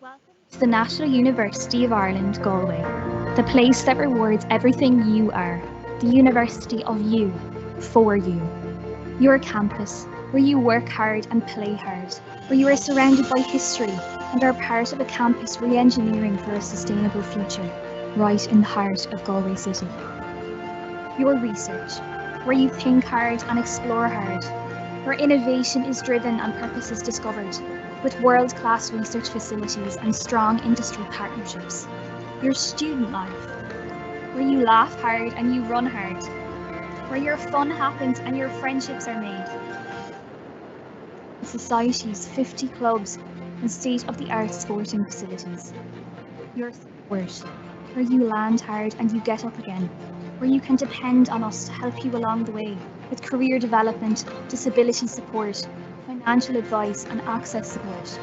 Welcome to the National University of Ireland, Galway, the place that rewards everything you are, the university of you, for you. Your campus, where you work hard and play hard, where you are surrounded by history and are part of a campus re-engineering for a sustainable future, right in the heart of Galway City. Your research, where you think hard and explore hard, where innovation is driven and purpose is discovered, with world-class research facilities and strong industry partnerships. Your student life, where you laugh hard and you run hard, where your fun happens and your friendships are made. Society's 50 clubs and state-of-the-art sporting facilities. Your sport, where you land hard and you get up again, where you can depend on us to help you along the way with career development, disability support, financial advice and access support.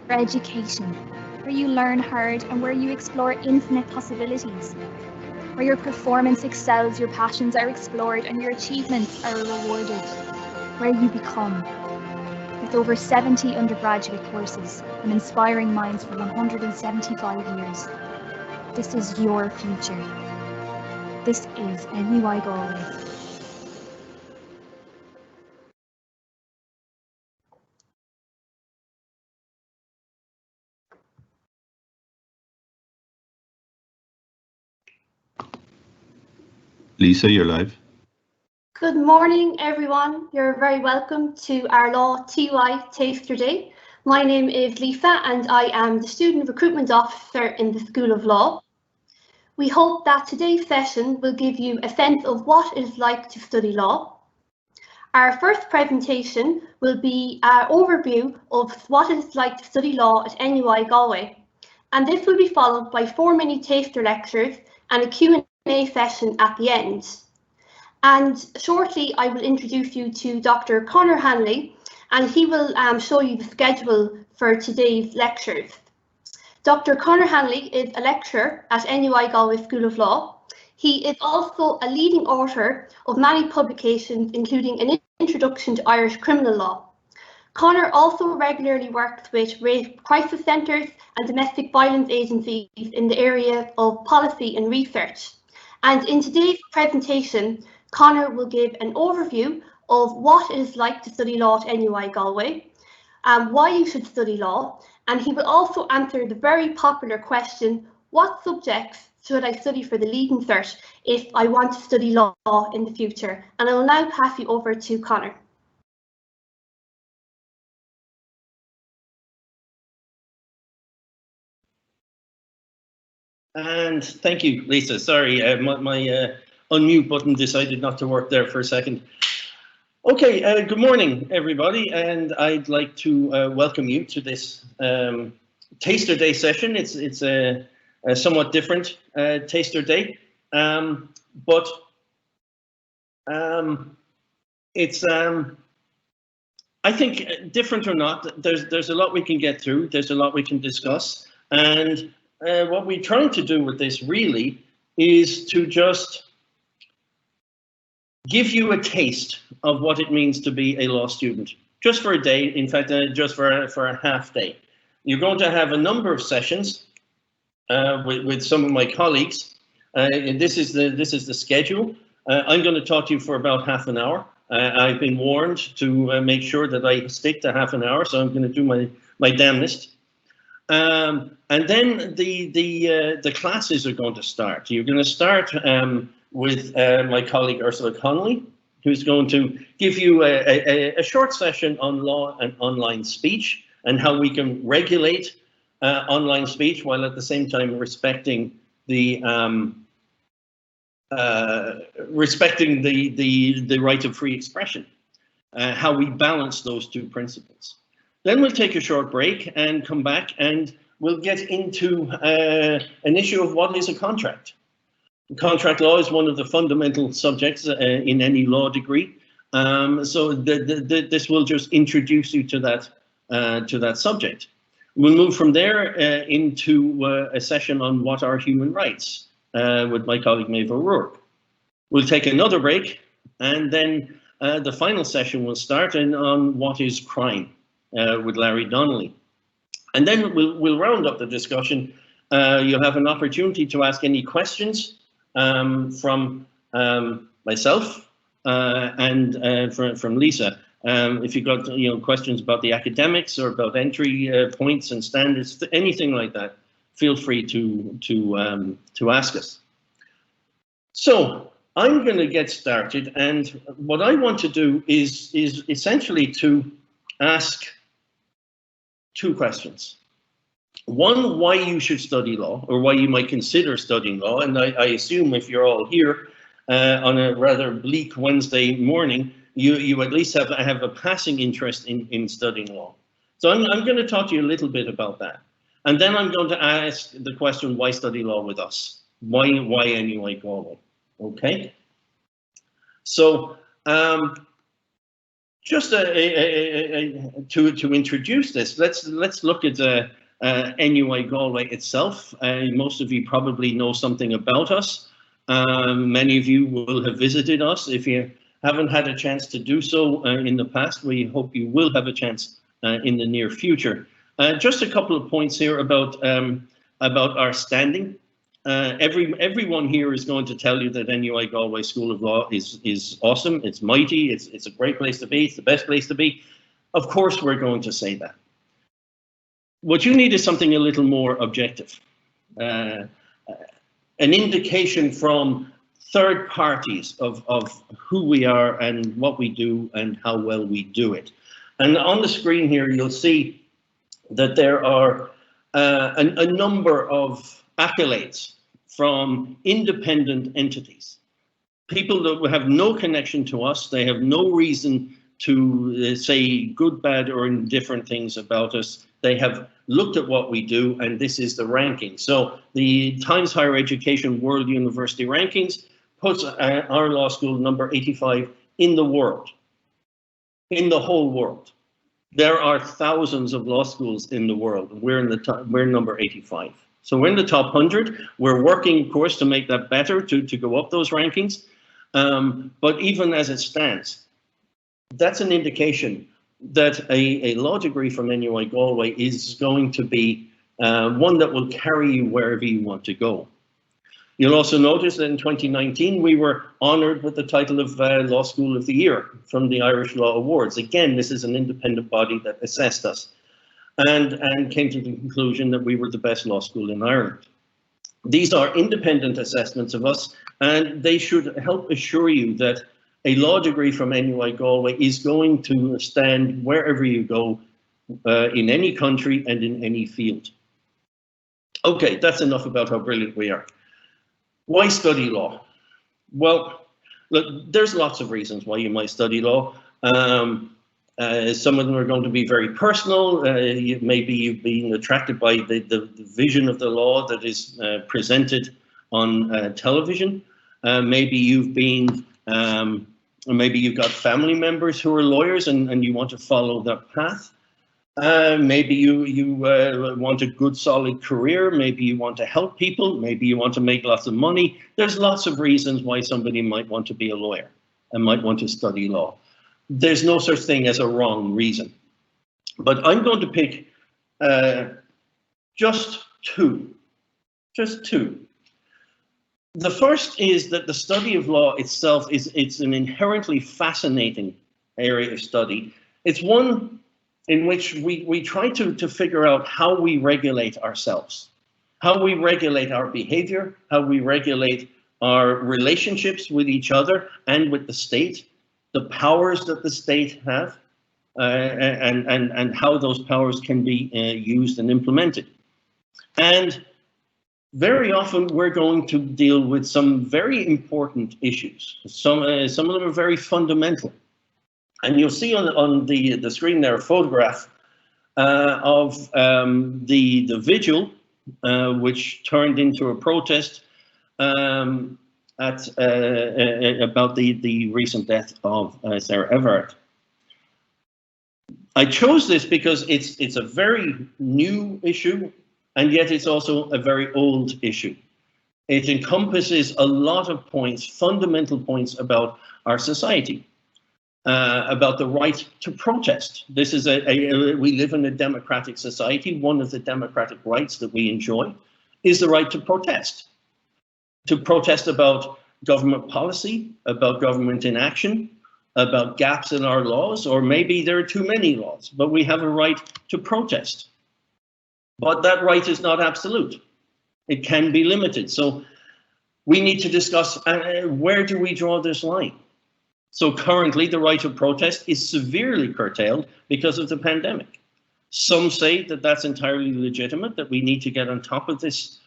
For education, where you learn hard and where you explore infinite possibilities. Where your performance excels, your passions are explored and your achievements are rewarded. Where you become. With over 70 undergraduate courses and inspiring minds for 175 years. This is your future. This is NUI Galway. Lisa, you're live. Good morning, everyone. You're very welcome to our Law TUI Taster Day. My name is Lisa and I am the Student Recruitment Officer in the School of Law. We hope that today's session will give you a sense of what it is like to study law. Our first presentation will be an overview of what it is like to study law at NUI Galway. And this will be followed by 4 mini taster lectures and a Q&A session at the end. And shortly, I will introduce you to Dr. Conor Hanley, and he will show you the schedule for today's lectures. Dr. Conor Hanley is a lecturer at NUI Galway School of Law. He is also a leading author of many publications, including an introduction to Irish criminal law. Conor also regularly works with rape crisis centres and domestic violence agencies in the area of policy and research. And in today's presentation, Conor will give an overview of what it is like to study law at NUI Galway, why you should study law, and he will also answer the very popular question, what subjects should I study for the leaving cert if I want to study law in the future? And I will now pass you over to Conor. And thank you, Lisa. Sorry, my unmute button decided not to work there for a second. Okay, good morning, everybody, and I'd like to welcome you to this Taster Day session. It's a somewhat different Taster Day, but it's I think different or not, there's a lot we can get through. There's a lot we can discuss, and what we're trying to do with this really is to just give you a taste of what it means to be a law student, just for a day, in fact, just for a half day. You're going to have a number of sessions with some of my colleagues. And this is the schedule. I'm going to talk to you for about half an hour. I've been warned to make sure that I stick to half an hour, so I'm going to do my damnedest. And then the classes are going to start. You're going to start with my colleague Ursula Connolly, who's going to give you a short session on law and online speech and how we can regulate online speech while at the same time respecting the right of free expression, how we balance those two principles. Then we'll take a short break and come back and we'll get into an issue of what is a contract. Contract law is one of the fundamental subjects in any law degree. So this will just introduce you to that subject. We'll move from there into a session on what are human rights with my colleague Maeve O'Rourke. We'll take another break and then the final session will start on what is crime with Larry Donnelly. And then we'll round up the discussion. You'll have an opportunity to ask any questions from myself and from Lisa. If you've got questions about the academics or about entry points and standards, anything like that, feel free to ask us. So I'm going to get started, and what I want to do is essentially to ask two questions. One, why you should study law, or why you might consider studying law. And I assume if you're all here on a rather bleak Wednesday morning, you at least have a passing interest in studying law. So I'm going to talk to you a little bit about that. And then I'm going to ask the question, why study law with us? Why NUI Galway? Okay. So just to introduce this, let's look at NUI Galway itself. Most of you probably know something about us. Many of you will have visited us. If you haven't had a chance to do so in the past, we hope you will have a chance in the near future. Just a couple of points here about our standing. Everyone here is going to tell you that NUI Galway School of Law is awesome. It's mighty. It's a great place to be. It's the best place to be. Of course, we're going to say that. What you need is something a little more objective, an indication from third parties of who we are and what we do and how well we do it. And on the screen here, you'll see that there are a number of accolades from independent entities, people that have no connection to us. They have no reason to say good, bad, or indifferent things about us. They have looked at what we do, and this is the ranking. So the Times Higher Education World University Rankings puts our law school number 85 in the world, in the whole world. There are thousands of law schools in the world. We're in the top, we're number 85. So we're in the top 100. We're working, of course, to make that better, to go up those rankings. But even as it stands, that's an indication that a law degree from NUI Galway is going to be one that will carry you wherever you want to go. You'll also notice that in 2019, we were honoured with the title of Law School of the Year from the Irish Law Awards. Again, this is an independent body that assessed us and came to the conclusion that we were the best law school in Ireland. These are independent assessments of us, and they should help assure you that a law degree from NUI Galway is going to stand wherever you go, in any country and in any field. Okay, that's enough about how brilliant we are. Why study law? Well, look, there's lots of reasons why you might study law. Some of them are going to be very personal. Maybe you've been attracted by the vision of the law that is presented on television. Maybe you've been, maybe you've got family members who are lawyers and you want to follow that path. Maybe you want a good solid career. Maybe you want to help people. Maybe you want to make lots of money. There's lots of reasons why somebody might want to be a lawyer and might want to study law. There's no such thing as a wrong reason. But I'm going to pick just two. The first is that the study of law itself it's an inherently fascinating area of study. It's one in which we try to figure out how we regulate ourselves, how we regulate our behavior, how we regulate our relationships with each other and with the state, the powers that the state have, and how those powers can be used and implemented. And very often we're going to deal with some very important issues. Some of them are very fundamental. And you'll see on the screen there a photograph of the vigil, which turned into a protest about the recent death of Sarah Everard. I chose this because it's a very new issue, and yet it's also a very old issue. It encompasses a lot of points, fundamental points about our society. about the right to protest. This is we live in a democratic society. One of the democratic rights that we enjoy is the right to protest. To protest about government policy, about government inaction, about gaps in our laws, or maybe there are too many laws, but we have a right to protest. But that right is not absolute. It can be limited. So we need to discuss where do we draw this line? So currently the right of protest is severely curtailed because of the pandemic. Some say that that's entirely legitimate, that we need to get on top of this,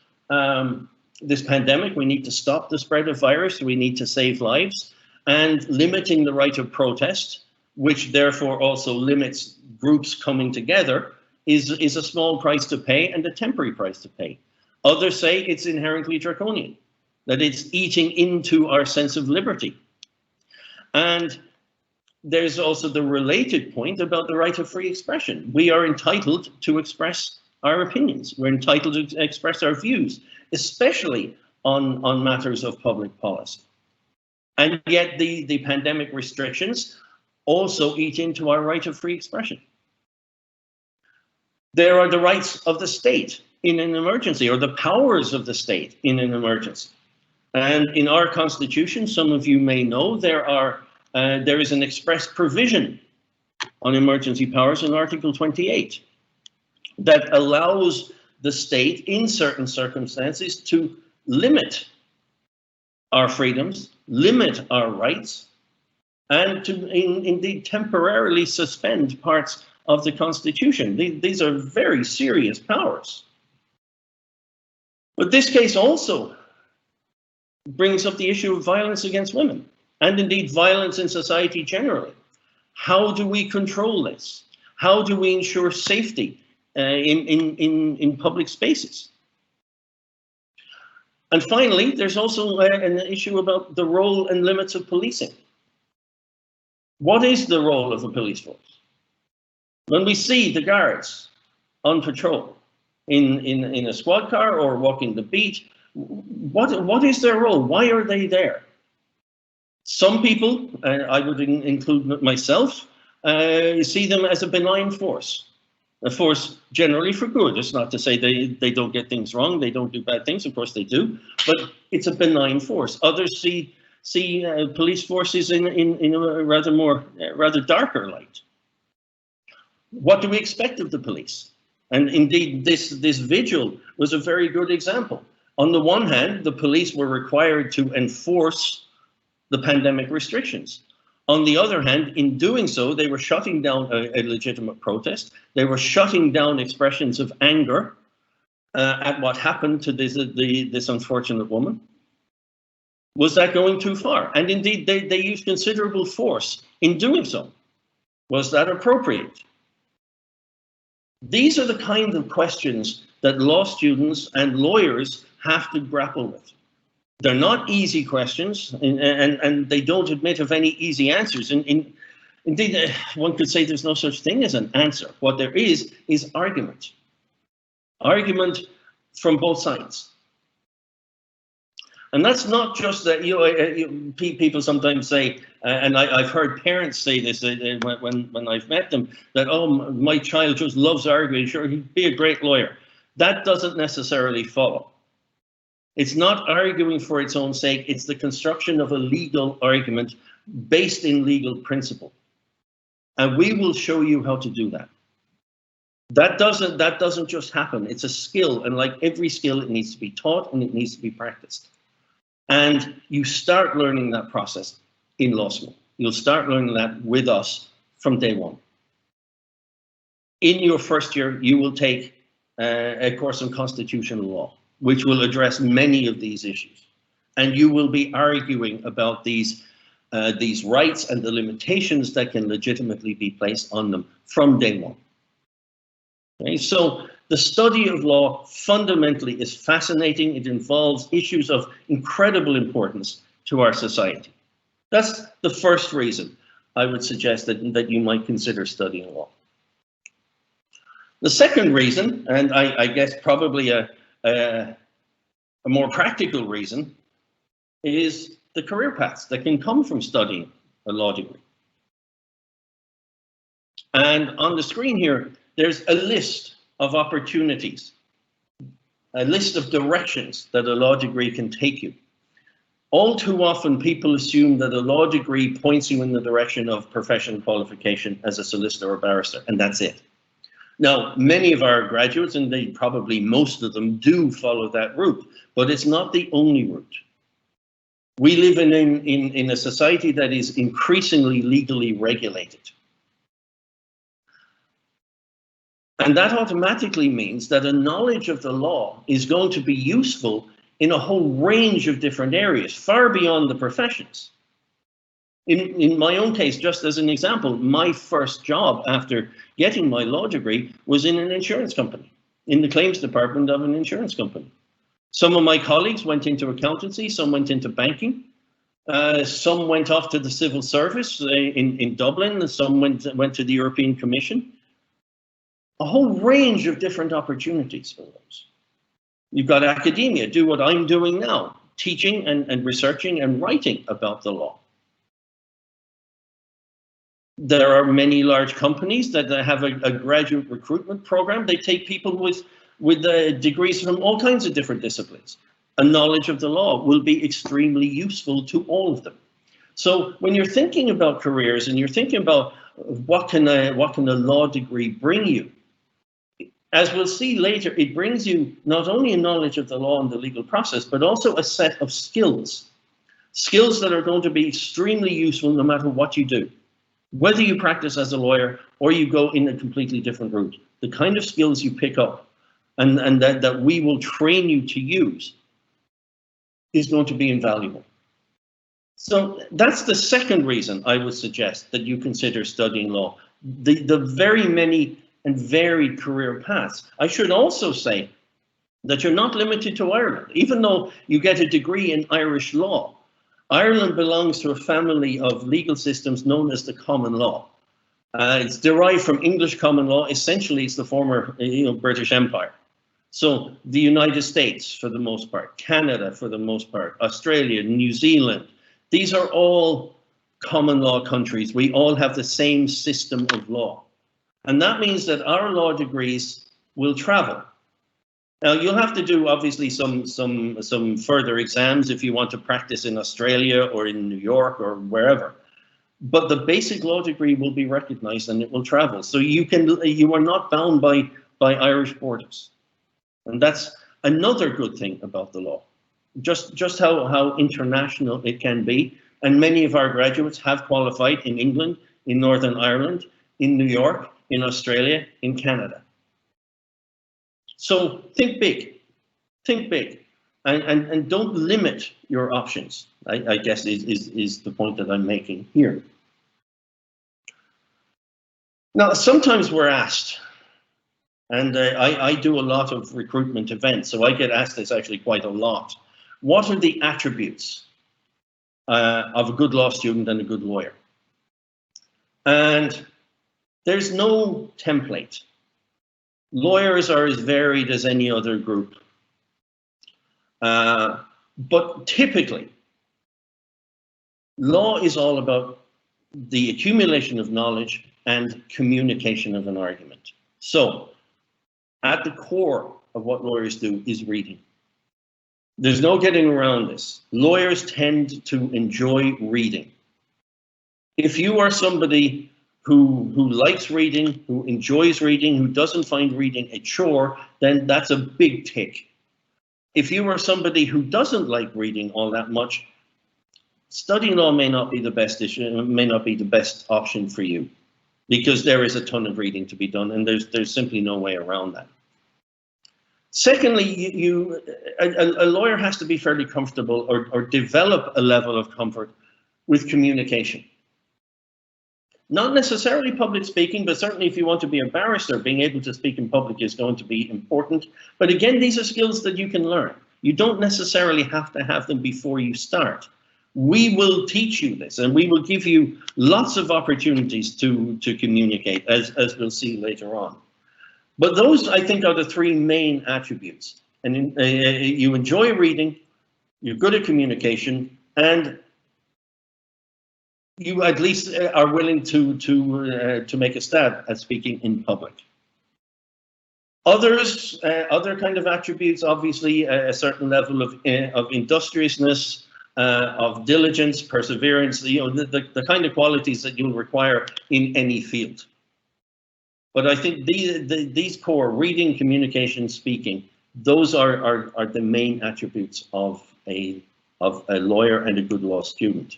this pandemic. We need to stop the spread of virus. We need to save lives, and limiting the right of protest, which therefore also limits groups coming together, is a small price to pay and a temporary price to pay. Others say it's inherently draconian, that it's eating into our sense of liberty. And there's also the related point about the right of free expression. We are entitled to express our opinions. We're entitled to express our views, especially on matters of public policy. And yet the pandemic restrictions also eat into our right of free expression. There are the rights of the state in an emergency, or the powers of the state in an emergency. And in our constitution, some of you may know, there is an express provision on emergency powers in Article 28 that allows the state in certain circumstances to limit our freedoms, limit our rights, and to indeed temporarily suspend parts of the Constitution. These are very serious powers. But this case also brings up the issue of violence against women, and indeed violence in society generally. How do we control this? How do we ensure safety in public spaces? And finally, there's also an issue about the role and limits of policing. What is the role of a police force? When we see the guards on patrol in a squad car or walking the beat, what is their role? Why are they there? Some people, I would include myself, see them as a benign force. A force generally for good. It's not to say they don't get things wrong, they don't do bad things, of course they do, but it's a benign force. Others see police forces in a rather darker light. What do we expect of the police? And indeed, this vigil was a very good example. On the one hand, the police were required to enforce the pandemic restrictions. On the other hand, in doing so, they were shutting down a legitimate protest. They were shutting down expressions of anger at what happened to this unfortunate woman. Was that going too far? And indeed, they used considerable force in doing so. Was that appropriate? These are the kind of questions that law students and lawyers have to grapple with. They're not easy questions, and they don't admit of any easy answers. Indeed, one could say there's no such thing as an answer. What there is argument. Argument from both sides. And that's not just that, people sometimes say, and I've heard parents say this when I've met them, that, oh, my child just loves arguing, sure, he'd be a great lawyer. That doesn't necessarily follow. It's not arguing for its own sake, it's the construction of a legal argument based in legal principle. And we will show you how to do that. That doesn't just happen, it's a skill, and like every skill, it needs to be taught and it needs to be practiced. And you start learning that process in law school. You'll start learning that with us from day one. In your first year, you will take a course on constitutional law, which will address many of these issues. And you will be arguing about these rights and the limitations that can legitimately be placed on them from day one. Okay, so the study of law fundamentally is fascinating. It involves issues of incredible importance to our society. That's the first reason I would suggest that you might consider studying law. The second reason, and I guess probably a more practical reason, is the career paths that can come from studying a law degree. And on the screen here, there's a list of opportunities, a list of directions that a law degree can take you. All too often, people assume that a law degree points you in the direction of professional qualification as a solicitor or barrister, and that's it. Now, many of our graduates, and probably most of them, do follow that route, but it's not the only route. We live in a society that is increasingly legally regulated. And that automatically means that a knowledge of the law is going to be useful in a whole range of different areas, far beyond the professions. In my own case, just as an example, my first job after getting my law degree was in an insurance company, in the claims department of an insurance company. Some of my colleagues went into accountancy, some went into banking, some went off to the civil service in Dublin, some went to the European Commission. A whole range of different opportunities for those. You've got academia, do what I'm doing now, teaching and researching and writing about the law. There are many large companies that have a graduate recruitment program. They take people with degrees from all kinds of different disciplines. A knowledge of the law will be extremely useful to all of them. So when you're thinking about careers and you're thinking about what can a law degree bring you, as we'll see later, it brings you not only a knowledge of the law and the legal process, but also a set of skills. Skills that are going to be extremely useful no matter what you do. Whether you practice as a lawyer or you go in a completely different route, the kind of skills you pick up and that we will train you to use is going to be invaluable. So that's the second reason I would suggest that you consider studying law. The very many and varied career paths. I should also say that you're not limited to Ireland. Even though you get a degree in Irish law, Ireland belongs to a family of legal systems known as the common law. It's derived from English common law. Essentially, it's the former British Empire. So the United States, for the most part, Canada, for the most part, Australia, New Zealand, these are all common law countries. We all have the same system of law. And that means that our law degrees will travel. Now, you'll have to do, obviously, some further exams if you want to practice in Australia or in New York or wherever. But the basic law degree will be recognized and it will travel. So you are not bound by Irish borders. And that's another good thing about the law. Just how international it can be. And many of our graduates have qualified in England, in Northern Ireland, in New York, in Australia, in Canada. So think big, and don't limit your options, I guess is the point that I'm making here. Now, sometimes we're asked, and I do a lot of recruitment events, so I get asked this actually quite a lot. What are the attributes of a good law student and a good lawyer? And there's no template. Lawyers are as varied as any other group. But typically, law is all about the accumulation of knowledge and communication of an argument. So, at the core of what lawyers do is reading. There's no getting around this. Lawyers tend to enjoy reading. If you are somebody who likes reading, who enjoys reading, who doesn't find reading a chore, then that's a big tick. If you are somebody who doesn't like reading all that much, studying law may not be the best issue, may not be the best option for you, because there is a ton of reading to be done, and there's simply no way around that. Secondly, a lawyer has to be fairly comfortable or develop a level of comfort with communication. Not necessarily public speaking, but certainly if you want to be a barrister, being able to speak in public is going to be important. But again, these are skills that you can learn. You don't necessarily have to have them before you start. We will teach you this, and we will give you lots of opportunities to communicate, as we'll see later on. But those, I think, are the three main attributes. And you enjoy reading, you're good at communication, and you at least are willing to make a stab at speaking in public. Others, other kind of attributes, obviously a certain level of industriousness, of diligence, perseverance, the kind of qualities that you'll require in any field. But I think these core, reading, communication, speaking, those are the main attributes of a lawyer and a good law student.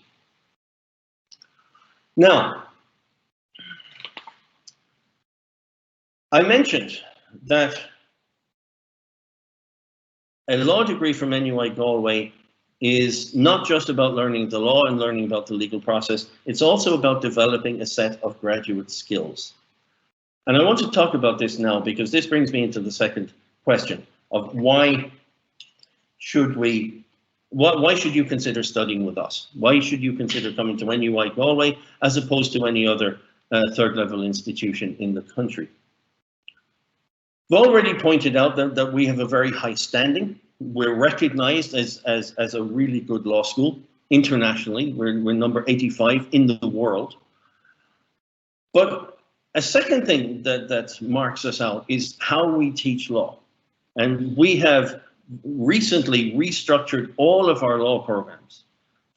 Now, I mentioned that a law degree from NUI Galway is not just about learning the law and learning about the legal process, it's also about developing a set of graduate skills. And I want to talk about this now because this brings me into the second question of why should you consider studying with us? Why should you consider coming to NUI Galway as opposed to any other third level institution in the country? We've already pointed out that we have a very high standing. We're recognized as a really good law school internationally. We're number 85 in the world. But a second thing that marks us out is how we teach law. And we have recently restructured all of our law programs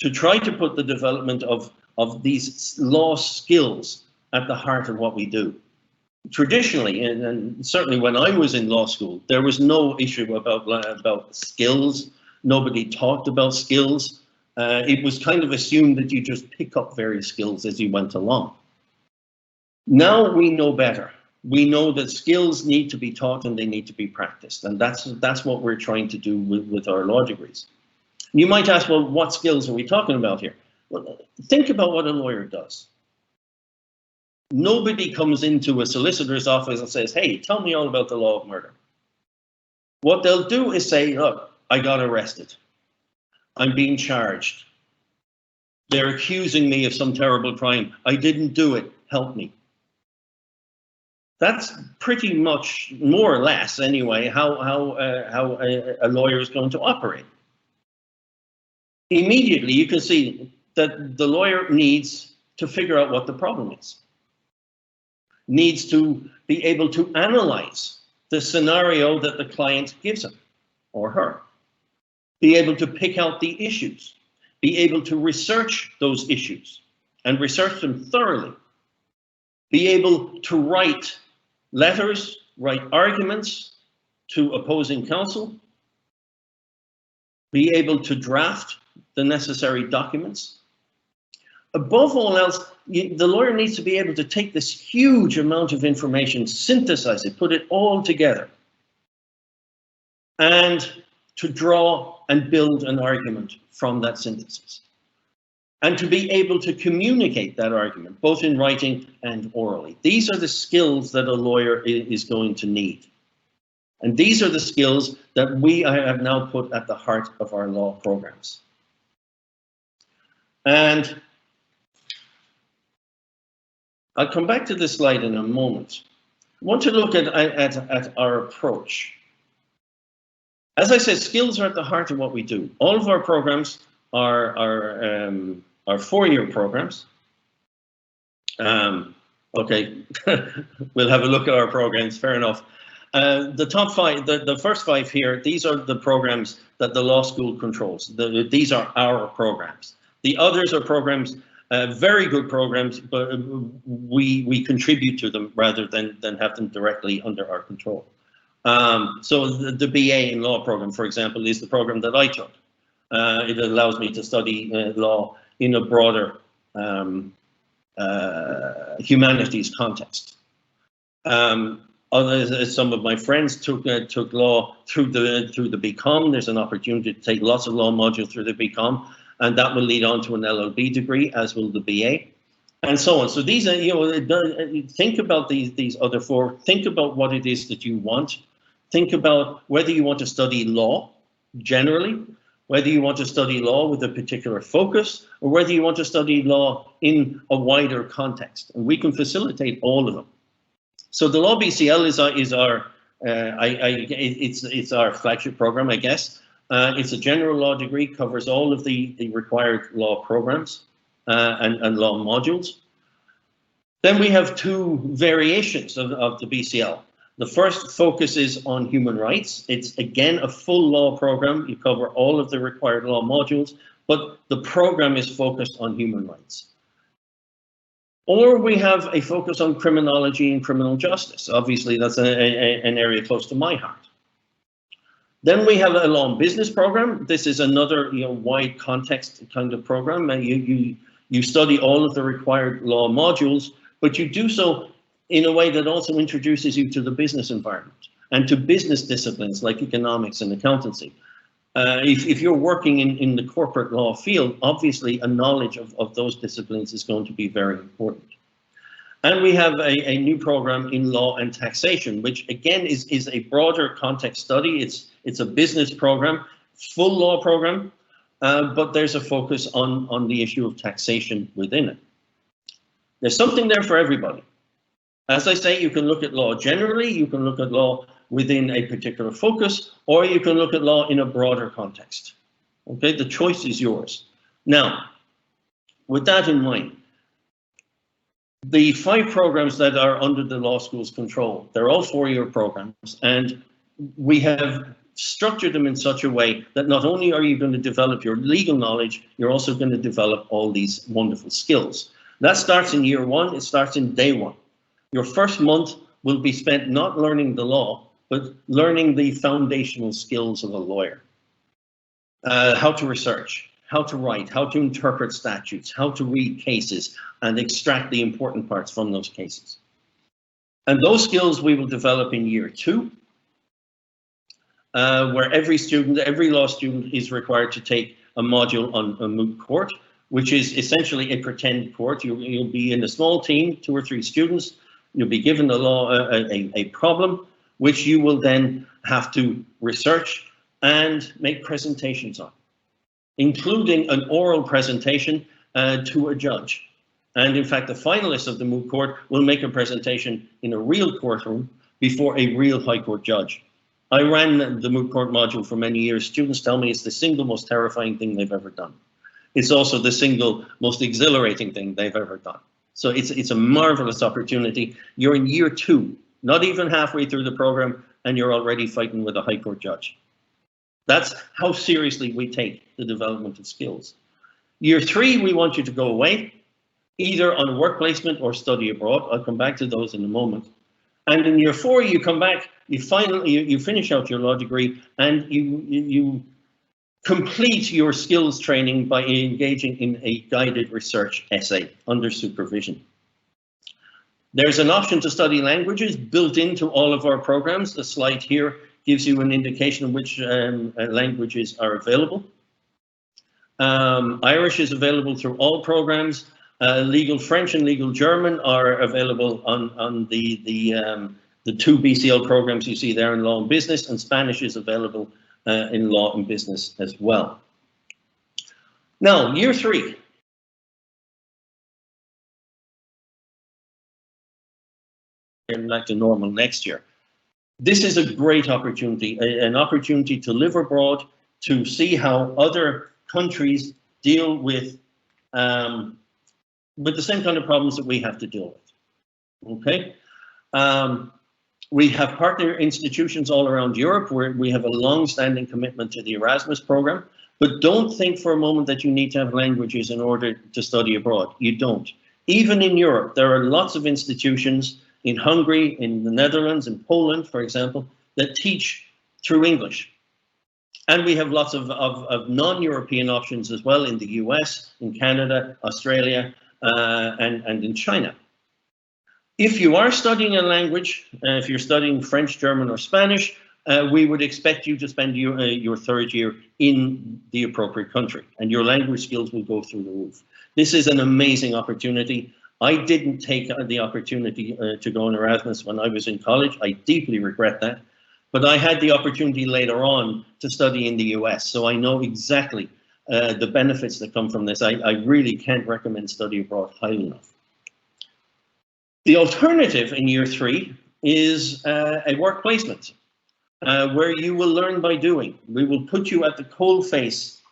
to try to put the development of these law skills at the heart of what we do. Traditionally, and certainly when I was in law school, there was no issue about skills. Nobody talked about skills. It was kind of assumed that you just pick up various skills as you went along. Now we know better. We know that skills need to be taught and they need to be practiced. And that's what we're trying to do with our law degrees. You might ask, well, what skills are we talking about here? Well, think about what a lawyer does. Nobody comes into a solicitor's office and says, hey, tell me all about the law of murder. What they'll do is say, look, I got arrested. I'm being charged. They're accusing me of some terrible crime. I didn't do it. Help me. That's pretty much, more or less anyway, how a lawyer is going to operate. Immediately, you can see that the lawyer needs to figure out what the problem is. Needs to be able to analyze the scenario that the client gives him or her. Be able to pick out the issues. Be able to research those issues and research them thoroughly. Be able to write letters, write arguments to opposing counsel. Be able to draft the necessary documents. Above all else, the lawyer needs to be able to take this huge amount of information, synthesize it, put it all together, and to draw and build an argument from that synthesis. And to be able to communicate that argument, both in writing and orally. These are the skills that a lawyer is going to need. And these are the skills that we have now put at the heart of our law programs. And I'll come back to this slide in a moment. I want to look at our approach. As I said, skills are at the heart of what we do. All of our programs are 4-year programs. Okay, we'll have a look at our programs, fair enough. The top 5, the first 5 here, these are the programs that the law school controls. These are our programs. The others are programs, very good programs, but we contribute to them rather than have them directly under our control. So the BA in law program, for example, is the program that I took. It allows me to study law in a broader humanities context. Some of my friends took law through the BCom. There's an opportunity to take lots of law modules through the BCom, and that will lead on to an LLB degree, as will the BA, and so on. So these are, think about these other 4. Think about what it is that you want. Think about whether you want to study law generally, whether you want to study law with a particular focus, or whether you want to study law in a wider context. And we can facilitate all of them. So the Law BCL it's our flagship program, I guess. It's a general law degree, covers all of the required law programs. and law modules. Then we have two variations of the BCL. The first focuses on human rights. It's again a full law program. You cover all of the required law modules, but the program is focused on human rights. Or we have a focus on criminology and criminal justice. Obviously, that's an area close to my heart. Then we have a law and business program. This is another wide context kind of program. You study all of the required law modules, but you do so in a way that also introduces you to the business environment and to business disciplines like economics and accountancy. If you're working in the corporate law field, obviously a knowledge of those disciplines is going to be very important. And we have a new program in law and taxation, which again is a broader context study. It's a business program, full law program, but there's a focus on the issue of taxation within it. There's something there for everybody. As I say, you can look at law generally, you can look at law within a particular focus, or you can look at law in a broader context. Okay, the choice is yours. Now, with that in mind, the 5 programs that are under the law school's control, they're all 4-year programs, and we have structured them in such a way that not only are you going to develop your legal knowledge, you're also going to develop all these wonderful skills. That starts in year 1, it starts in day 1. Your first month will be spent not learning the law, but learning the foundational skills of a lawyer. How to research, how to write, how to interpret statutes, how to read cases and extract the important parts from those cases. And those skills we will develop in year 2, where every law student is required to take a module on a moot court, which is essentially a pretend court. You'll be in a small team, 2 or 3 students. You'll be given a problem, which you will then have to research and make presentations on, including an oral presentation to a judge. And in fact, the finalists of the moot court will make a presentation in a real courtroom before a real high court judge. I ran the moot court module for many years. Students tell me it's the single most terrifying thing they've ever done. It's also the single most exhilarating thing they've ever done. So it's a marvelous opportunity. You're in year 2, not even halfway through the program, and you're already fighting with a high court judge. That's how seriously we take the development of skills. Year 3, we want you to go away, either on a work placement or study abroad. I'll come back to those in a moment. And in year 4, you come back, you finish out your law degree, and you complete your skills training by engaging in a guided research essay under supervision. There's an option to study languages built into all of our programs. The slide here gives you an indication of which languages are available. Irish is available through all programs. Legal French and Legal German are available on the 2 BCL programs you see there in Law and Business, and Spanish is available in Law and Business as well. Now, year 3. And back to normal next year. This is a great opportunity, an opportunity to live abroad, to see how other countries deal with the same kind of problems that we have to deal with. Okay. We have partner institutions all around Europe where we have a long-standing commitment to the Erasmus program, but don't think for a moment that you need to have languages in order to study abroad. You don't. Even in Europe, there are lots of institutions in Hungary, in the Netherlands, in Poland, for example, that teach through English. And we have lots of non-European options as well in the US, in Canada, Australia, and in China. If you are studying a language, if you're studying French, German, or Spanish, we would expect you to spend your 3rd year in the appropriate country, and your language skills will go through the roof. This is an amazing opportunity. I didn't take the opportunity to go on Erasmus when I was in college. I deeply regret that. But I had the opportunity later on to study in the US, so I know exactly the benefits that come from this. I really can't recommend study abroad highly enough. The alternative in year 3 is a work placement, where you will learn by doing. We will put you at the coal face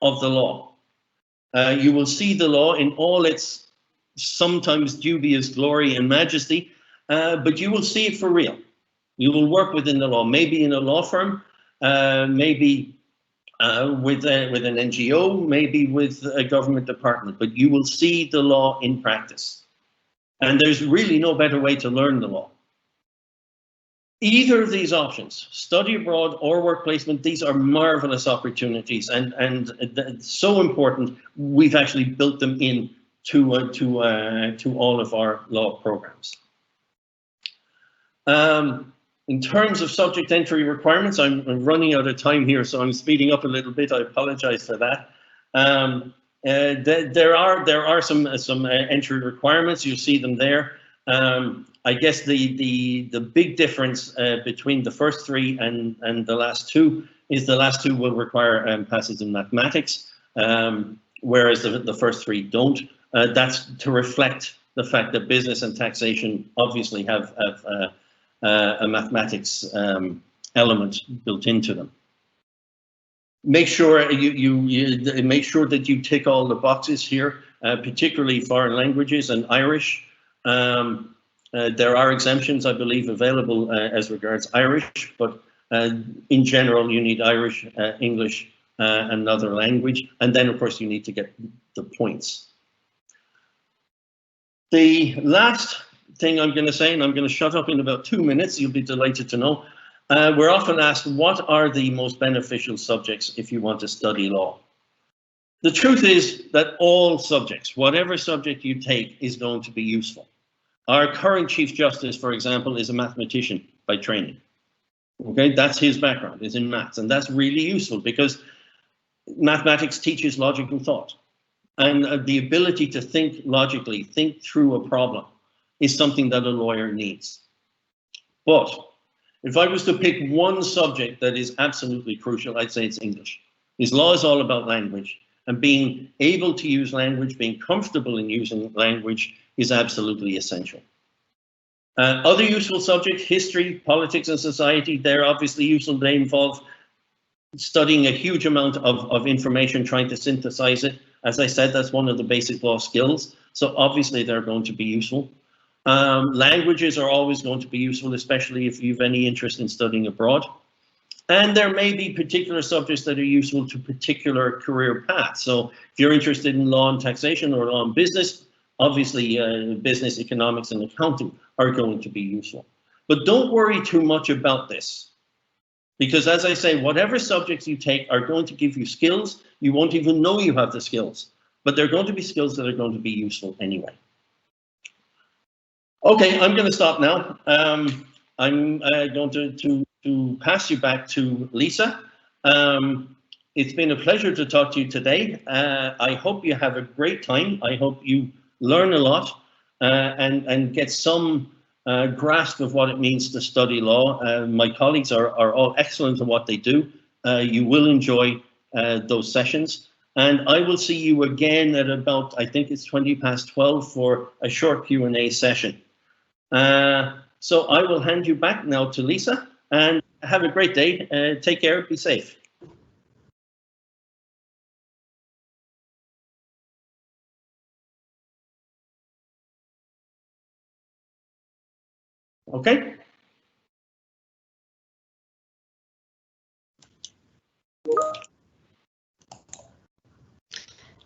of the law. You will see the law in all its sometimes dubious glory and majesty, but you will see it for real. You will work within the law, maybe in a law firm, maybe with an NGO, maybe with a government department, but you will see the law in practice. And there's really no better way to learn the law. Either of these options, study abroad or work placement, these are marvelous opportunities and so important. We've actually built them in to all of our law programs. In terms of subject entry requirements, I'm running out of time here, so I'm speeding up a little bit. I apologize for that. There are some entry requirements. You see them there. I guess the big difference between the first three and the last two is the last two will require passes in mathematics, whereas the first three don't. That's to reflect the fact that business and taxation obviously have a mathematics element built into them. Make sure you make sure that you tick all the boxes here, particularly foreign languages and Irish. There are exemptions, I believe, available as regards Irish, but in general, you need Irish, English, another language, and then, of course, you need to get the points. The last thing I'm going to say, and I'm going to shut up in about 2 minutes, you'll be delighted to know, we're often asked, what are the most beneficial subjects if you want to study law? The truth is that all subjects, whatever subject you take, is going to be useful. Our current Chief Justice, for example, is a mathematician by training. Okay, that's his background, is in maths, and that's really useful because mathematics teaches logical thought. And the ability to think logically, think through a problem, is something that a lawyer needs. But if I was to pick one subject that is absolutely crucial, I'd say it's English. Because law is all about language, and being able to use language, being comfortable in using language is absolutely essential. Other useful subjects, history, politics and society, they're obviously useful. They involve studying a huge amount of information, trying to synthesize it. As I said, that's one of the basic law skills. So obviously they're going to be useful. Languages are always going to be useful, especially if you have any interest in studying abroad. And there may be particular subjects that are useful to particular career paths. So if you're interested in law and taxation or law and business, obviously business, economics and accounting are going to be useful. But don't worry too much about this. Because as I say, whatever subjects you take are going to give you skills. You won't even know you have the skills, but they're going to be skills that are going to be useful anyway. Okay, I'm going to stop now. I'm going to pass you back to Lisa. It's been a pleasure to talk to you today. I hope you have a great time. I hope you learn a lot and get some grasp of what it means to study law. My colleagues are all excellent at what they do. You will enjoy those sessions. And I will see you again at about, I think it's 12:20 for a short Q&A session. So I will hand you back now to Lisa, and have a great day. Take care, be safe. Okay.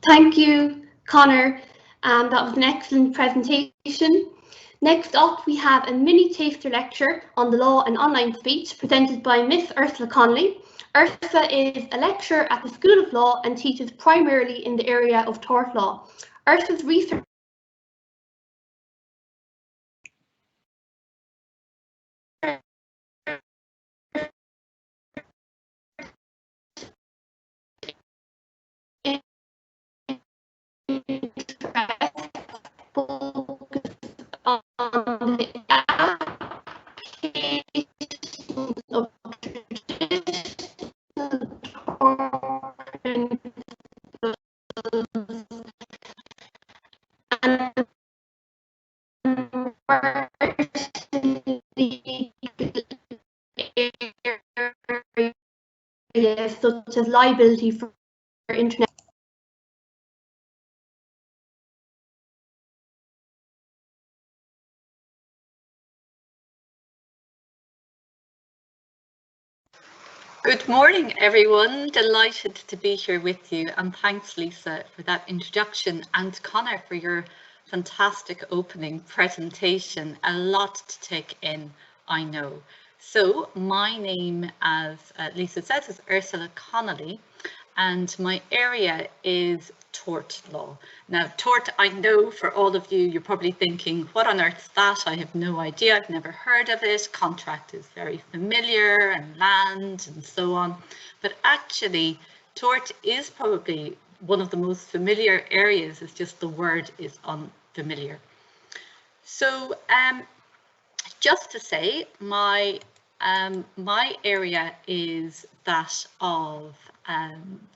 Thank you, Connor. That was an excellent presentation. Next up, we have a mini taster lecture on the law and online speech presented by Miss Ursula Connolly. Ursula is a lecturer at the School of Law and teaches primarily in the area of tort law. Ursula's research on the application of areas such as liability for internet Good morning, everyone. Delighted to be here with you, and thanks, Lisa, for that introduction, and Connor for your fantastic opening presentation. A lot to take in, I know. So my name, as Lisa says, is Ursula Connolly, and my area is tort law. Now, tort, I know for all of you, you're probably thinking, what on earth is that? I have no idea, I've never heard of it. Contract is very familiar, and land and so on. But actually, tort is probably one of the most familiar areas. It's just the word is unfamiliar. So just to say, my area is that of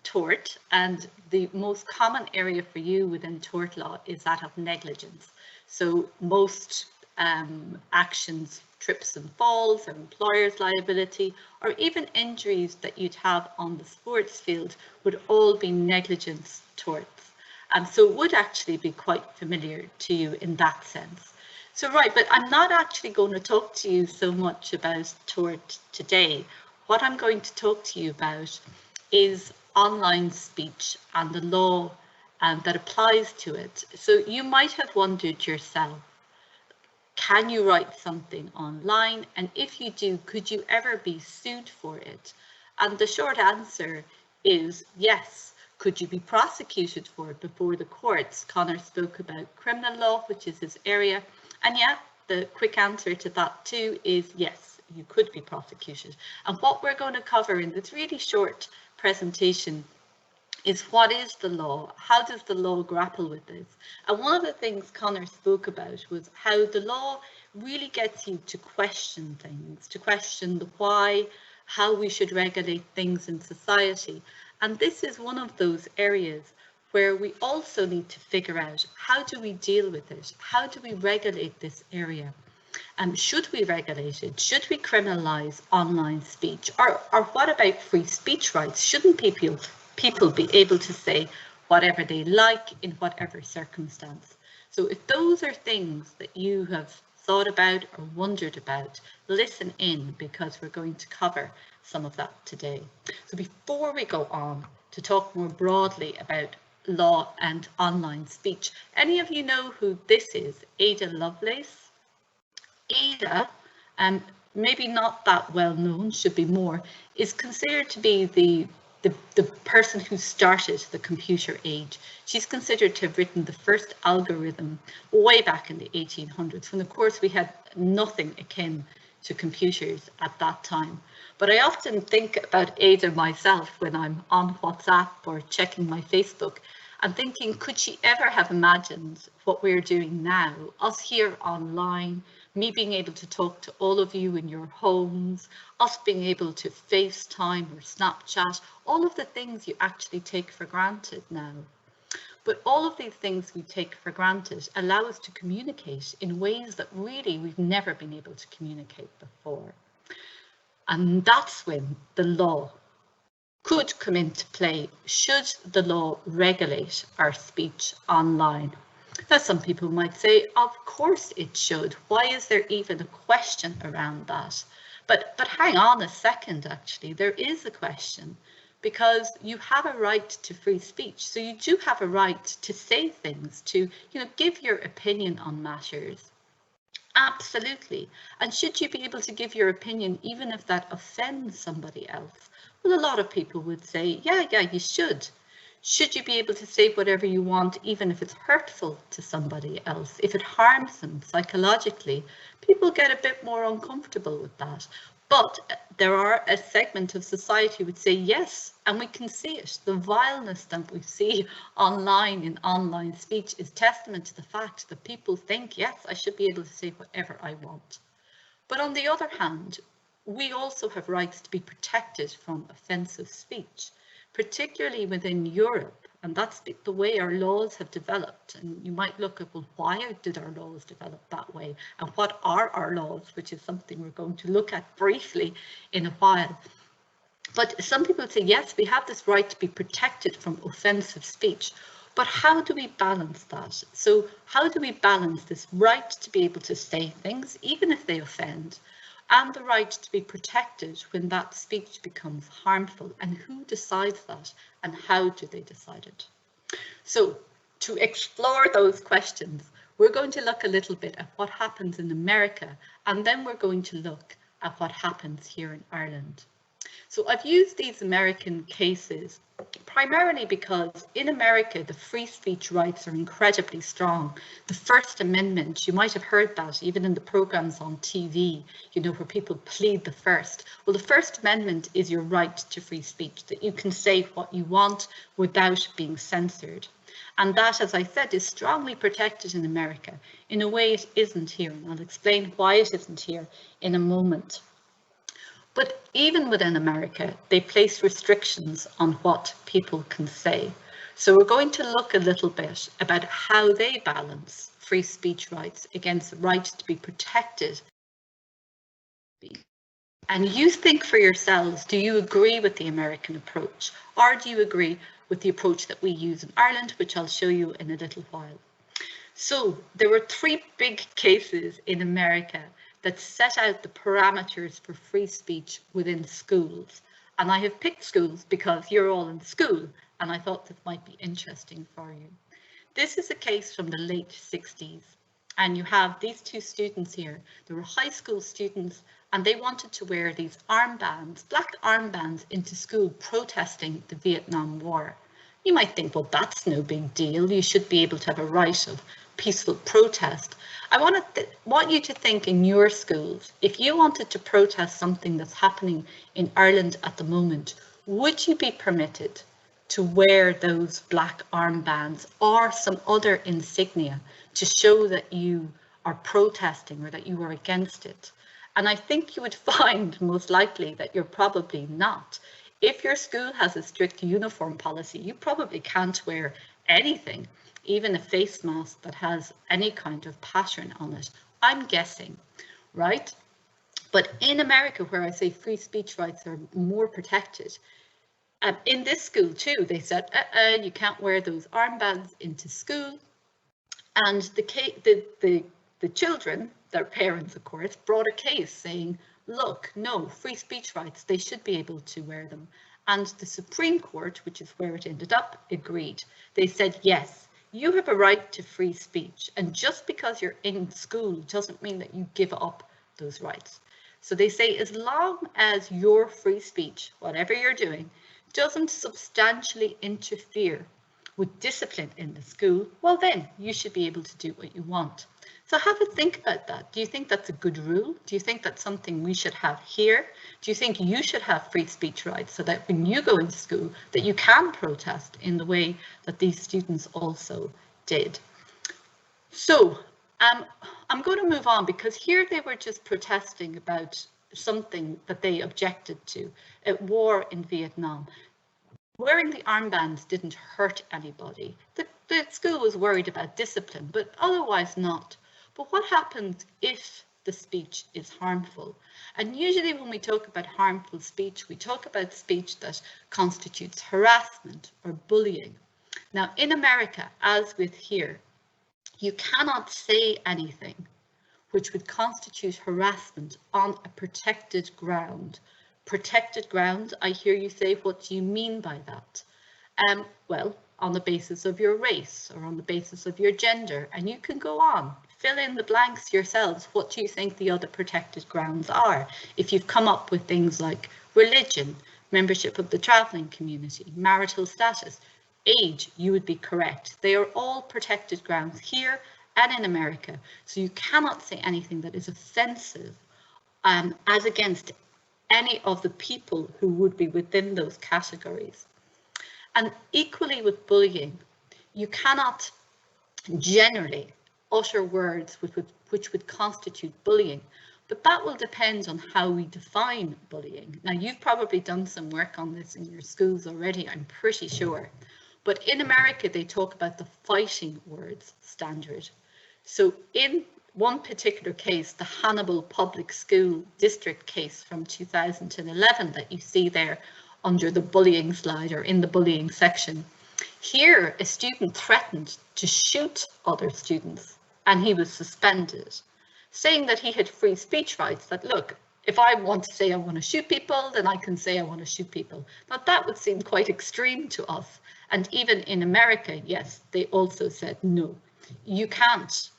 tort, and the most common area for you within tort law is that of negligence. So most actions, trips and falls, or employer's liability, or even injuries that you'd have on the sports field would all be negligence torts. So it would actually be quite familiar to you in that sense. So right, but I'm not actually going to talk to you so much about tort today. What I'm going to talk to you about is online speech and the law that applies to it. So you might have wondered yourself, can you write something online? And if you do, could you ever be sued for it? And the short answer is yes. Could you be prosecuted for it before the courts? Connor spoke about criminal law, which is his area. And yeah, the quick answer to that too is yes, you could be prosecuted. And what we're going to cover in this really short presentation is what is the law? How does the law grapple with this? And one of the things Connor spoke about was how the law really gets you to question things, to question the why, how we should regulate things in society. And this is one of those areas where we also need to figure out, how do we deal with it? How do we regulate this area? Should we regulate it? Should we criminalise online speech? Or what about free speech rights? Shouldn't people be able to say whatever they like in whatever circumstance? So if those are things that you have thought about or wondered about, listen in, because we're going to cover some of that today. So before we go on to talk more broadly about law and online speech, any of you know who this is? Ada Lovelace? Ada, maybe not that well known, should be more, is considered to be the person who started the computer age. She's considered to have written the first algorithm way back in the 1800s, when of course we had nothing akin to computers at that time. But I often think about Ada myself when I'm on WhatsApp or checking my Facebook, and thinking, could she ever have imagined what we're doing now, us here online, me being able to talk to all of you in your homes, us being able to FaceTime or Snapchat, all of the things you actually take for granted now. But all of these things we take for granted allow us to communicate in ways that really we've never been able to communicate before. And that's when the law could come into play. Should the law regulate our speech online? Now, some people might say, of course it should. Why is there even a question around that? But hang on a second, actually, there is a question, because you have a right to free speech. So you do have a right to say things, to, give your opinion on matters. Absolutely. And should you be able to give your opinion even if that offends somebody else? Well, a lot of people would say, yeah, you should. Should you be able to say whatever you want, even if it's hurtful to somebody else, if it harms them psychologically? People get a bit more uncomfortable with that. But there are a segment of society who would say yes, and we can see it. The vileness that we see online in online speech is testament to the fact that people think, yes, I should be able to say whatever I want. But on the other hand, we also have rights to be protected from offensive speech, particularly within Europe. And that's the way our laws have developed. And you might look at, well, why did our laws develop that way? And what are our laws, which is something we're going to look at briefly in a while. But some people say, yes, we have this right to be protected from offensive speech. But how do we balance that? So how do we balance this right to be able to say things, even if they offend, and the right to be protected when that speech becomes harmful, and who decides that and how do they decide it? So to explore those questions, we're going to look a little bit at what happens in America, and then we're going to look at what happens here in Ireland. So I've used these American cases primarily because in America, the free speech rights are incredibly strong. The First Amendment, you might have heard that even in the programs on TV, you know, where people plead the first. Well, the First Amendment is your right to free speech, that you can say what you want without being censored. And that, as I said, is strongly protected in America in a way it isn't here. And I'll explain why it isn't here in a moment. But even within America, they place restrictions on what people can say. So we're going to look a little bit about how they balance free speech rights against the right to be protected. And you think for yourselves, do you agree with the American approach, or do you agree with the approach that we use in Ireland, which I'll show you in a little while? So there were 3 big cases in America that set out the parameters for free speech within schools. And I have picked schools because you're all in school, and I thought this might be interesting for you. This is a case from the late 60s, and you have these 2 students here. They were high school students, and they wanted to wear these armbands, black armbands, into school protesting the Vietnam War. You might think, well, that's no big deal. You should be able to have a right of peaceful protest. I want you to think in your schools, if you wanted to protest something that's happening in Ireland at the moment, would you be permitted to wear those black armbands or some other insignia to show that you are protesting or that you are against it? And I think you would find most likely that you're probably not. If your school has a strict uniform policy, you probably can't wear anything, even a face mask that has any kind of pattern on it. I'm guessing, right? But in America, where I say free speech rights are more protected, in this school too, they said, you can't wear those armbands into school. And the children, their parents, of course, brought a case saying, look, no, free speech rights, they should be able to wear them. And the Supreme Court, which is where it ended up, agreed. They said, yes, you have a right to free speech. And just because you're in school doesn't mean that you give up those rights. So they say, as long as your free speech, whatever you're doing, doesn't substantially interfere with discipline in the school, well then you should be able to do what you want. So have a think about that. Do you think that's a good rule? Do you think that's something we should have here? Do you think you should have free speech rights so that when you go into school that you can protest in the way that these students also did? So I'm going to move on, because here they were just protesting about something that they objected to, a war in Vietnam. Wearing the armbands didn't hurt anybody. The school was worried about discipline, but otherwise not. But what happens if the speech is harmful? And usually when we talk about harmful speech, we talk about speech that constitutes harassment or bullying. Now in America, as with here, you cannot say anything which would constitute harassment on a protected ground. Protected ground, I hear you say, what do you mean by that? Well, on the basis of your race or on the basis of your gender, and you can go on, fill in the blanks yourselves. What do you think the other protected grounds are? If you've come up with things like religion, membership of the travelling community, marital status, age, you would be correct. They are all protected grounds here and in America. So you cannot say anything that is offensive as against any of the people who would be within those categories. And equally with bullying, you cannot generally utter words which would constitute bullying, but that will depend on how we define bullying. Now, you've probably done some work on this in your schools already, I'm pretty sure. But in America, they talk about the fighting words standard. So in one particular case, the Hannibal Public School District case from 2011 that you see there under the bullying slide or in the bullying section. Here, a student threatened to shoot other students and he was suspended, saying that he had free speech rights, that look, If I want to say I want to shoot people, then I can say I want to shoot people. Now that would seem quite extreme to us. And even in America, yes, they also said, no, you can't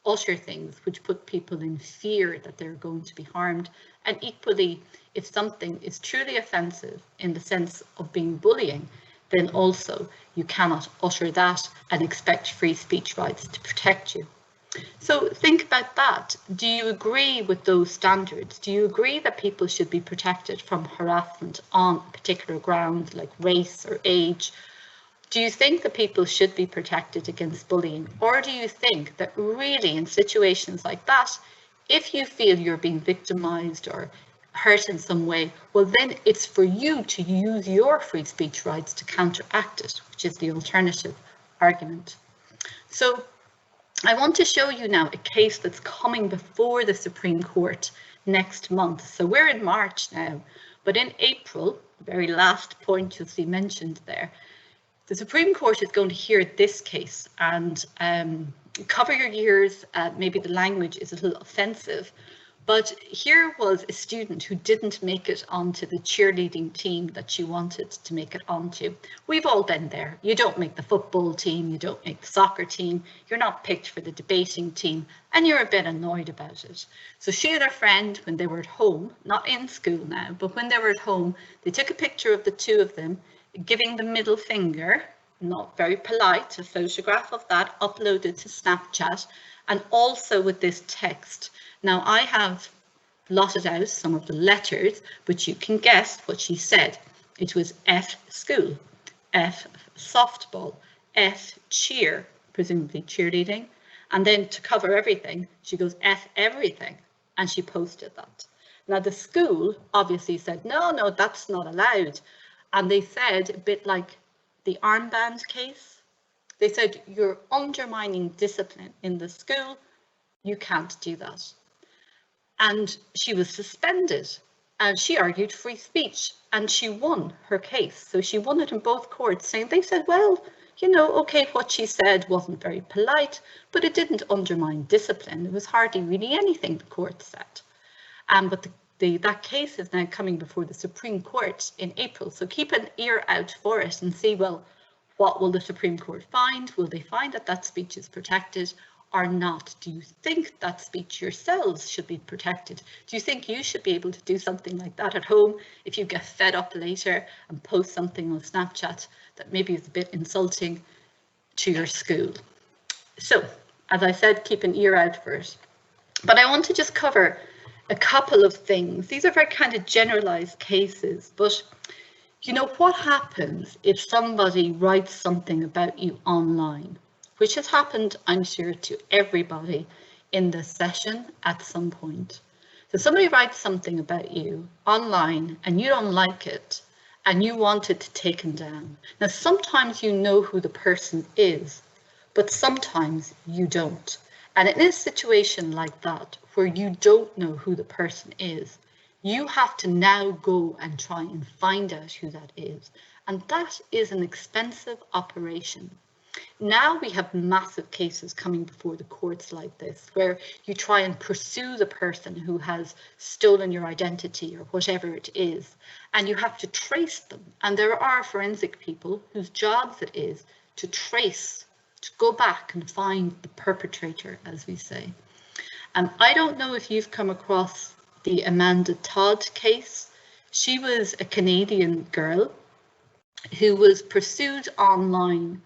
utter things which put people in fear that they're going to be harmed. And equally, if something is truly offensive in the sense of being bullying, then also you cannot utter that and expect free speech rights to protect you. So think about that. Do you agree with those standards? Do you agree that people should be protected from harassment on a particular ground like race or age? Do you think that people should be protected against bullying? Or do you think that really in situations like that, if you feel you're being victimized or hurt in some way, well, then it's for you to use your free speech rights to counteract it, which is the alternative argument. So I want to show you now a case that's coming before the Supreme Court next month. So we're in March now, but in April, the very last point you'll see mentioned there, the Supreme Court is going to hear this case, and cover your ears, maybe the language is a little offensive, but here was a student who didn't make it onto the cheerleading team that she wanted to make it onto. We've all been there. You don't make the football team, you don't make the soccer team, you're not picked for the debating team, and you're a bit annoyed about it. So she and her friend, when they were at home, not in school now, but when they were at home, they took a picture of the two of them, giving the middle finger, not very polite, a photograph of that uploaded to Snapchat, and also with this text. Now I have blotted out some of the letters, but you can guess what she said. It was F school, F softball, F cheer, presumably cheerleading, and then to cover everything, she goes F everything, and she posted that. Now the school obviously said, no, that's not allowed. And they said, a bit like the armband case, they said, you're undermining discipline in the school, you can't do that. And she was suspended, and she argued free speech, and she won her case. So she won it in both courts, saying, they said, well, you know, okay, what she said wasn't very polite, but it didn't undermine discipline. There was hardly really anything the court said. But that case is now coming before the Supreme Court in April. So keep an ear out for it and see, well, what will the Supreme Court find? Will they find that that speech is protected or not? Do you think that speech yourselves should be protected? Do you think you should be able to do something like that at home if you get fed up later and post something on Snapchat that maybe is a bit insulting to your school? So, as I said, keep an ear out for it. But I want to just cover a couple of things. These are very kind of generalized cases, but you know, what happens if somebody writes something about you online, which has happened, I'm sure, to everybody in this session at some point. So somebody writes something about you online and you don't like it and you want it taken down. Now, sometimes you know who the person is, but sometimes you don't. And in a situation like that, where you don't know who the person is, you have to now go and try and find out who that is. And that is an expensive operation. Now we have massive cases coming before the courts like this, where you try and pursue the person who has stolen your identity or whatever it is, and you have to trace them. And there are forensic people whose jobs it is to trace, to go back and find the perpetrator, as we say. I don't know if you've come across the Amanda Todd case. She was a Canadian girl who was pursued online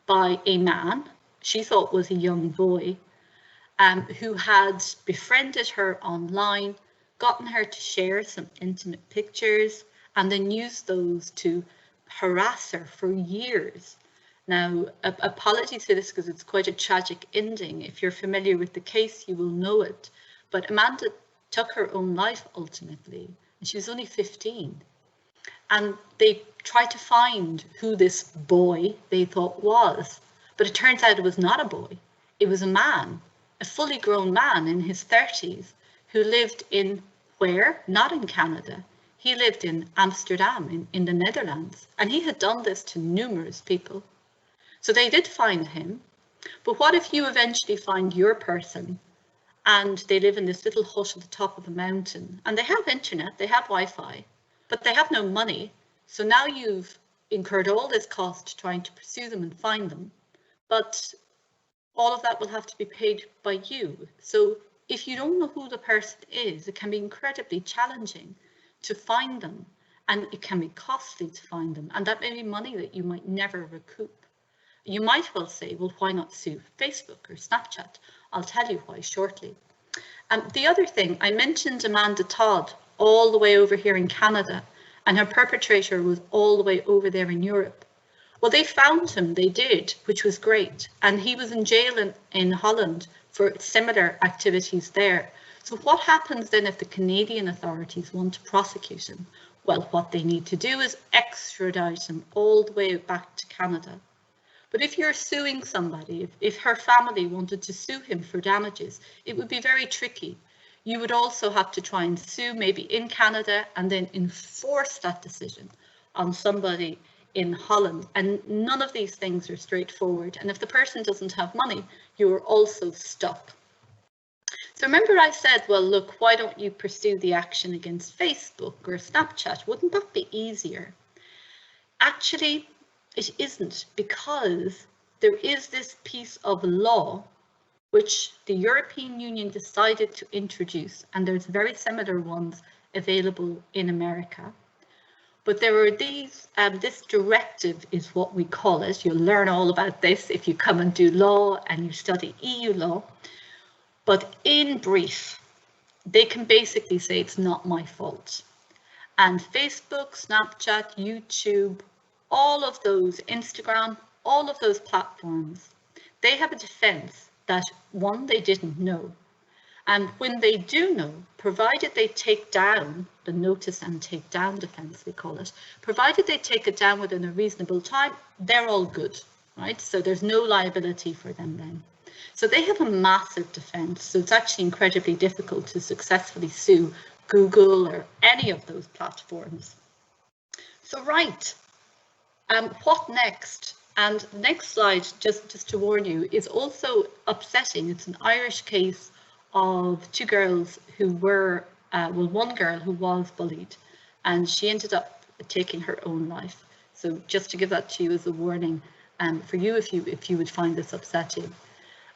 by a man she thought was a young boy, who had befriended her online, gotten her to share some intimate pictures, and then used those to harass her for years. Now, apologies for this because it's quite a tragic ending. If you're familiar with the case, you will know it. But Amanda took her own life ultimately, and she was only 15. And they tried to find who this boy they thought was, but it turns out it was not a boy. It was a man, a fully grown man in his 30s, who lived in where? Not in Canada. He lived in Amsterdam, in the Netherlands, and he had done this to numerous people. So they did find him, but what if you eventually find your person and they live in this little hut at the top of a mountain, and they have internet, they have Wi-Fi, but they have no money. So now you've incurred all this cost trying to pursue them and find them, but all of that will have to be paid by you. So if you don't know who the person is, it can be incredibly challenging to find them, and it can be costly to find them, and that may be money that you might never recoup. You might well say, well, why not sue Facebook or Snapchat? I'll tell you why shortly. The other thing, I mentioned Amanda Todd all the way over here in Canada, and her perpetrator was all the way over there in Europe. Well, they found him, they did, which was great. And he was in jail in Holland for similar activities there. So what happens then if the Canadian authorities want to prosecute him? Well, what they need to do is extradite him all the way back to Canada. But if you're suing somebody, if her family wanted to sue him for damages, it would be very tricky. You would also have to try and sue maybe in Canada and then enforce that decision on somebody in Holland. And none of these things are straightforward. And if the person doesn't have money, you are also stuck. So remember I said, well, look, why don't you pursue the action against Facebook or Snapchat? Wouldn't that be easier? Actually, it isn't, because there is this piece of law which the European Union decided to introduce, and there's very similar ones available in America. But there are these, this directive is what we call it. You'll learn all about this if you come and do law and you study EU law. But in brief, they can basically say it's not my fault. And Facebook, Snapchat, YouTube, all of those, Instagram, all of those platforms, they have a defense that, one, they didn't know. And when they do know, provided they take down the notice and take down defense, we call it, provided they take it down within a reasonable time, they're all good, right? So there's no liability for them then. So they have a massive defense. So it's actually incredibly difficult to successfully sue Google or any of those platforms. So right, what next? And the next slide, just to warn you, is also upsetting. It's an Irish case of two girls who were, well, one girl who was bullied, and she ended up taking her own life. So just to give that to you as a warning for you if you would find this upsetting.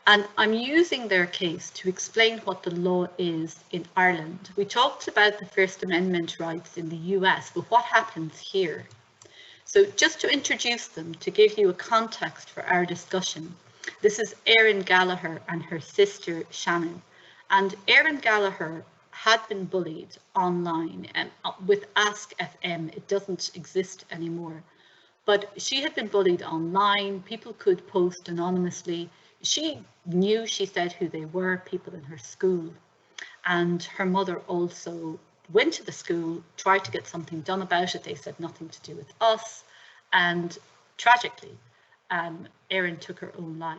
And I'm using their case to explain what the law is in Ireland. We talked about the First Amendment rights in the US, but what happens here? So just to introduce them, to give you a context for our discussion, this is Erin Gallagher and her sister Shannon. And Erin Gallagher had been bullied online and with Ask FM. It doesn't exist anymore, but she had been bullied online. People could post anonymously. She knew, she said, who they were, people in her school. And her mother also went to the school, tried to get something done about it. They said nothing to do with us. And tragically, Erin took her own life.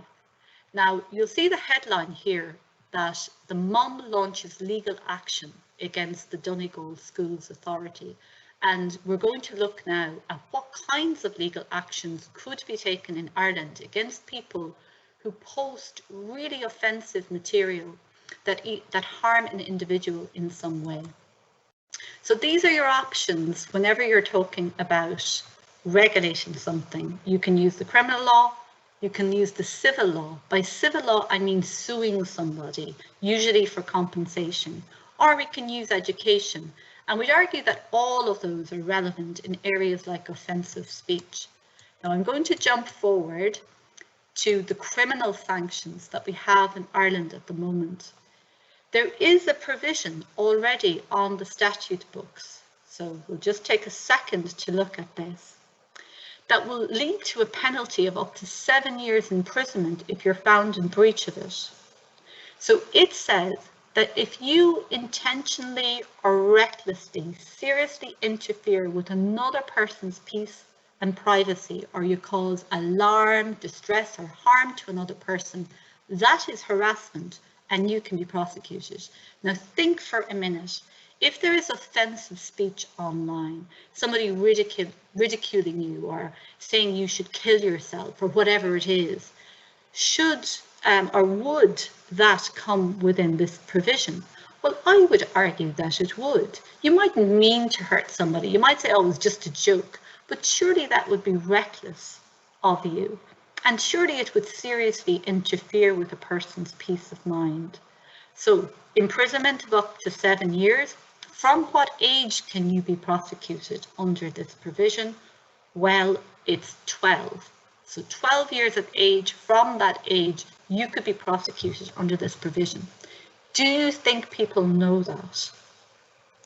Now, you'll see the headline here that the mum launches legal action against the Donegal Schools Authority. And we're going to look now at what kinds of legal actions could be taken in Ireland against people who post really offensive material that harm an individual in some way. So these are your options whenever you're talking about regulating something. You can use the criminal law, you can use the civil law. By civil law, I mean suing somebody, usually for compensation, or we can use education. And we'd argue that all of those are relevant in areas like offensive speech. Now I'm going to jump forward to the criminal sanctions that we have in Ireland at the moment. There is a provision already on the statute books, so we'll just take a second to look at this, that will lead to a penalty of up to 7 years imprisonment if you're found in breach of it. So it says that if you intentionally or recklessly seriously interfere with another person's peace and privacy, or you cause alarm, distress or harm to another person, that is harassment and you can be prosecuted. Now think for a minute, if there is offensive speech online, somebody ridiculing you or saying you should kill yourself or whatever it is, should or would that come within this provision? Well, I would argue that it would. You mightn't mean to hurt somebody. You might say, oh, it was just a joke, but surely that would be reckless of you. And surely it would seriously interfere with a person's peace of mind. So imprisonment of up to 7 years. From what age can you be prosecuted under this provision? Well, it's 12. So 12 years of age, from that age, you could be prosecuted under this provision. Do you think people know that?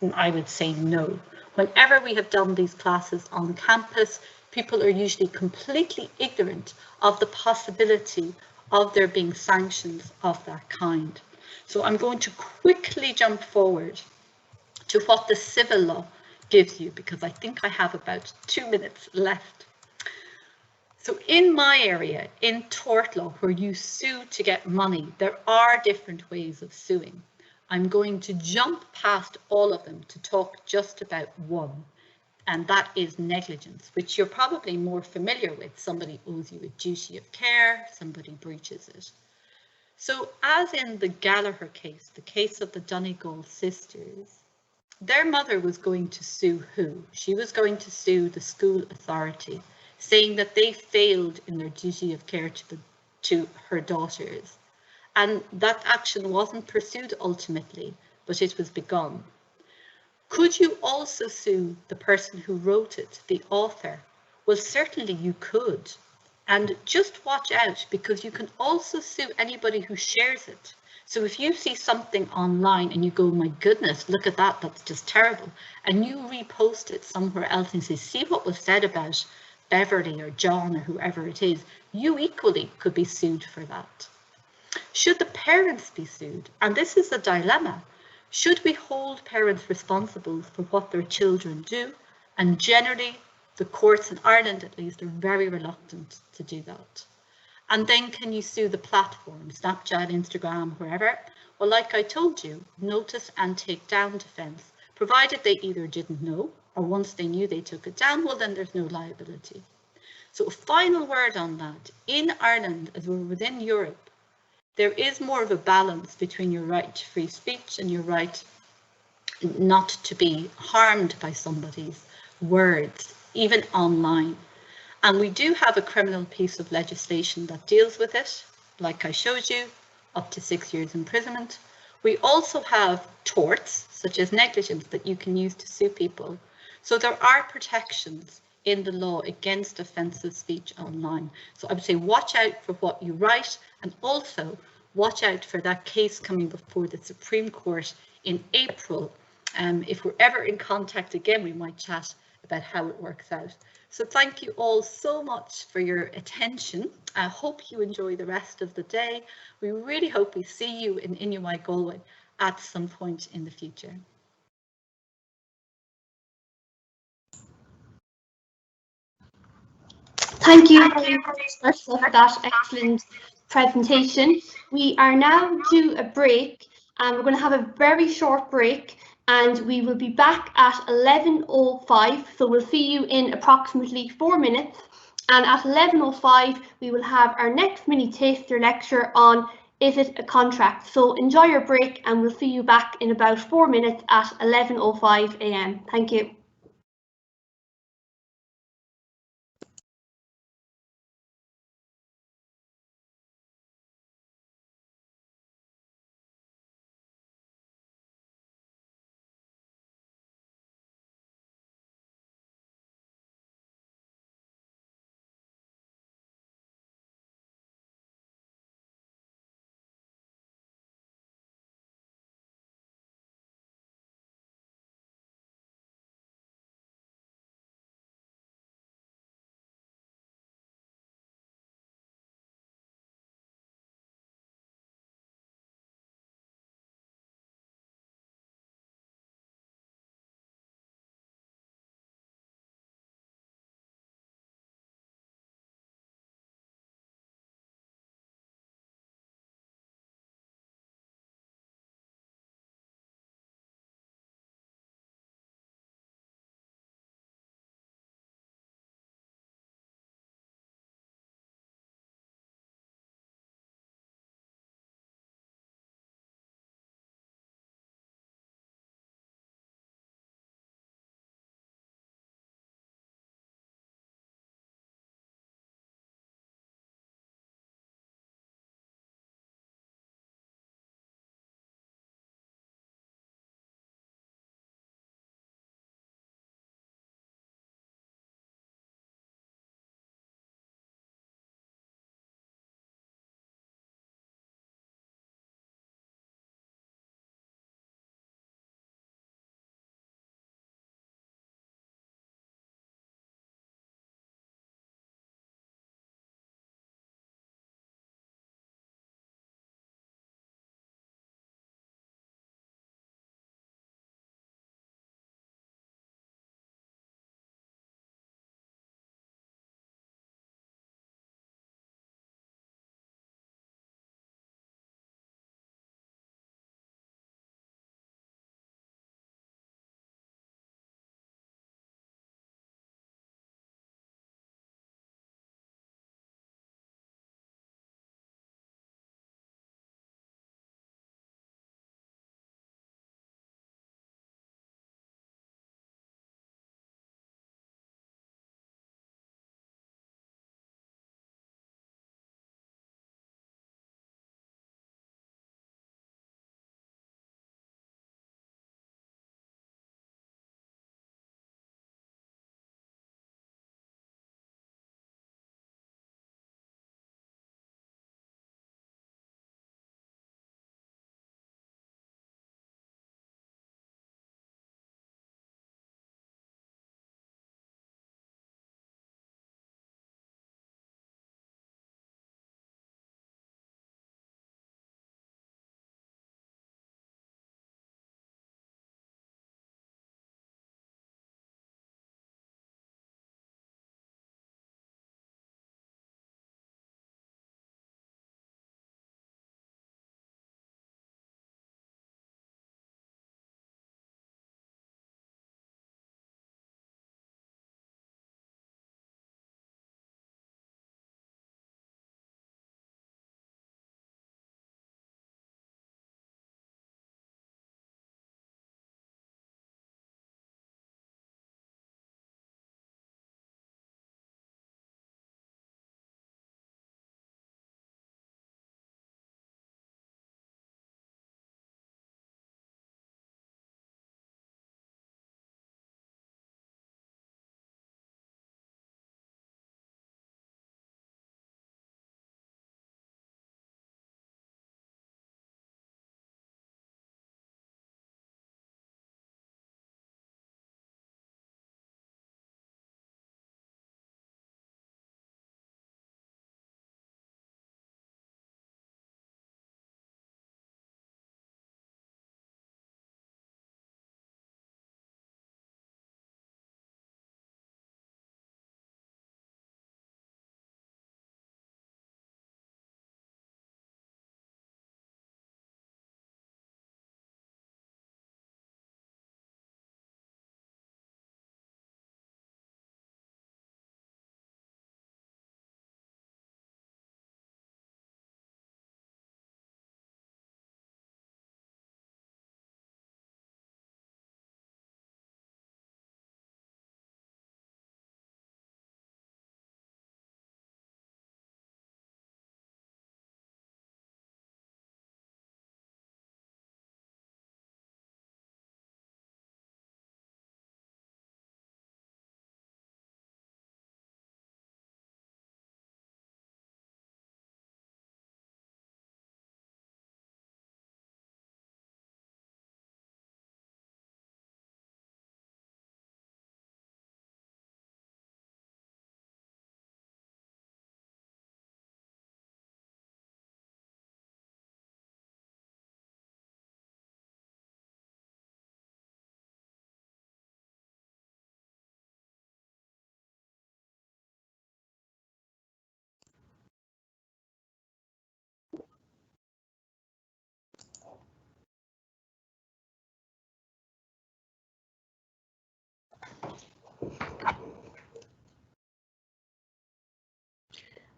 And I would say no. Whenever we have done these classes on campus, people are usually completely ignorant of the possibility of there being sanctions of that kind. So I'm going to quickly jump forward to what the civil law gives you, because I think I have about 2 minutes left. So in my area, in tort law, where you sue to get money, there are different ways of suing. I'm going to jump past all of them to talk just about one, and that is negligence, which you're probably more familiar with. Somebody owes you a duty of care, somebody breaches it. So as in the Gallagher case, the case of the Donegal sisters, their mother was going to sue who? She was going to sue the school authority, saying that they failed in their duty of care to her daughters. And that action wasn't pursued ultimately, but it was begun. Could you also sue the person who wrote it, the author? Well, certainly you could. And just watch out, because you can also sue anybody who shares it. So if you see something online and you go, my goodness, look at that, that's just terrible, and you repost it somewhere else and say, see what was said about Beverly or John or whoever it is, you equally could be sued for that. Should the parents be sued? And this is a dilemma. Should we hold parents responsible for what their children do? And generally, the courts in Ireland, at least, are very reluctant to do that. And then can you sue the platform, Snapchat, Instagram, wherever? Well, like I told you, notice and take down defence, provided they either didn't know or once they knew they took it down, well, then there's no liability. So a final word on that. In Ireland, as we're within Europe, there is more of a balance between your right to free speech and your right not to be harmed by somebody's words, even online. And we do have a criminal piece of legislation that deals with it, like I showed you, up to 6 years imprisonment. We also have torts, such as negligence, that you can use to sue people. So there are protections in the law against offensive speech online. So I would say watch out for what you write, and also watch out for that case coming before the Supreme Court in April. If we're ever in contact again, we might chat about how it works out. So thank you all so much for your attention. I hope you enjoy the rest of the day. We really hope we see you in NUI Galway at some point in the future. Thank you very much, Ursula, for that excellent presentation. We are now due a break, and we're going to have a very short break, and we will be back at 11:05. So we'll see you in approximately 4 minutes. And at 11:05, we will have our next mini taster lecture on is it a contract. So enjoy your break, and we'll see you back in about 4 minutes at 11:05 AM. Thank you.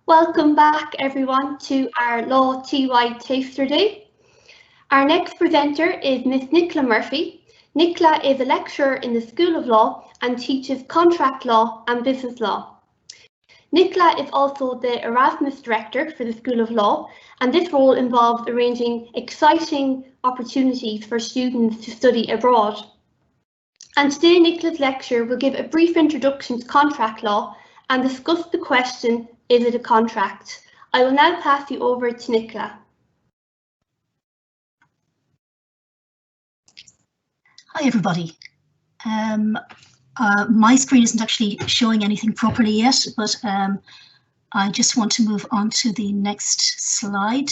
Welcome back everyone to our Law TY Taster Day. Our next presenter is Miss Nicola Murphy. Nicola is a lecturer in the School of Law and teaches contract law and business law. Nicola is also the Erasmus Director for the School of Law, and this role involves arranging exciting opportunities for students to study abroad. And today Nicola's lecture will give a brief introduction to contract law and discuss the question, is it a contract? I will now pass you over to Nicola. Hi everybody. My screen isn't actually showing anything properly yet, but I just want to move on to the next slide.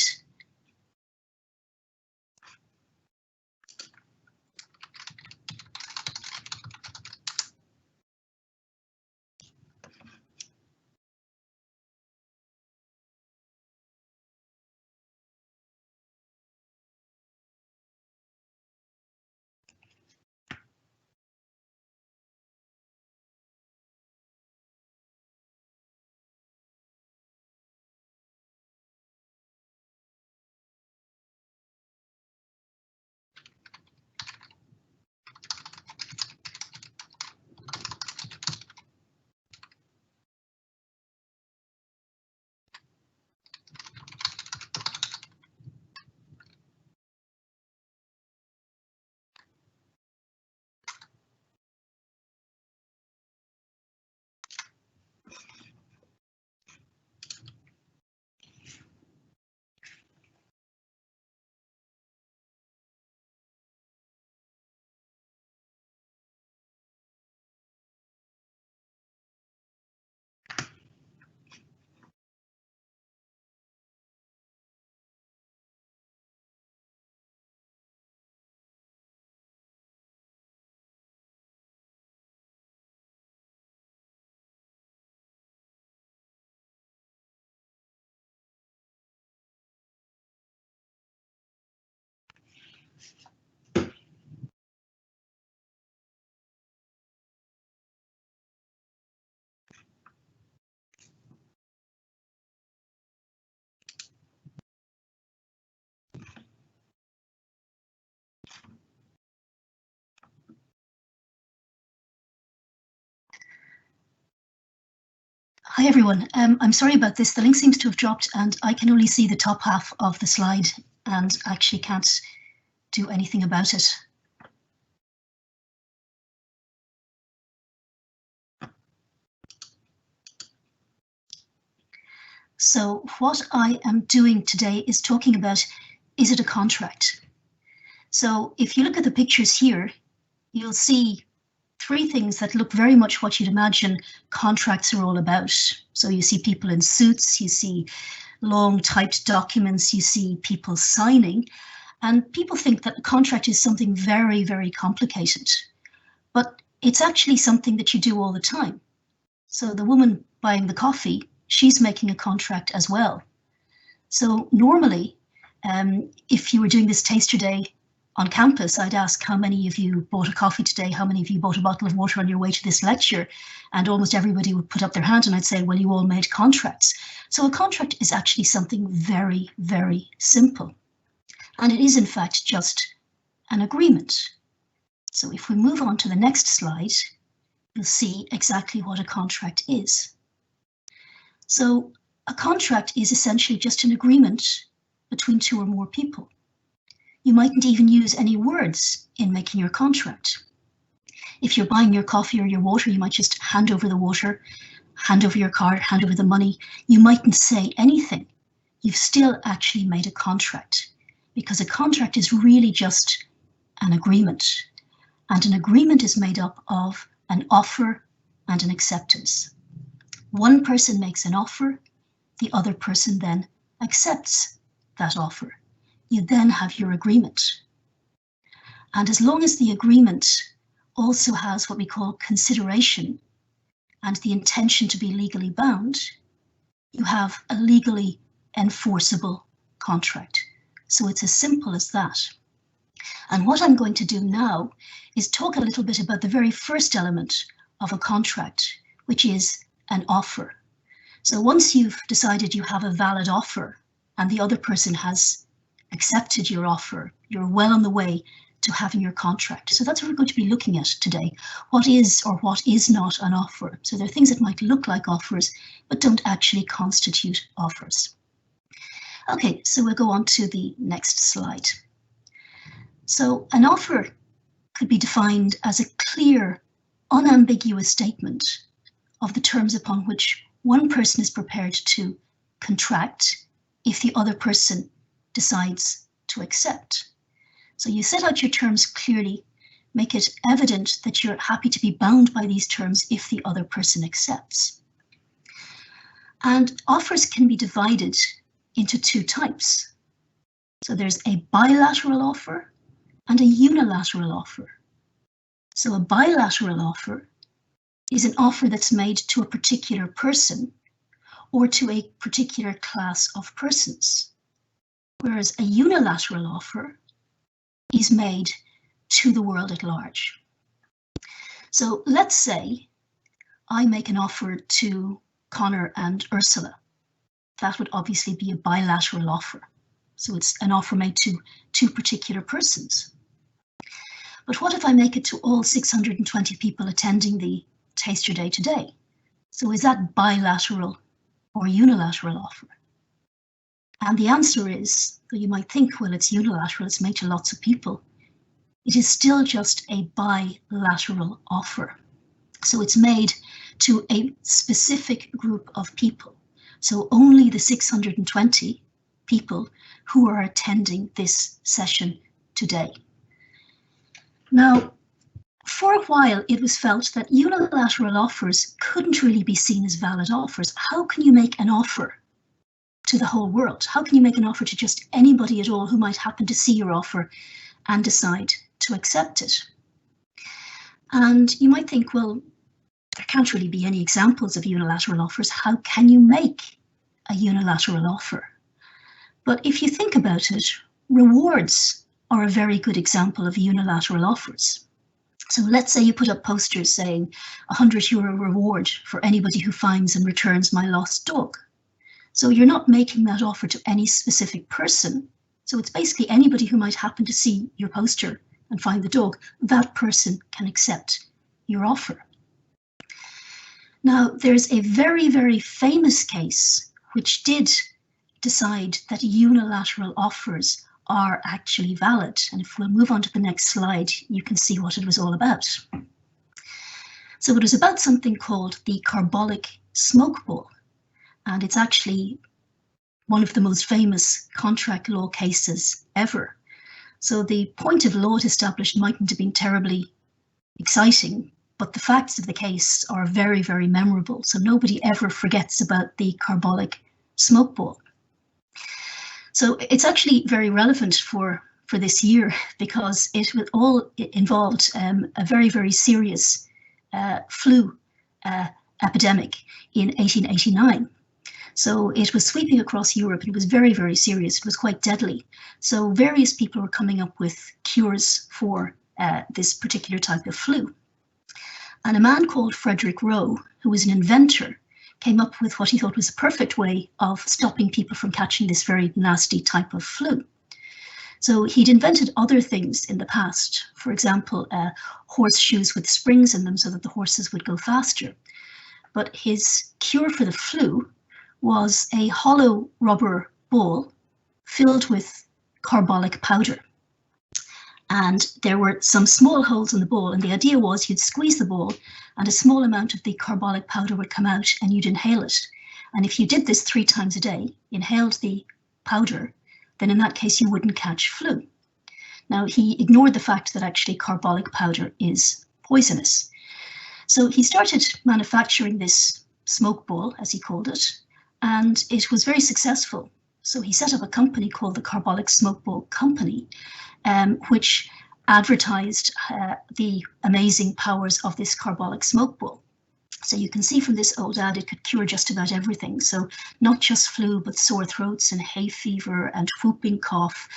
Hi everyone, I'm sorry about this. The link seems to have dropped and I can only see the top half of the slide and actually can't do anything about it. So what I am doing today is talking about, is it a contract? So if you look at the pictures here, you'll see three things that look very much what you'd imagine contracts are all about. So you see people in suits, you see long typed documents, you see people signing, and people think that a contract is something very, very complicated. But it's actually something that you do all the time. So the woman buying the coffee, she's making a contract as well. So normally, if you were doing this taster day on campus, I'd ask how many of you bought a coffee today, how many of you bought a bottle of water on your way to this lecture, and almost everybody would put up their hand and I'd say, well, you all made contracts. So a contract is actually something very, very simple. And it is in fact just an agreement. So if we move on to the next slide, you'll see exactly what a contract is. So a contract is essentially just an agreement between two or more people. You mightn't even use any words in making your contract. If you're buying your coffee or your water, you might just hand over the water, hand over your card, hand over the money. You mightn't say anything. You've still actually made a contract, because a contract is really just an agreement. And an agreement is made up of an offer and an acceptance. One person makes an offer, the other person then accepts that offer. You then have your agreement. And as long as the agreement also has what we call consideration and the intention to be legally bound, you have a legally enforceable contract. So it's as simple as that. And what I'm going to do now is talk a little bit about the very first element of a contract, which is an offer. So once you've decided you have a valid offer and the other person has accepted your offer, you're well on the way to having your contract. So that's what we're going to be looking at today. What is or what is not an offer? So there are things that might look like offers, but don't actually constitute offers. Okay, so we'll go on to the next slide. So an offer could be defined as a clear, unambiguous statement of the terms upon which one person is prepared to contract if the other person decides to accept. So you set out your terms clearly, make it evident that you're happy to be bound by these terms if the other person accepts. And offers can be divided into two types. So there's a bilateral offer and a unilateral offer. So a bilateral offer is an offer that's made to a particular person or to a particular class of persons, whereas a unilateral offer is made to the world at large. So let's say I make an offer to Connor and Ursula. That would obviously be a bilateral offer. So it's an offer made to two particular persons. But what if I make it to all 620 people attending the Taster Day today? So is that bilateral or unilateral offer? And the answer is, though you might think, well, it's unilateral, it's made to lots of people. It is still just a bilateral offer. So it's made to a specific group of people. So only the 620 people who are attending this session today. Now, for a while, it was felt that unilateral offers couldn't really be seen as valid offers. How can you make an offer to the whole world? How can you make an offer to just anybody at all who might happen to see your offer and decide to accept it? And you might think, well, there can't really be any examples of unilateral offers. How can you make a unilateral offer? But if you think about it, rewards are a very good example of unilateral offers. So let's say you put up posters saying €100 reward for anybody who finds and returns my lost dog. So you're not making that offer to any specific person. So it's basically anybody who might happen to see your poster and find the dog, that person can accept your offer. Now, there's a very, very famous case which did decide that unilateral offers are actually valid. And if we'll move on to the next slide, you can see what it was all about. So it was about something called the carbolic smoke ball. And it's actually one of the most famous contract law cases ever. So the point of law it established mightn't have been terribly exciting, but the facts of the case are very, very memorable. So nobody ever forgets about the carbolic smoke ball. So it's actually very relevant for this year because it involved a very, very serious flu epidemic in 1889. So it was sweeping across Europe and it was very, very serious. It was quite deadly. So various people were coming up with cures for this particular type of flu. And a man called Frederick Rowe, who was an inventor, came up with what he thought was a perfect way of stopping people from catching this very nasty type of flu. So he'd invented other things in the past, for example, horseshoes with springs in them so that the horses would go faster. But his cure for the flu was a hollow rubber ball filled with carbolic powder. And there were some small holes in the ball, and the idea was you'd squeeze the ball and a small amount of the carbolic powder would come out and you'd inhale it. And if you did this 3 times a day, inhaled the powder, then in that case you wouldn't catch flu. Now he ignored the fact that actually carbolic powder is poisonous. So he started manufacturing this smoke ball, as he called it, and it was very successful. So he set up a company called the Carbolic Smoke Ball Company, which advertised the amazing powers of this carbolic smoke ball. So you can see from this old ad, it could cure just about everything. So not just flu, but sore throats and hay fever and whooping cough,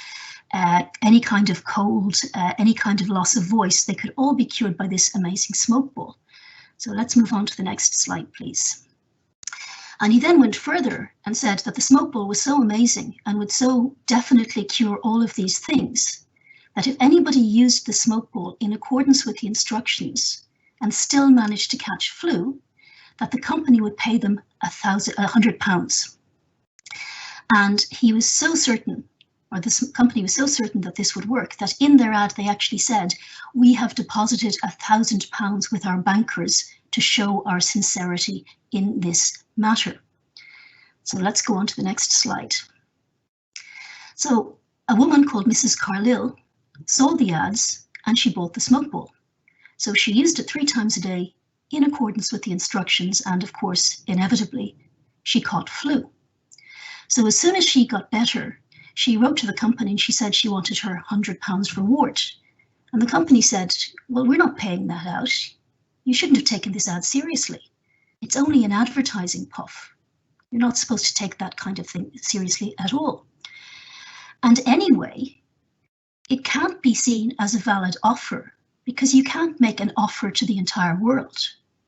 any kind of cold, any kind of loss of voice, they could all be cured by this amazing smoke ball. So let's move on to the next slide, please. And he then went further and said that the smoke ball was so amazing and would so definitely cure all of these things that if anybody used the smoke ball in accordance with the instructions and still managed to catch flu, that the company would pay them £100. And he was so certain, or this company was so certain that this would work, that in their ad they actually said, "We have deposited £1,000 with our bankers to show our sincerity in this matter." So let's go on to the next slide. So a woman called Mrs. Carlyle saw the ads and she bought the smoke ball. So she used it 3 times a day in accordance with the instructions, and of course, inevitably, she caught flu. So as soon as she got better, she wrote to the company and she said she wanted her £100 reward. And the company said, "Well, we're not paying that out. You shouldn't have taken this ad seriously. It's only an advertising puff. You're not supposed to take that kind of thing seriously at all. And anyway, it can't be seen as a valid offer because you can't make an offer to the entire world."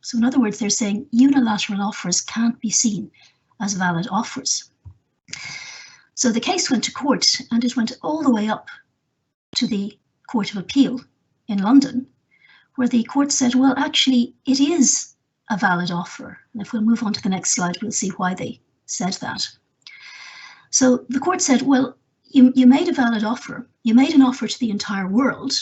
So in other words, they're saying unilateral offers can't be seen as valid offers. So the case went to court, and it went all the way up to the Court of Appeal in London, where the court said, well, actually, it is a valid offer. And if we'll move on to the next slide, we'll see why they said that. So the court said, well, you made a valid offer. You made an offer to the entire world.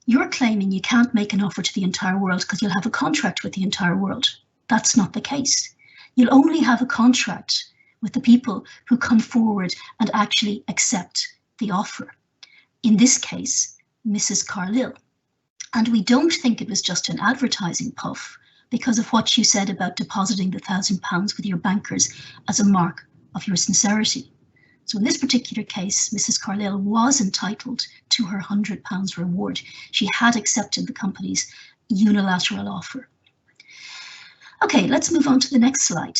You're claiming you can't make an offer to the entire world because you'll have a contract with the entire world. That's not the case. You'll only have a contract with the people who come forward and actually accept the offer. In this case, Mrs. Carlyle. And we don't think it was just an advertising puff because of what you said about depositing the £1,000 with your bankers as a mark of your sincerity. So in this particular case, Mrs. Carlyle was entitled to her £100 reward. She had accepted the company's unilateral offer. Okay, let's move on to the next slide.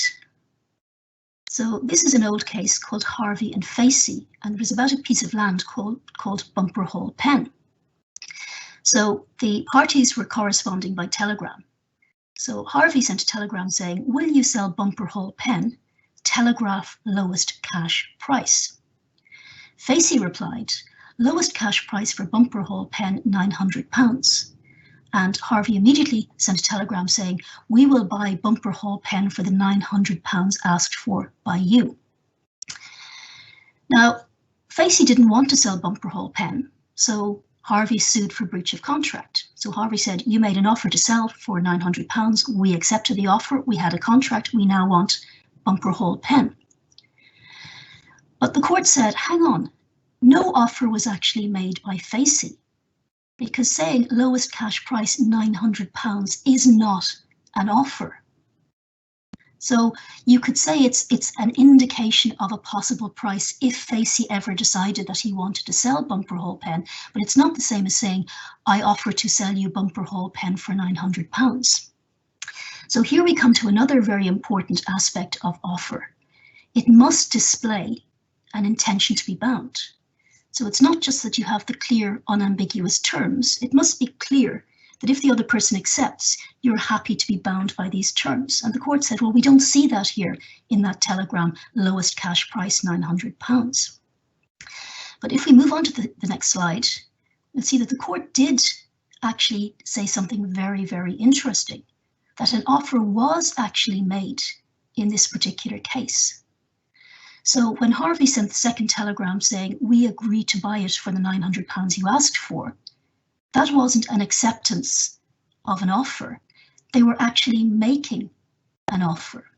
So this is an old case called Harvey and Facey, and it was about a piece of land called Bumper Hall Pen. So the parties were corresponding by telegram. So Harvey sent a telegram saying, "Will you sell Bumper Hall Pen? Telegraph lowest cash price." Facey replied, "Lowest cash price for Bumper Hall Pen, £900. And Harvey immediately sent a telegram saying, "We will buy Bumper Hall Pen for the £900 asked for by you." Now, Facey didn't want to sell Bumper Hall Pen, so Harvey sued for breach of contract. So Harvey said, "You made an offer to sell for £900. We accepted the offer. We had a contract. We now want Bumper Hall Pen." But the court said, hang on, no offer was actually made by Facey, because saying lowest cash price £900 is not an offer. So you could say it's an indication of a possible price if Facey ever decided that he wanted to sell Bumper Hall Pen, but it's not the same as saying, "I offer to sell you Bumper Hall Pen for £900. So here we come to another very important aspect of offer. It must display an intention to be bound. So it's not just that you have the clear, unambiguous terms. It must be clear that if the other person accepts, you're happy to be bound by these terms. And the court said, well, we don't see that here in that telegram, lowest cash price, £900. But if we move on to the next slide, we'll see that the court did actually say something very, very interesting, that an offer was actually made in this particular case. So when Harvey sent the second telegram saying, "We agree to buy it for the £900 you asked for," that wasn't an acceptance of an offer. They were actually making an offer.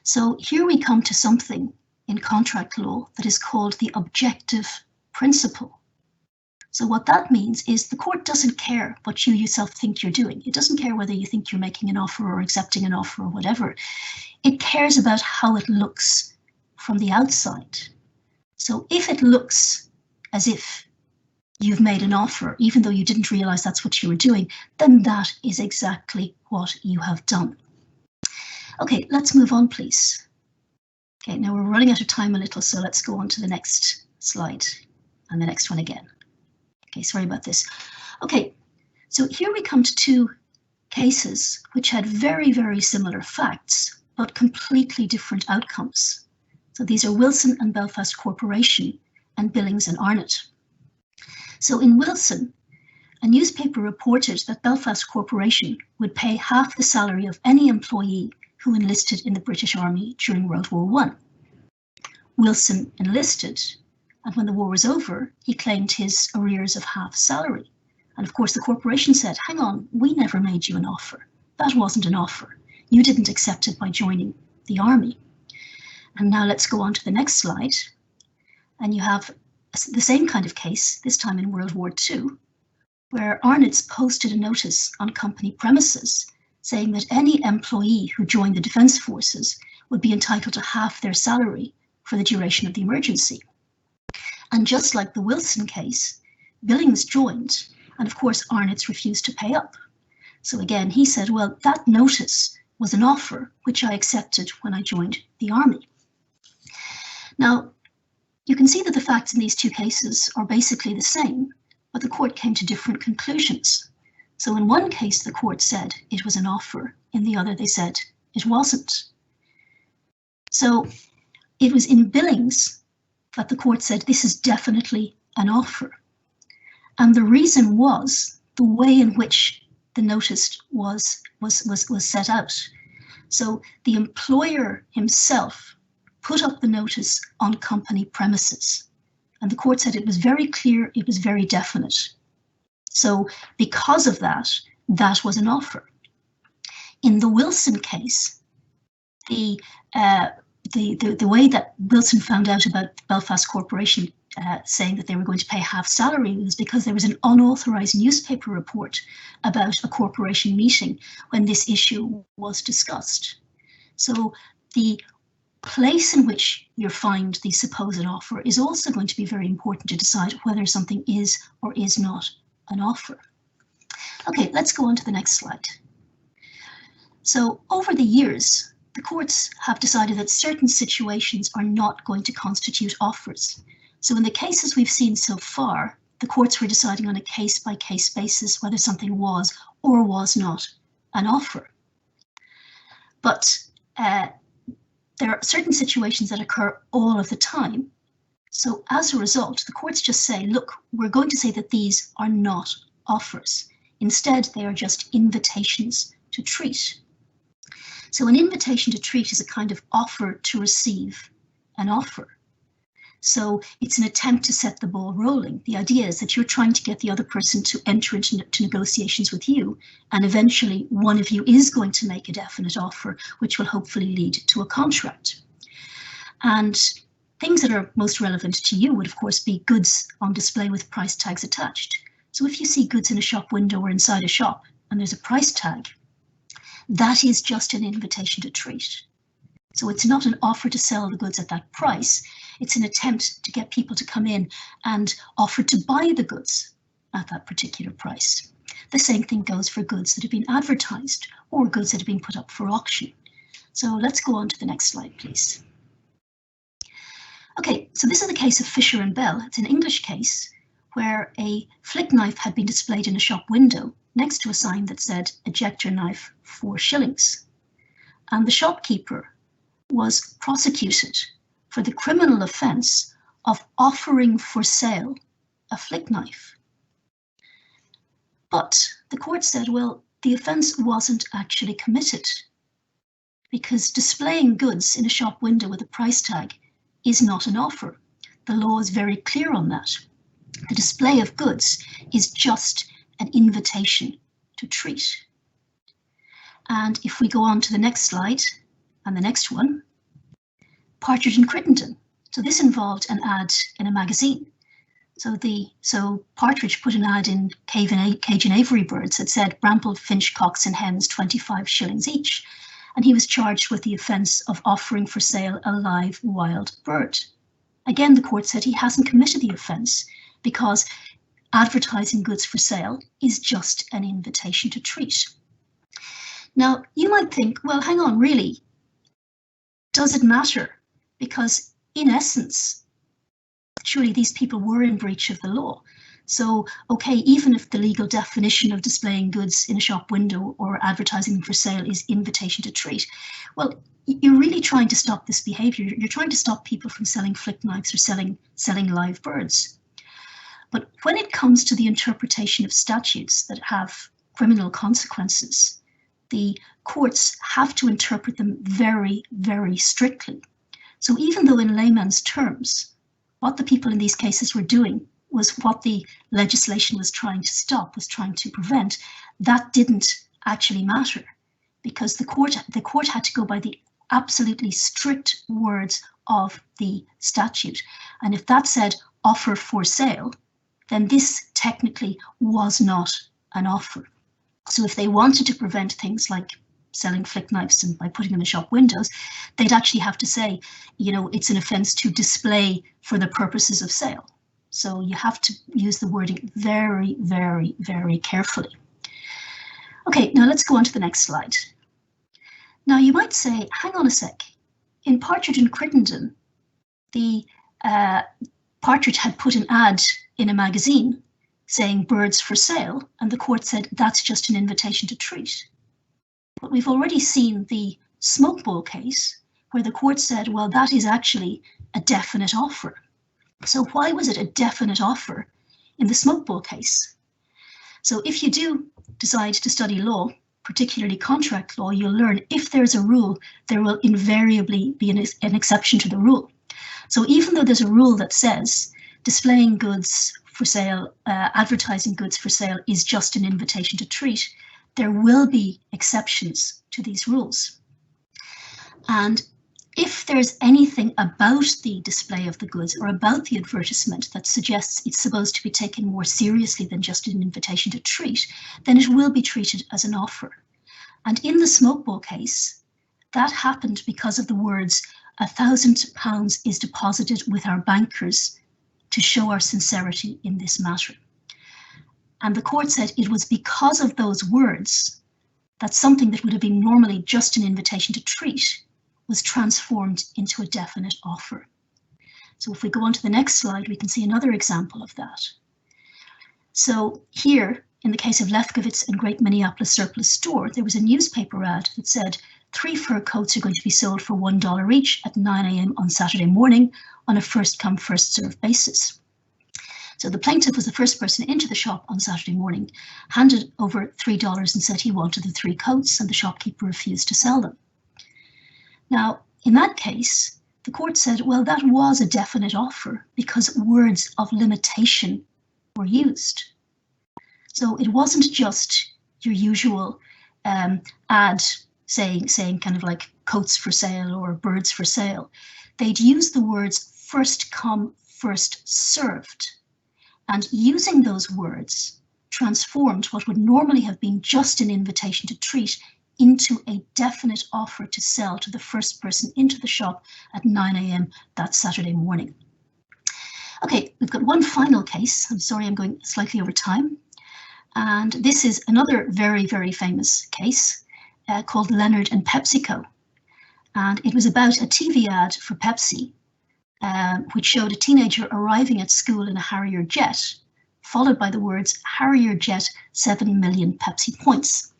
So here we come to something in contract law that is called the objective principle. So what that means is the court doesn't care what you yourself think you're doing. It doesn't care whether you think you're making an offer or accepting an offer or whatever. It cares about how it looks from the outside. So if it looks as if you've made an offer, even though you didn't realize that's what you were doing, then that is exactly what you have done. Okay, let's move on, please. Okay, now we're running out of time a little, so let's go on to the next slide and the next one again. Okay, sorry about this. Okay, so here we come to two cases which had very, very similar facts, but completely different outcomes. So these are Wilson and Belfast Corporation and Billings and Arnott. So in Wilson, a newspaper reported that Belfast Corporation would pay half the salary of any employee who enlisted in the British Army during World War I. Wilson enlisted, and when the war was over, he claimed his arrears of half salary. And of course, the corporation said, hang on, we never made you an offer. That wasn't an offer. You didn't accept it by joining the army. And now let's go on to the next slide. And you have the same kind of case, this time in World War II, where Arnott's posted a notice on company premises saying that any employee who joined the Defence Forces would be entitled to half their salary for the duration of the emergency. And just like the Wilson case, Billings joined, and of course Arnott's refused to pay up. So again, he said, well, that notice was an offer which I accepted when I joined the army. Now, you can see that the facts in these two cases are basically the same, but the court came to different conclusions. So in one case, the court said it was an offer. In the other, they said it wasn't. So it was in Billings that the court said this is definitely an offer. And the reason was the way in which the notice was set out. So the employer himself put up the notice on company premises. And the court said it was very clear, it was very definite. So because of that, that was an offer. In the Wilson case, the way that Wilson found out about Belfast Corporation saying that they were going to pay half salary was because there was an unauthorized newspaper report about a corporation meeting when this issue was discussed. So the place in which you find the supposed offer is also going to be very important to decide whether something is or is not an offer. Okay, let's go on to the next slide. So over the years, the courts have decided that certain situations are not going to constitute offers. So in the cases we've seen so far, the courts were deciding on a case-by-case basis whether something was or was not an offer. But there are certain situations that occur all of the time. So as a result, the courts just say, look, we're going to say that these are not offers. Instead, they are just invitations to treat. So an invitation to treat is a kind of offer to receive an offer. So it's an attempt to set the ball rolling. The idea is that you're trying to get the other person to enter into negotiations with you, and eventually one of you is going to make a definite offer, which will hopefully lead to a contract. And things that are most relevant to you would, of course, be goods on display with price tags attached. So if you see goods in a shop window or inside a shop and there's a price tag, that is just an invitation to treat. So it's not an offer to sell the goods at that price. It's an attempt to get people to come in and offer to buy the goods at that particular price. The same thing goes for goods that have been advertised or goods that have been put up for auction. So let's go on to the next slide, please. Okay, so this is the case of Fisher and Bell. It's an English case where a flick knife had been displayed in a shop window next to a sign that said ejector knife 4 shillings. And the shopkeeper was prosecuted for the criminal offence of offering for sale a flick knife. But the court said, well, the offence wasn't actually committed because displaying goods in a shop window with a price tag is not an offer. The law is very clear on that. The display of goods is just an invitation to treat. And if we go on to the next slide and the next one, Partridge and Crittenden. So this involved an ad in a magazine. So Partridge put an ad in Cage and Avery Birds that said Bramble, Finch, Cocks and Hens 25 shillings each. And he was charged with the offence of offering for sale a live wild bird. Again, the court said he hasn't committed the offence because advertising goods for sale is just an invitation to treat. Now, you might think, well, hang on, really, does it matter? Because in essence, surely these people were in breach of the law. So, okay, even if the legal definition of displaying goods in a shop window or advertising them for sale is invitation to treat, well, you're really trying to stop this behavior. You're trying to stop people from selling flick knives or selling live birds. But when it comes to the interpretation of statutes that have criminal consequences, the courts have to interpret them very, very strictly. So even though in layman's terms, what the people in these cases were doing was what the legislation was trying to stop, was trying to prevent, that didn't actually matter, because the court had to go by the absolutely strict words of the statute. And if that said offer for sale, then this technically was not an offer. So if they wanted to prevent things like selling flick knives and by putting them in shop windows, they'd actually have to say, you know, it's an offence to display for the purposes of sale. So you have to use the wording very, very, very carefully. Okay, now let's go on to the next slide. Now you might say, hang on a sec, in Partridge and Crittenden, the Partridge had put an ad in a magazine saying birds for sale, and the court said that's just an invitation to treat. But we've already seen the smoke bowl case where the court said, well, that is actually a definite offer. So why was it a definite offer in the smoke bowl case? So if you do decide to study law, particularly contract law, you'll learn if there's a rule, there will invariably be an exception to the rule. So even though there's a rule that says displaying goods for sale, advertising goods for sale is just an invitation to treat, there will be exceptions to these rules. And if there's anything about the display of the goods or about the advertisement that suggests it's supposed to be taken more seriously than just an invitation to treat, then it will be treated as an offer. And in the smoke bowl case, that happened because of the words, £1,000 is deposited with our bankers to show our sincerity in this matter. And the court said it was because of those words that something that would have been normally just an invitation to treat was transformed into a definite offer. So if we go on to the next slide, we can see another example of that. So here, in the case of Lefkowitz and Great Minneapolis Surplus Store, there was a newspaper ad that said 3 fur coats are going to be sold for $1 each at 9 a.m. on Saturday morning on a first-come, first-served basis. So the plaintiff was the first person into the shop on Saturday morning, handed over $3 and said he wanted the 3 coats, and the shopkeeper refused to sell them. Now, in that case, the court said, well, that was a definite offer because words of limitation were used. So it wasn't just your usual ad saying kind of like coats for sale or birds for sale. They'd use the words first come, first served. And using those words transformed what would normally have been just an invitation to treat into a definite offer to sell to the first person into the shop at 9 a.m. that Saturday morning. Okay, we've got one final case. I'm sorry, I'm going slightly over time. And this is another very, very famous case called Leonard and PepsiCo. And it was about a TV ad for Pepsi, which showed a teenager arriving at school in a Harrier jet, followed by the words, Harrier jet, 7 million Pepsi points.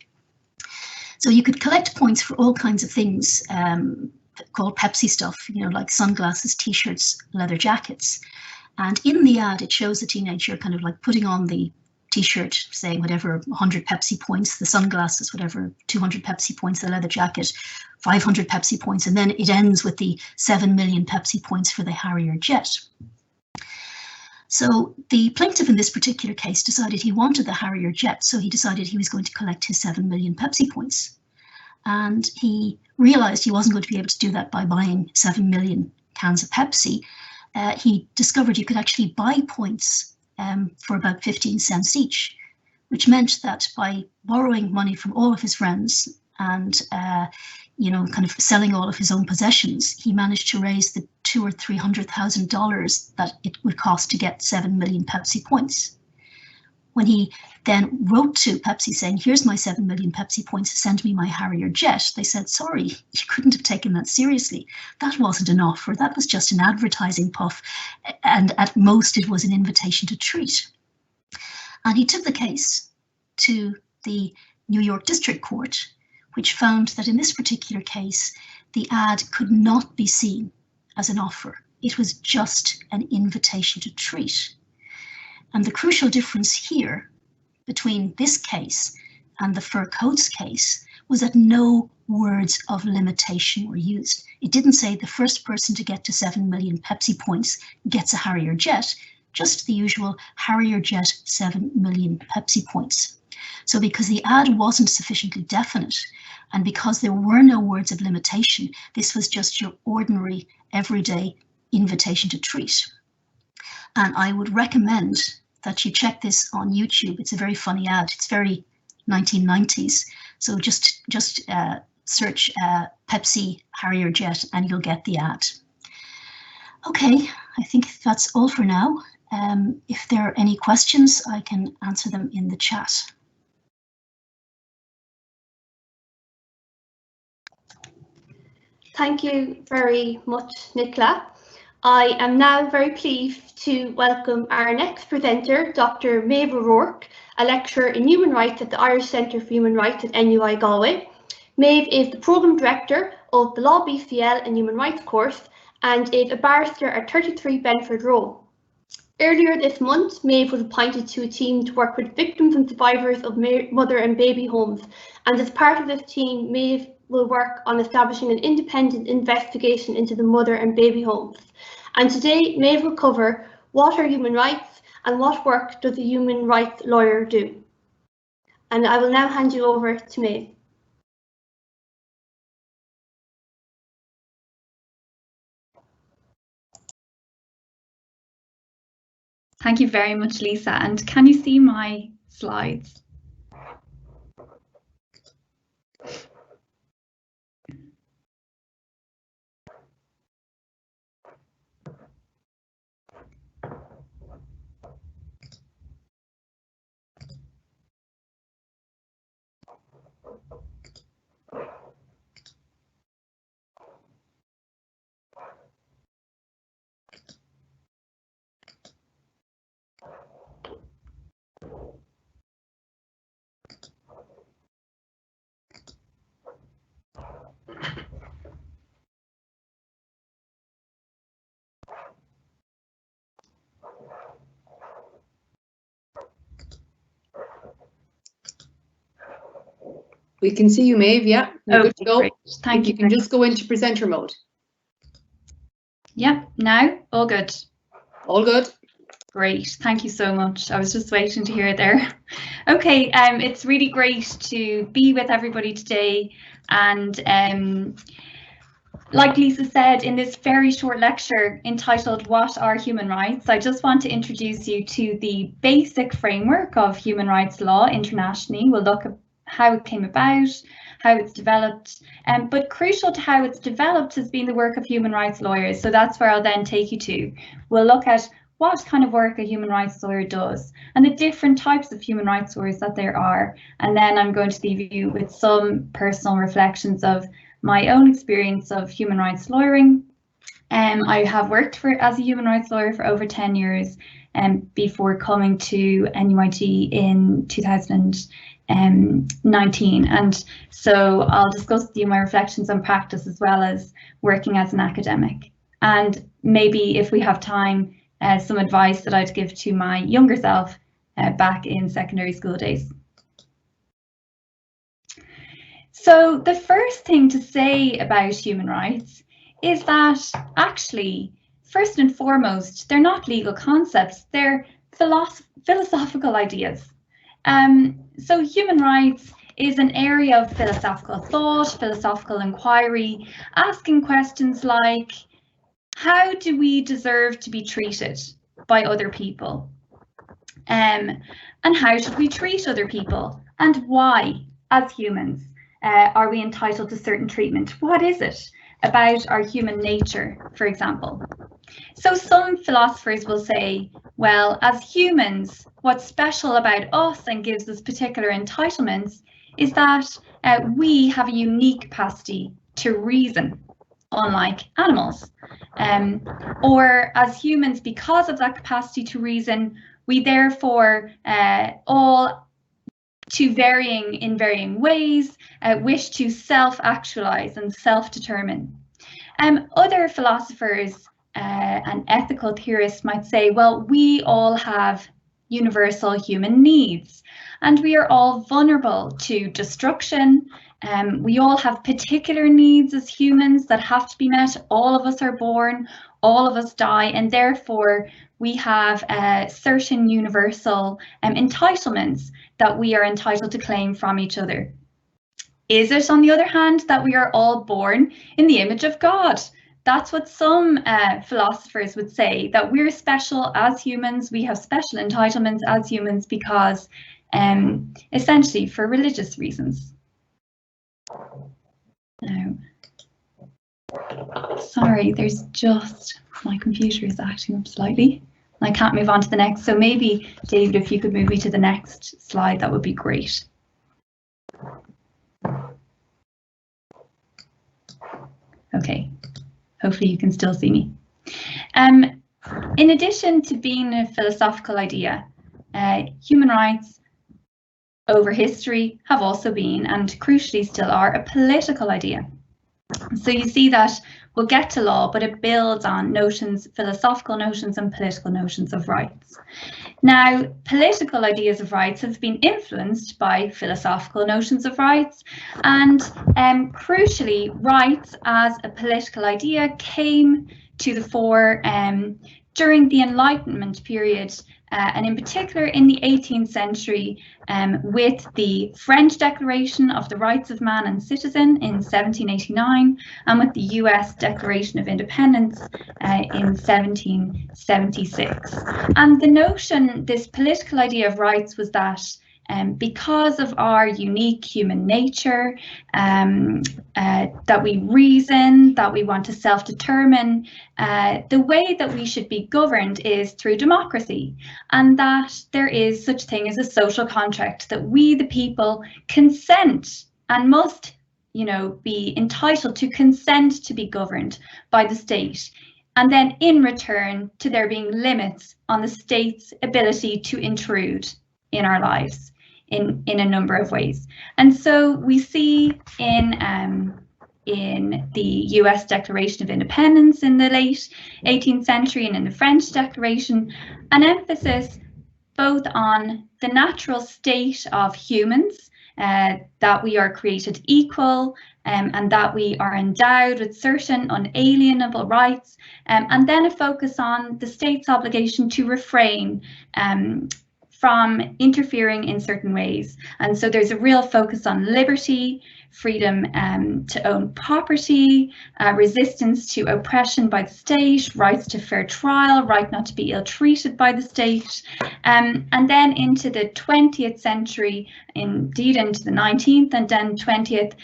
So you could collect points for all kinds of things called Pepsi stuff, you know, like sunglasses, t-shirts, leather jackets. And in the ad, it shows the teenager kind of like putting on the t-shirt saying whatever, 100 Pepsi points, the sunglasses, whatever, 200 Pepsi points, the leather jacket, 500 Pepsi points, and then it ends with the 7 million Pepsi points for the Harrier jet. So the plaintiff in this particular case decided he wanted the Harrier jet, so he decided he was going to collect his 7 million Pepsi points. And he realized he wasn't going to be able to do that by buying 7 million cans of Pepsi. He discovered you could actually buy points for about 15 cents each, which meant that by borrowing money from all of his friends and you know, kind of selling all of his own possessions, he managed to raise the $200,000 or $300,000 that it would cost to get 7 million Pepsi points. When he then wrote to Pepsi saying, here's my 7 million Pepsi points, send me my Harrier jet, they said, sorry, you couldn't have taken that seriously. That wasn't an offer, that was just an advertising puff, and at most it was an invitation to treat. And he took the case to the New York District Court, which found that in this particular case, the ad could not be seen as an offer. It was just an invitation to treat. And the crucial difference here between this case and the fur coats case was that no words of limitation were used. It didn't say the first person to get to 7 million Pepsi points gets a Harrier jet, just the usual Harrier jet 7 million Pepsi points. So because the ad wasn't sufficiently definite, and because there were no words of limitation, this was just your ordinary, everyday invitation to treat. And I would recommend that you check this on YouTube. It's a very funny ad. It's very 1990s. So just search Pepsi Harrier jet and you'll get the ad. Okay, I think that's all for now. If there are any questions, I can answer them in the chat. Thank you very much, Nicola. I am now very pleased to welcome our next presenter, Dr. Maeve O'Rourke, a lecturer in human rights at the Irish Centre for Human Rights at NUI Galway. Maeve is the Programme Director of the Law BCL and Human Rights course and is a barrister at 33 Benford Row. Earlier this month, Maeve was appointed to a team to work with victims and survivors of mother and baby homes, and as part of this team, Maeve will work on establishing an independent investigation into the mother and baby homes. And today, Maeve will cover what are human rights and what work does a human rights lawyer do. And I will now hand you over to Maeve. Thank you very much, Lisa. And can you see my slides? We can see you, Maeve. Yeah, you're good to go. Great. Thank you. You can just go into presenter mode. Yep, now all good. All good. Great, thank you so much. I was just waiting to hear it there. Okay, it's really great to be with everybody today, and like Lisa said, in this very short lecture entitled What Are Human Rights, I just want to introduce you to the basic framework of human rights law internationally. We'll look at how it came about, how it's developed, but crucial to how it's developed has been the work of human rights lawyers. So that's where I'll then take you to. We'll look at what kind of work a human rights lawyer does and the different types of human rights lawyers that there are. And then I'm going to leave you with some personal reflections of my own experience of human rights lawyering. I have worked as a human rights lawyer for over 10 years before coming to NUIG in 2019. And so I'll discuss with you my reflections on practice as well as working as an academic. And maybe if we have time, some advice that I'd give to my younger self back in secondary school days. So the first thing to say about human rights is that actually, first and foremost, they're not legal concepts, they're philosophical ideas. So human rights is an area of philosophical thought, philosophical inquiry, asking questions like, how do we deserve to be treated by other people? And how should we treat other people? And why, as humans, are we entitled to certain treatment? What is it about our human nature, for example? So some philosophers will say, well, as humans, what's special about us and gives us particular entitlements is that we have a unique capacity to reason, unlike animals. Or as humans, because of that capacity to reason, We therefore all, in varying ways, wish to self-actualize and self-determine. Other philosophers and ethical theorists might say, well, we all have universal human needs, and we are all vulnerable to destruction. We all have particular needs as humans that have to be met. All of us are born, all of us die, and therefore we have certain universal entitlements that we are entitled to claim from each other. Is it, on the other hand, that we are all born in the image of God? That's what some philosophers would say, that we're special as humans, we have special entitlements as humans because essentially for religious reasons. Now, sorry, there's just, my computer is acting up slightly. I can't move on to the next, so maybe, David, if you could move me to the next slide, that would be great. Okay, hopefully you can still see me. In addition to being a philosophical idea, human rights over history have also been, and crucially still are, a political idea. So you see that we'll get to law, but it builds on notions, philosophical notions and political notions of rights. Now, political ideas of rights have been influenced by philosophical notions of rights, and crucially, rights as a political idea came to the fore during the Enlightenment period, and in particular in the 18th century with the French Declaration of the Rights of Man and Citizen in 1789 and with the US Declaration of Independence in 1776. And the notion, this political idea of rights, was that because of our unique human nature, that we reason, that we want to self-determine, the way that we should be governed is through democracy, and that there is such thing as a social contract, that we the people consent and must, you know, be entitled to consent to be governed by the state, and then in return to there being limits on the state's ability to intrude in our lives in a number of ways. And so we see in the US Declaration of Independence in the late 18th century and in the French Declaration an emphasis both on the natural state of humans, that we are created equal, and that we are endowed with certain unalienable rights, and then a focus on the state's obligation to refrain from interfering in certain ways. And so there's a real focus on liberty, freedom to own property, resistance to oppression by the state, rights to fair trial, right not to be ill-treated by the state. And then into the 20th century, indeed into the 19th and then 20th,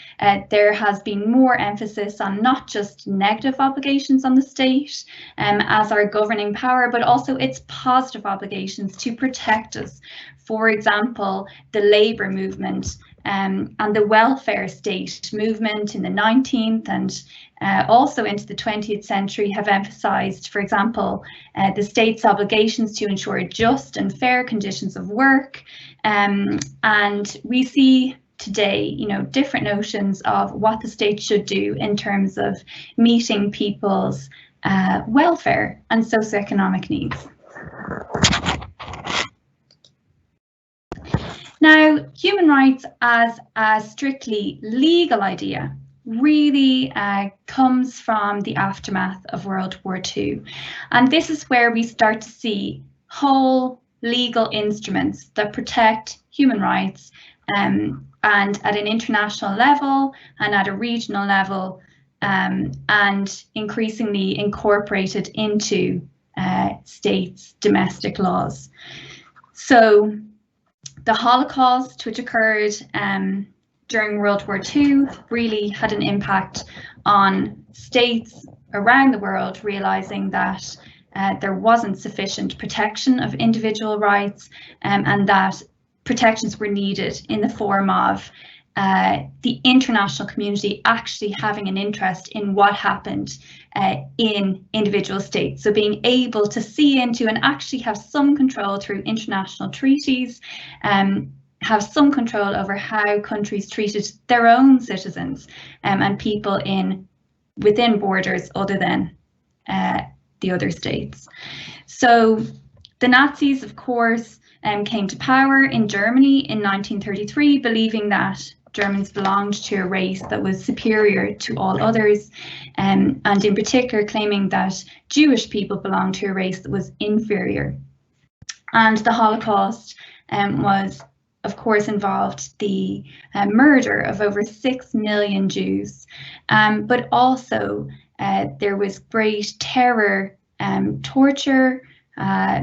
there has been more emphasis on not just negative obligations on the state as our governing power, but also its positive obligations to protect us. For example, the labour movement and the welfare state movement in the 19th and also into the 20th century have emphasised, for example, the state's obligations to ensure just and fair conditions of work. And we see today, you know, different notions of what the state should do in terms of meeting people's welfare and socioeconomic needs. Now, human rights as a strictly legal idea really comes from the aftermath of World War II. And this is where we start to see whole legal instruments that protect human rights and at an international level and at a regional level, and increasingly incorporated into states' domestic laws. So the Holocaust, which occurred during World War II, really had an impact on states around the world, realizing that there wasn't sufficient protection of individual rights, and that protections were needed in the form of the international community actually having an interest in what happened in individual states. So being able to see into and actually have some control through international treaties, have some control over how countries treated their own citizens and people within borders other than the other states. So the Nazis, of course, came to power in Germany in 1933, believing that Germans belonged to a race that was superior to all others, and in particular claiming that Jewish people belonged to a race that was inferior. And the Holocaust was, of course, involved the murder of over 6 million Jews, but also there was great terror, torture,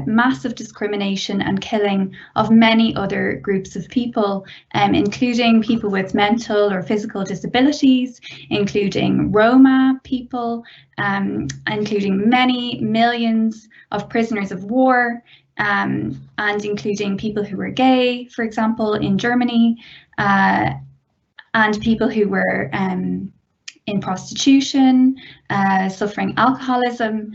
massive discrimination and killing of many other groups of people, including people with mental or physical disabilities, including Roma people, including many millions of prisoners of war, and including people who were gay, for example, in Germany, and people who were in prostitution, suffering alcoholism,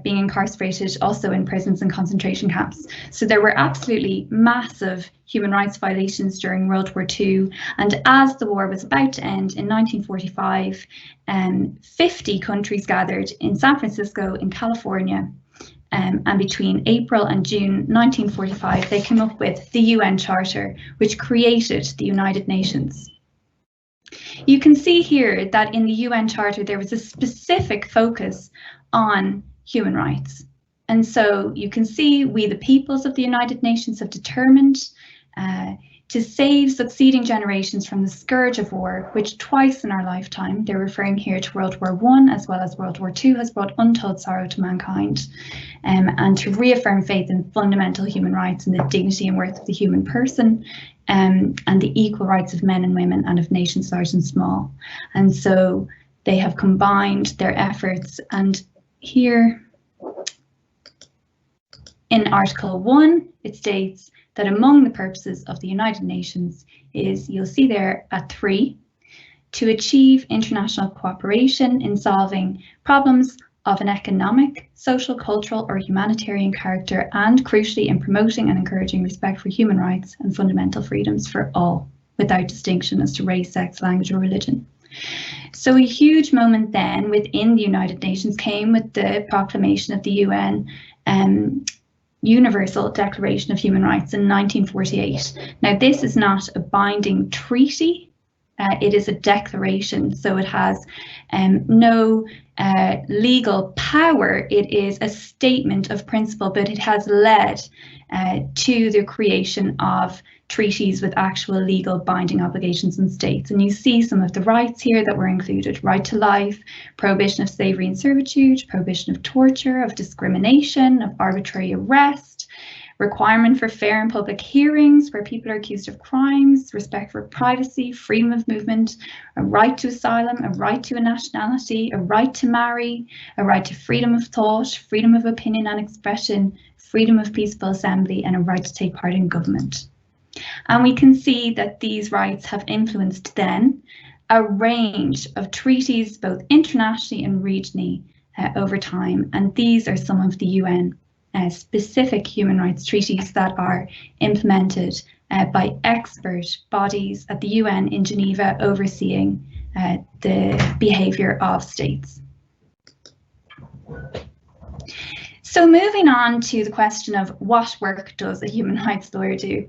being incarcerated also in prisons and concentration camps. So there were absolutely massive human rights violations during World War II. And as the war was about to end in 1945, 50 countries gathered in San Francisco in California. And between April and June 1945, they came up with the UN Charter, which created the United Nations. You can see here that in the UN Charter, there was a specific focus on human rights. And so you can see we, the peoples of the United Nations, have determined to save succeeding generations from the scourge of war, which twice in our lifetime, they're referring here to World War I as well as World War II, has brought untold sorrow to mankind, and to reaffirm faith in fundamental human rights and the dignity and worth of the human person, and the equal rights of men and women and of nations large and small. And so they have combined their efforts, and here in Article 1, it states that among the purposes of the United Nations is, you'll see there at 3, to achieve international cooperation in solving problems of an economic, social, cultural, or humanitarian character, and crucially in promoting and encouraging respect for human rights and fundamental freedoms for all, without distinction as to race, sex, language, or religion. So a huge moment then within the United Nations came with the proclamation of the UN Universal Declaration of Human Rights in 1948. Now, this is not a binding treaty, it is a declaration, so it has no legal power. It is a statement of principle, but it has led to the creation of treaties with actual legal binding obligations in states. And you see some of the rights here that were included: right to life, prohibition of slavery and servitude, prohibition of torture, of discrimination, of arbitrary arrest, requirement for fair and public hearings where people are accused of crimes, respect for privacy, freedom of movement, a right to asylum, a right to a nationality, a right to marry, a right to freedom of thought, freedom of opinion and expression, freedom of peaceful assembly, and a right to take part in government. And we can see that these rights have influenced then a range of treaties, both internationally and regionally, over time. And these are some of the UN specific human rights treaties that are implemented by expert bodies at the UN in Geneva, overseeing the behaviour of states. So moving on to the question of what work does a human rights lawyer do?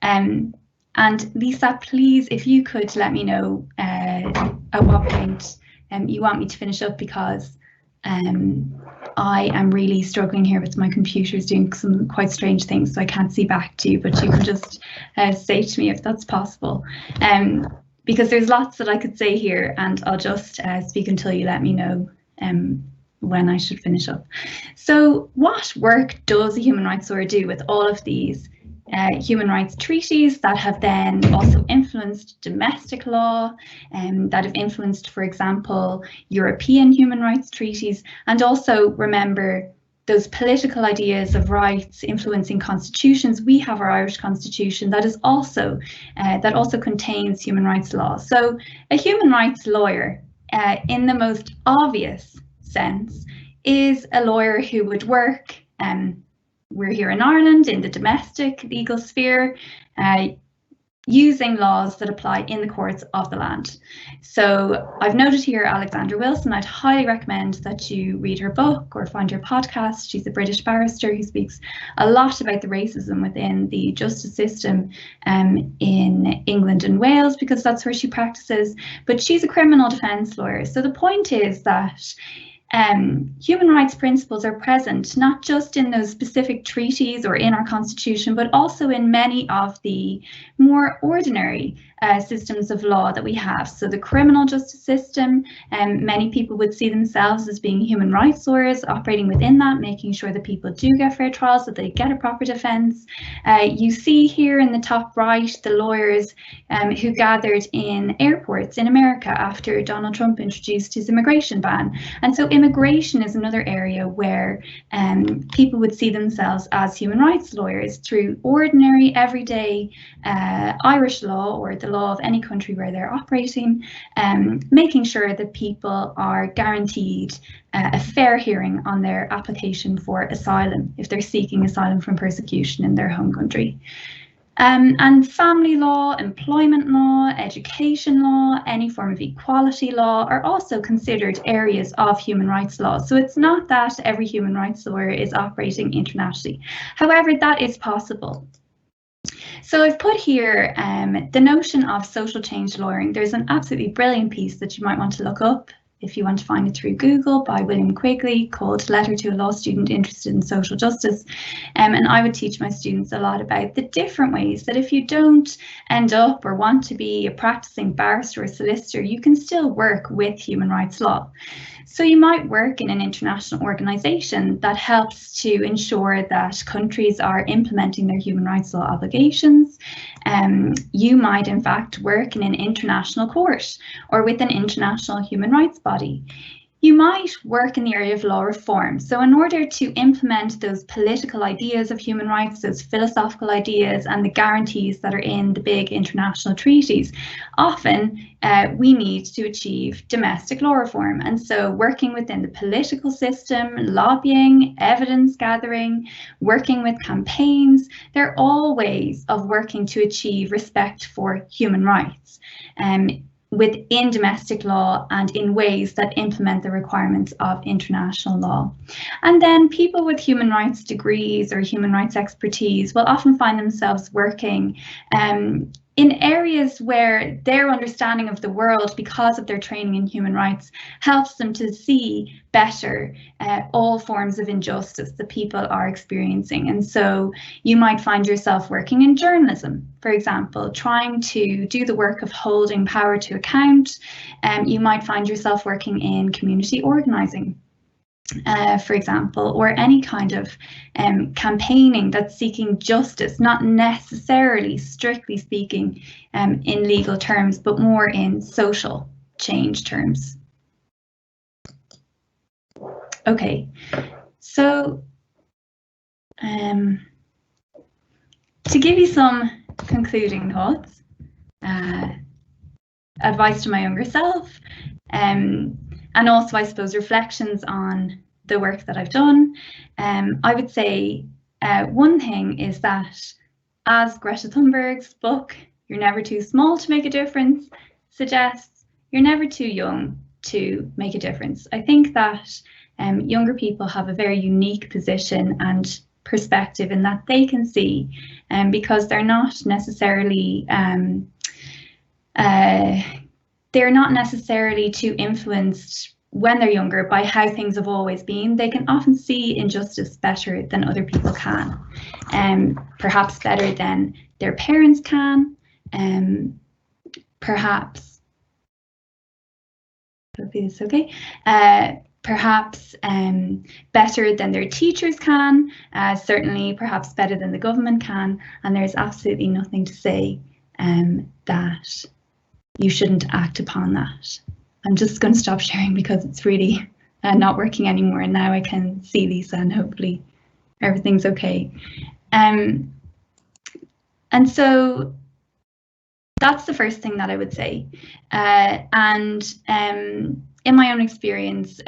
And Lisa, please, if you could let me know at what point you want me to finish up, because I am really struggling here with my computer's doing some quite strange things, so I can't see back to you, but you can just say to me if that's possible. Because there's lots that I could say here, and I'll just speak until you let me know when I should finish up. So what work does a human rights lawyer do with all of these human rights treaties that have then also influenced domestic law, that have influenced, for example, European human rights treaties? And also remember, those political ideas of rights influencing constitutions, we have our Irish Constitution that is also that also contains human rights law. So a human rights lawyer, in the most obvious sense, is a lawyer who would work, we're here in Ireland, in the domestic legal sphere, using laws that apply in the courts of the land. So I've noted here Alexandra Wilson. I'd highly recommend that you read her book or find her podcast. She's a British barrister who speaks a lot about the racism within the justice system in England and Wales, because that's where she practices. But she's a criminal defence lawyer. So the point is that human rights principles are present not just in those specific treaties or in our constitution, but also in many of the more ordinary systems of law that we have. So the criminal justice system, many people would see themselves as being human rights lawyers operating within that, making sure that people do get fair trials, that they get a proper defence. You see here in the top right the lawyers who gathered in airports in America after Donald Trump introduced his immigration ban. And so immigration is another area where people would see themselves as human rights lawyers through ordinary, everyday Irish law or the law of any country where they're operating, making sure that people are guaranteed a fair hearing on their application for asylum if they're seeking asylum from persecution in their home country. And family law, employment law, education law, any form of equality law are also considered areas of human rights law. So it's not that every human rights lawyer is operating internationally. However, that is possible. So I've put here the notion of social change lawyering. There's an absolutely brilliant piece that you might want to look up if you want to find it through Google by William Quigley called Letter to a Law Student Interested in Social Justice. And I would teach my students a lot about the different ways that if you don't end up or want to be a practicing barrister or solicitor, you can still work with human rights law. So you might work in an international organisation that helps to ensure that countries are implementing their human rights law obligations. You might in fact work in an international court or with an international human rights body. You might work in the area of law reform. So in order to implement those political ideas of human rights, those philosophical ideas and the guarantees that are in the big international treaties, often we need to achieve domestic law reform. And so working within the political system, lobbying, evidence gathering, working with campaigns, they're all ways of working to achieve respect for human rights. Within domestic law and in ways that implement the requirements of international law. And then people with human rights degrees or human rights expertise will often find themselves working in areas where their understanding of the world, because of their training in human rights, helps them to see better all forms of injustice that people are experiencing. And so you might find yourself working in journalism, for example, trying to do the work of holding power to account. You might find yourself working in community organising, for example, or any kind of campaigning that's seeking justice, not necessarily, strictly speaking, in legal terms, but more in social change terms. Okay, so to give you some concluding thoughts, advice to my younger self, and also, I suppose, reflections on the work that I've done. I would say one thing is that, as Greta Thunberg's book, You're Never Too Small to Make a Difference, suggests, you're never too young to make a difference. I think that younger people have a very unique position and perspective in that they can see, because they're not necessarily too influenced when they're younger by how things have always been. They can often see injustice better than other people can, perhaps better than their parents can, perhaps, hopefully this is okay, perhaps better than their teachers can, certainly perhaps better than the government can, and there's absolutely nothing to say that you shouldn't act upon that. I'm just going to stop sharing because it's really not working anymore, and now I can see Lisa, and hopefully everything's okay. And so that's the first thing that I would say. In my own experience,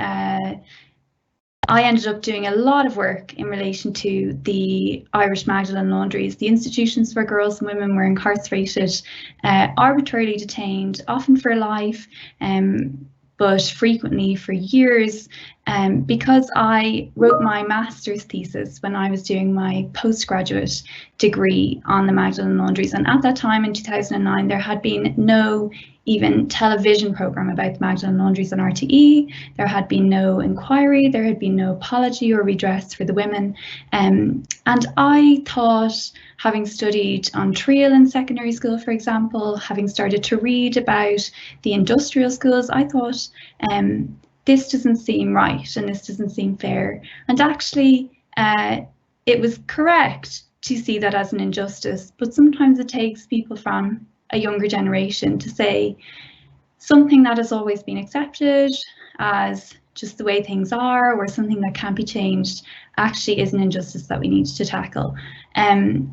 I ended up doing a lot of work in relation to the Irish Magdalen laundries, the institutions where girls and women were incarcerated, arbitrarily detained, often for life, but frequently for years, because I wrote my master's thesis when I was doing my postgraduate degree on the Magdalen laundries. And at that time in 2009, there had been no even television programme about the Magdalen laundries on RTE. There had been no inquiry, there had been no apology or redress for the women. And I thought, having studied on Trial in secondary school, for example, having started to read about the industrial schools, I thought, this doesn't seem right and this doesn't seem fair. And actually, it was correct to see that as an injustice, but sometimes it takes people from a younger generation to say something that has always been accepted as just the way things are, or something that can't be changed, actually is an injustice that we need to tackle.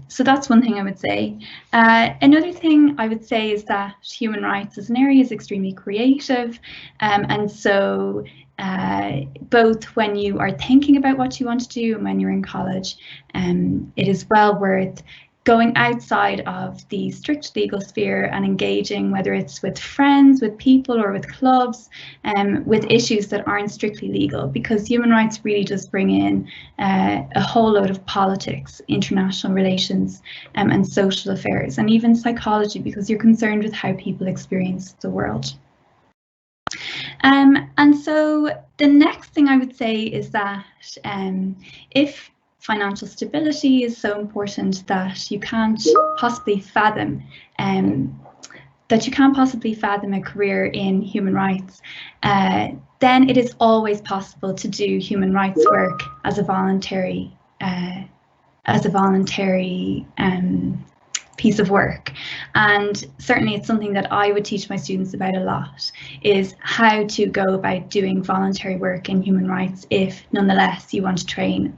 So that's one thing I would say. Another thing I would say is that human rights as an area is extremely creative, and so both when you are thinking about what you want to do and when you're in college, it is well worth going outside of the strict legal sphere and engaging, whether it's with friends, with people, or with clubs, with issues that aren't strictly legal, because human rights really does bring in a whole load of politics, international relations, and social affairs, and even psychology, because you're concerned with how people experience the world. And so the next thing I would say is that if financial stability is so important that you can't possibly fathom a career in human rights, then it is always possible to do human rights work as a voluntary piece of work. And certainly it's something that I would teach my students about a lot, is how to go about doing voluntary work in human rights if nonetheless you want to train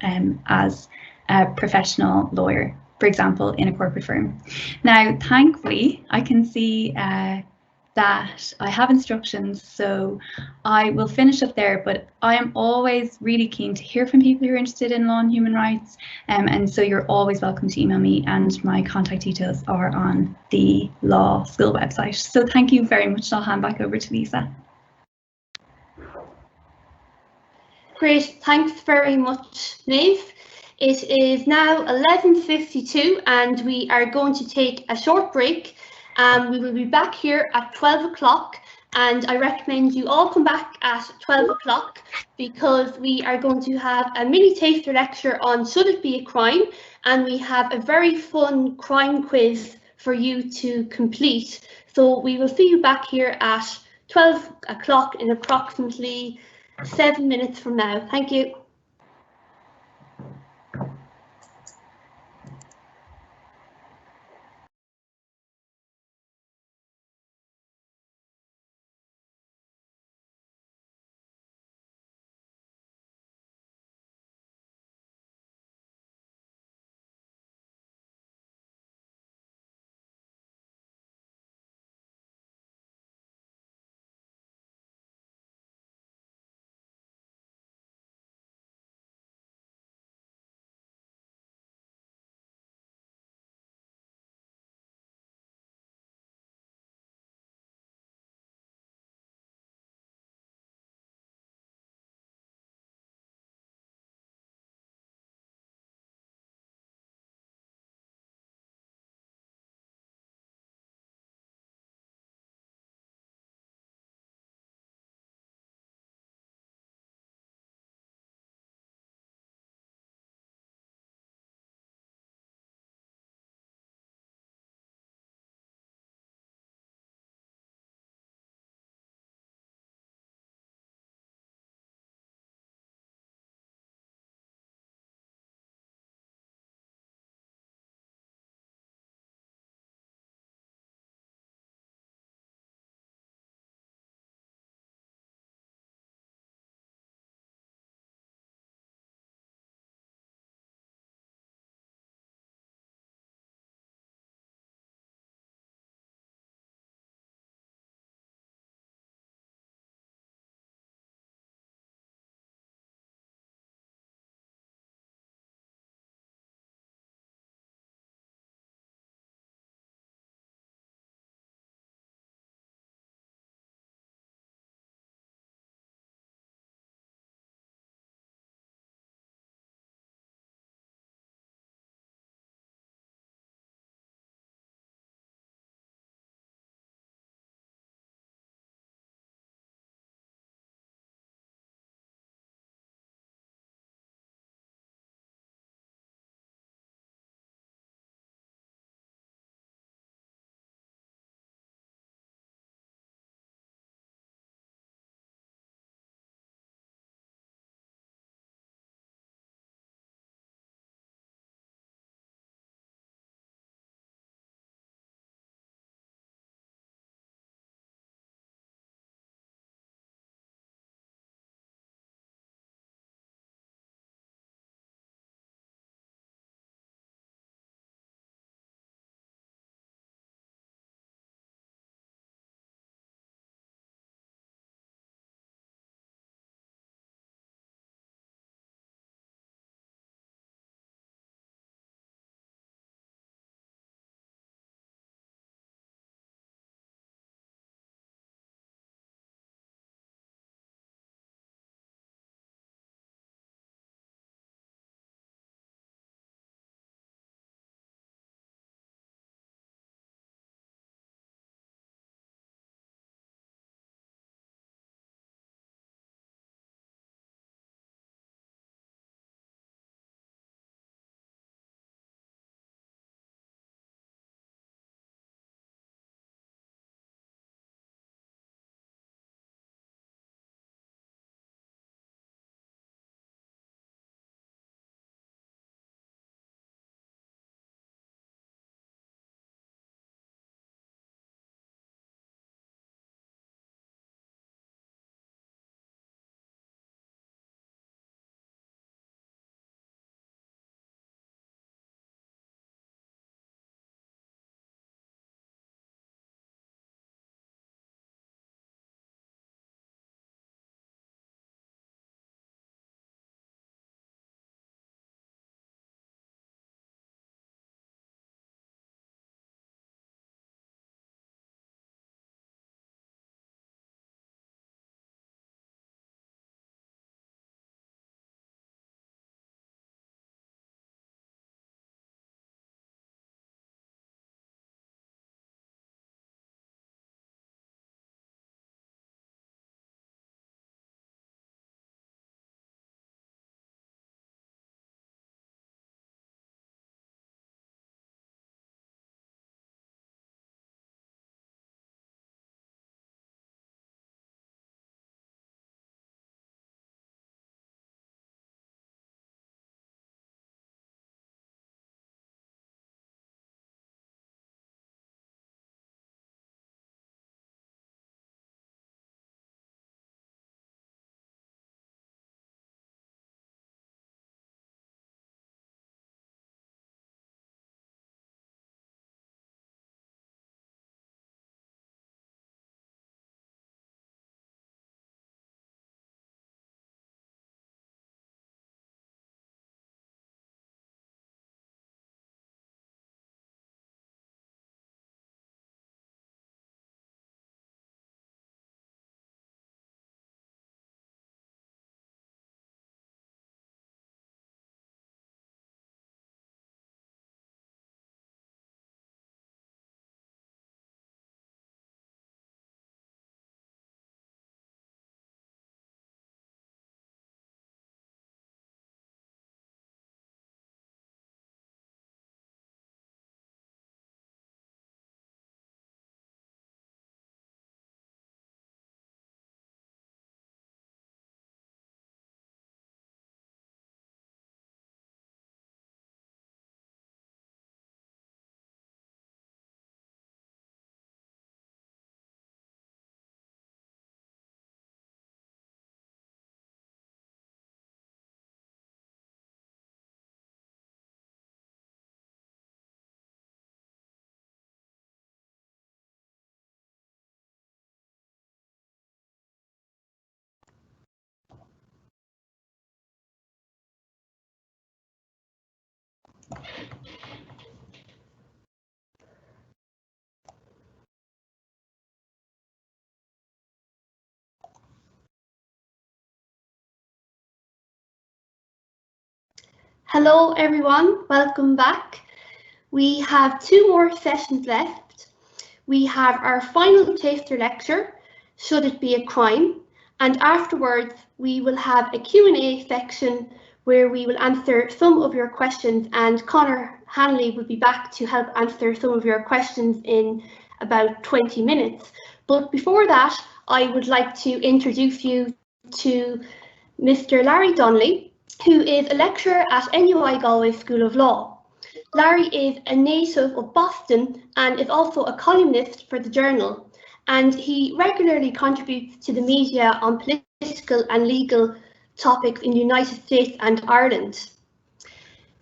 as a professional lawyer, for example, in a corporate firm. Now, thankfully, I can see that I have instructions, so I will finish up there, but I am always really keen to hear from people who are interested in law and human rights, and so you're always welcome to email me, and my contact details are on the law school website. So thank you very much. I'll hand back over to Lisa. Great, thanks very much, Niamh. It is now 11:52 and we are going to take a short break. We will be back here at 12 o'clock, and I recommend you all come back at 12 o'clock because we are going to have a mini taster lecture on should it be a crime, and we have a very fun crime quiz for you to complete. So we will see you back here at 12 o'clock in approximately 7 minutes from now. Thank you. Hello everyone, welcome back. We have 2 more sessions left. We have our final taster lecture, Should It Be a Crime? And afterwards we will have a Q&A section where we will answer some of your questions, and Conor Hanley will be back to help answer some of your questions in about 20 minutes. But before that, I would like to introduce you to Mr. Larry Donnelly, who is a lecturer at NUI Galway School of Law. Larry is a native of Boston and is also a columnist for the Journal, and he regularly contributes to the media on political and legal topics in the United States and Ireland.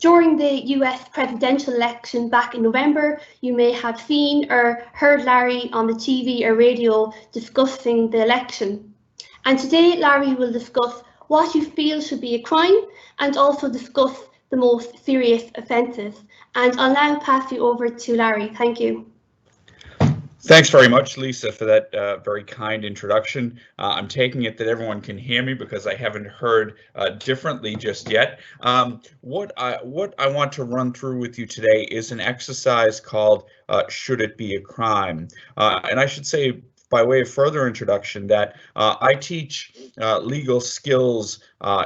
During the US presidential election back in November, you may have seen or heard Larry on the TV or radio discussing the election. And today Larry will discuss what you feel should be a crime and also discuss the most serious offences. And I'll now pass you over to Larry. Thank you. Thanks very much, Lisa, for that very kind introduction. I'm taking it that everyone can hear me because I haven't heard differently just yet. What I want to run through with you today is an exercise called Should It Be a Crime? And I should say, by way of further introduction, that I teach legal skills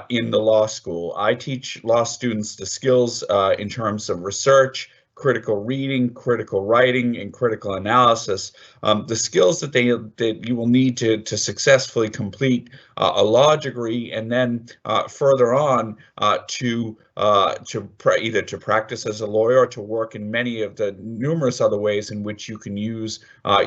in the law school. I teach law students the skills in terms of research, critical reading, critical writing, and critical analysis, the skills that you will need to successfully complete a law degree, and then further on either to practice as a lawyer or to work in many of the numerous other ways in which you can use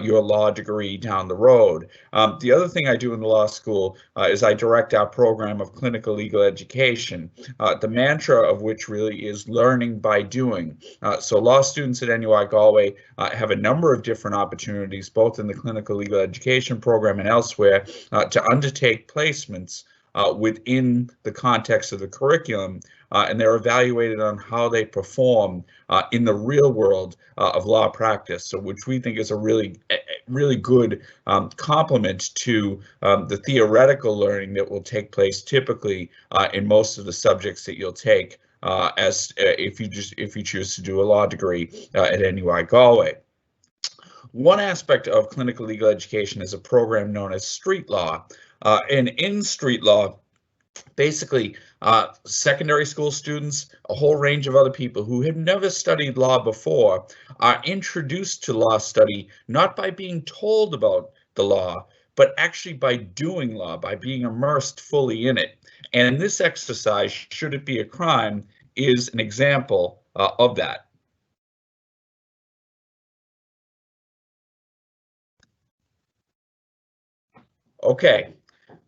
your law degree down the road. The other thing I do in the law school is I direct our program of clinical legal education, the mantra of which really is learning by doing. So law students at NUI Galway have a number of different opportunities, both in the clinical legal education program and elsewhere, to undertake placements within the context of the curriculum, and they're evaluated on how they perform in the real world of law practice, so which we think is a really good complement to the theoretical learning that will take place typically in most of the subjects that you'll take if you choose to do a law degree at NUI Galway. One aspect of clinical legal education is a program known as street law. And in street law, basically, secondary school students, a whole range of other people who have never studied law before, are introduced to law study not by being told about the law, but actually by doing law, by being immersed fully in it. And this exercise, Should It Be a Crime, is an example of that. Okay,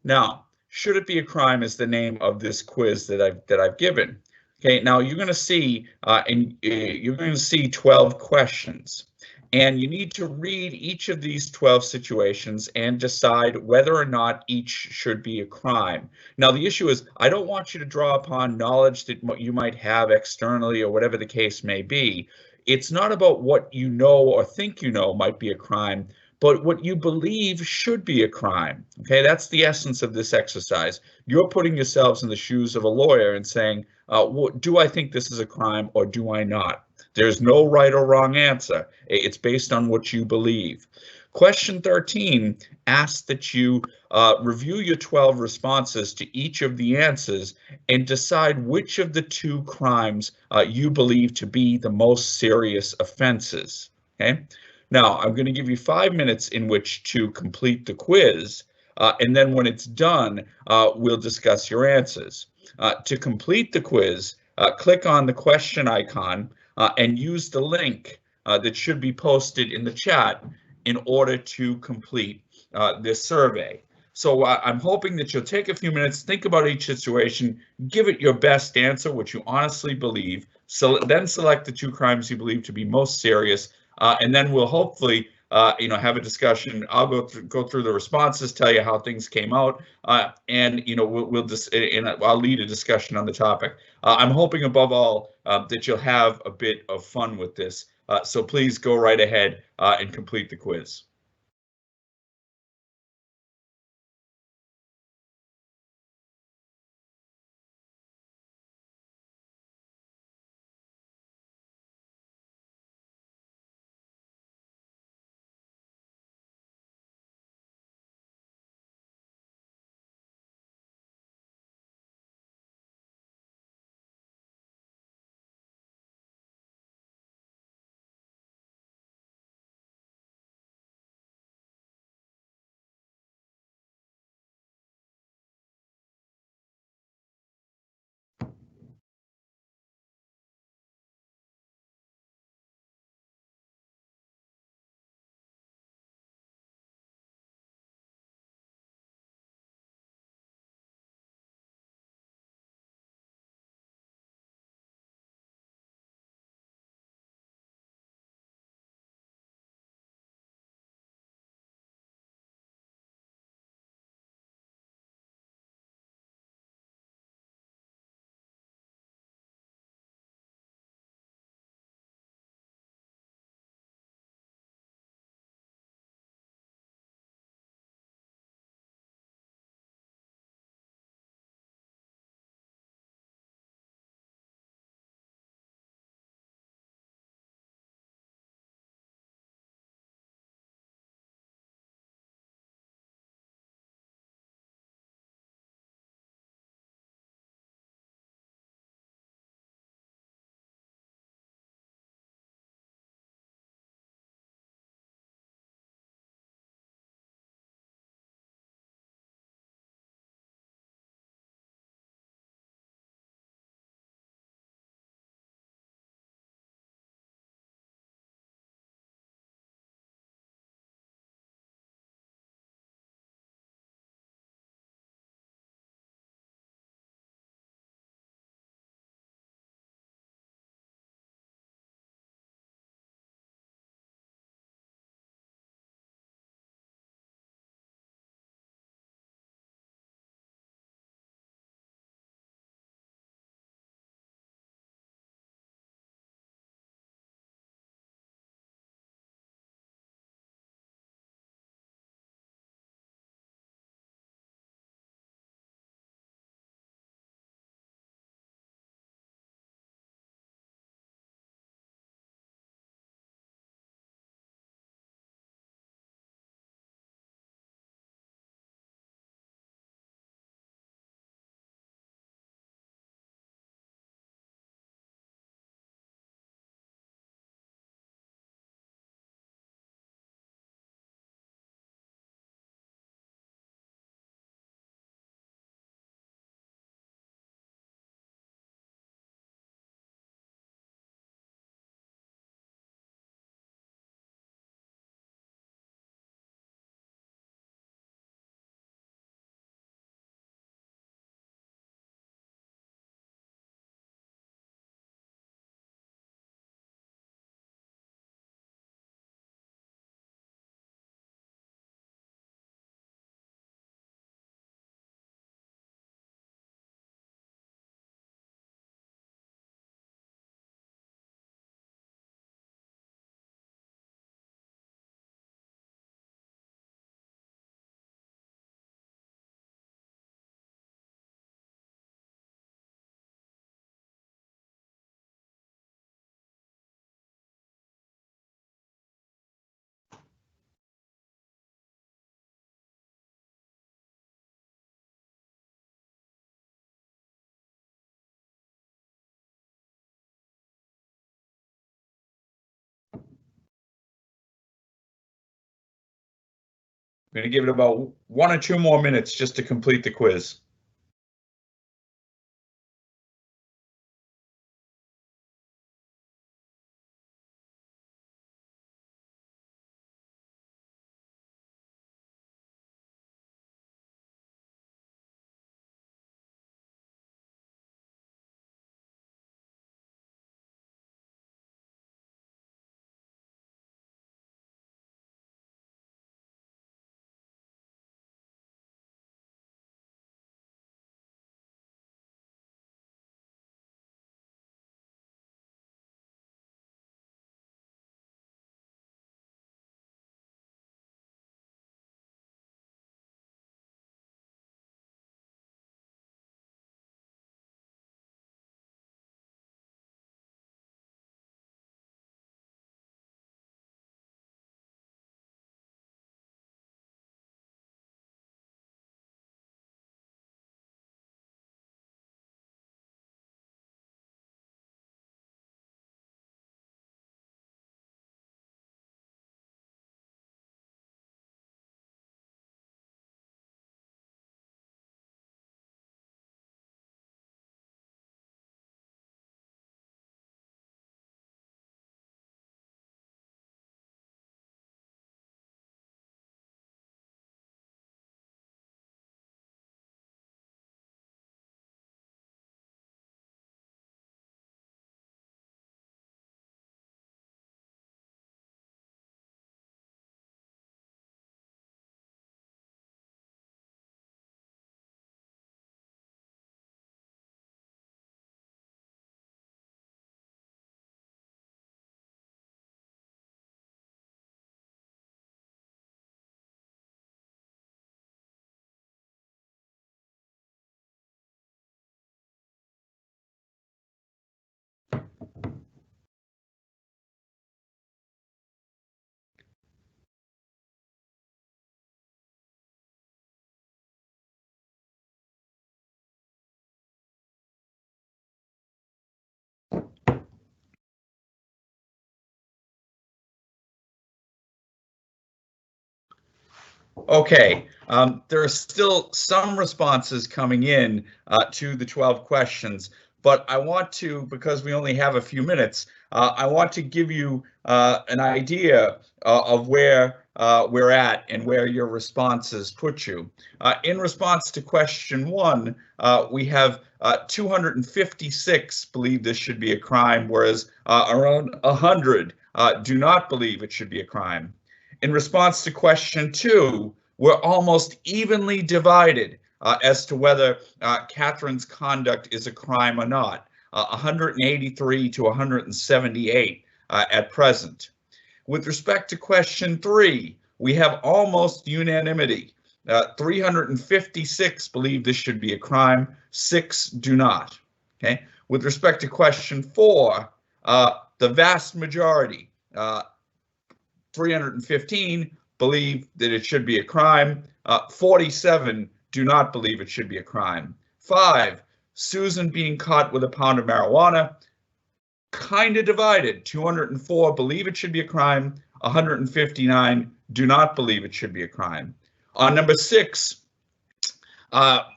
now, Should It Be a Crime is the name of this quiz that I've given. Okay, now you're going to see you're going to see 12 questions, and you need to read each of these 12 situations and decide whether or not each should be a crime. Now, the issue is I don't want you to draw upon knowledge that you might have externally or whatever the case may be. It's not about what you know or think you know might be a crime, but what you believe should be a crime. Okay, that's the essence of this exercise. You're putting yourselves in the shoes of a lawyer and saying, do I think this is a crime or do I not? There's no right or wrong answer. It's based on what you believe. Question 13 asks that you review your 12 responses to each of the answers and decide which of the 2 crimes you believe to be the most serious offenses. Okay. Now, I'm going to give you 5 minutes in which to complete the quiz, and then when it's done, we'll discuss your answers. To complete the quiz, click on the question icon and use the link that should be posted in the chat in order to complete this survey. So I'm hoping that you'll take a few minutes, think about each situation, give it your best answer, what you honestly believe, so then select the 2 crimes you believe to be most serious, and then we'll hopefully have a discussion. I'll go through the responses, tell you how things came out, and we'll just and I'll lead a discussion on the topic. I'm hoping above all that you'll have a bit of fun with this. So please go right ahead and complete the quiz. I'm going to give it about 1 or 2 more minutes just to complete the quiz. Okay, there are still some responses coming in to the 12 questions, but I want to, because we only have a few minutes, I want to give you an idea of where we're at and where your responses put you. In response to question 1, we have 256 believe this should be a crime, whereas around 100 do not believe it should be a crime. In response to question 2, we're almost evenly divided as to whether Catherine's conduct is a crime or not, 183 to 178 at present. With respect to question 3, we have almost unanimity. 356 believe this should be a crime, 6 do not. Okay. With respect to question 4, the vast majority, 315 believe that it should be a crime. 47 do not believe it should be a crime. 5, Susan being caught with a pound of marijuana, kind of divided. 204 believe it should be a crime. 159 do not believe it should be a crime. On number 6,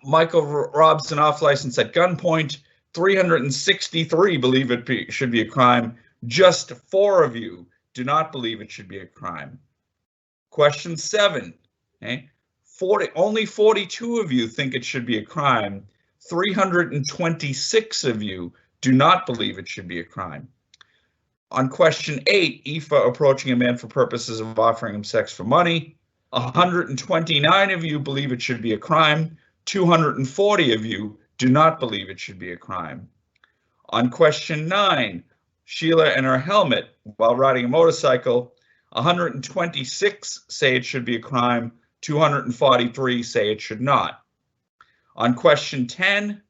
Michael robs an off-license at gunpoint. 363 believe it should be a crime. Just 4 of you do not believe it should be a crime. Question 7, okay? Only 42 of you think it should be a crime. 326 of you do not believe it should be a crime. On question 8, Aoife approaching a man for purposes of offering him sex for money. 129 of you believe it should be a crime. 240 of you do not believe it should be a crime. On question 9, Sheila and her helmet while riding a motorcycle, 126 say it should be a crime, 243 say it should not. On question 10,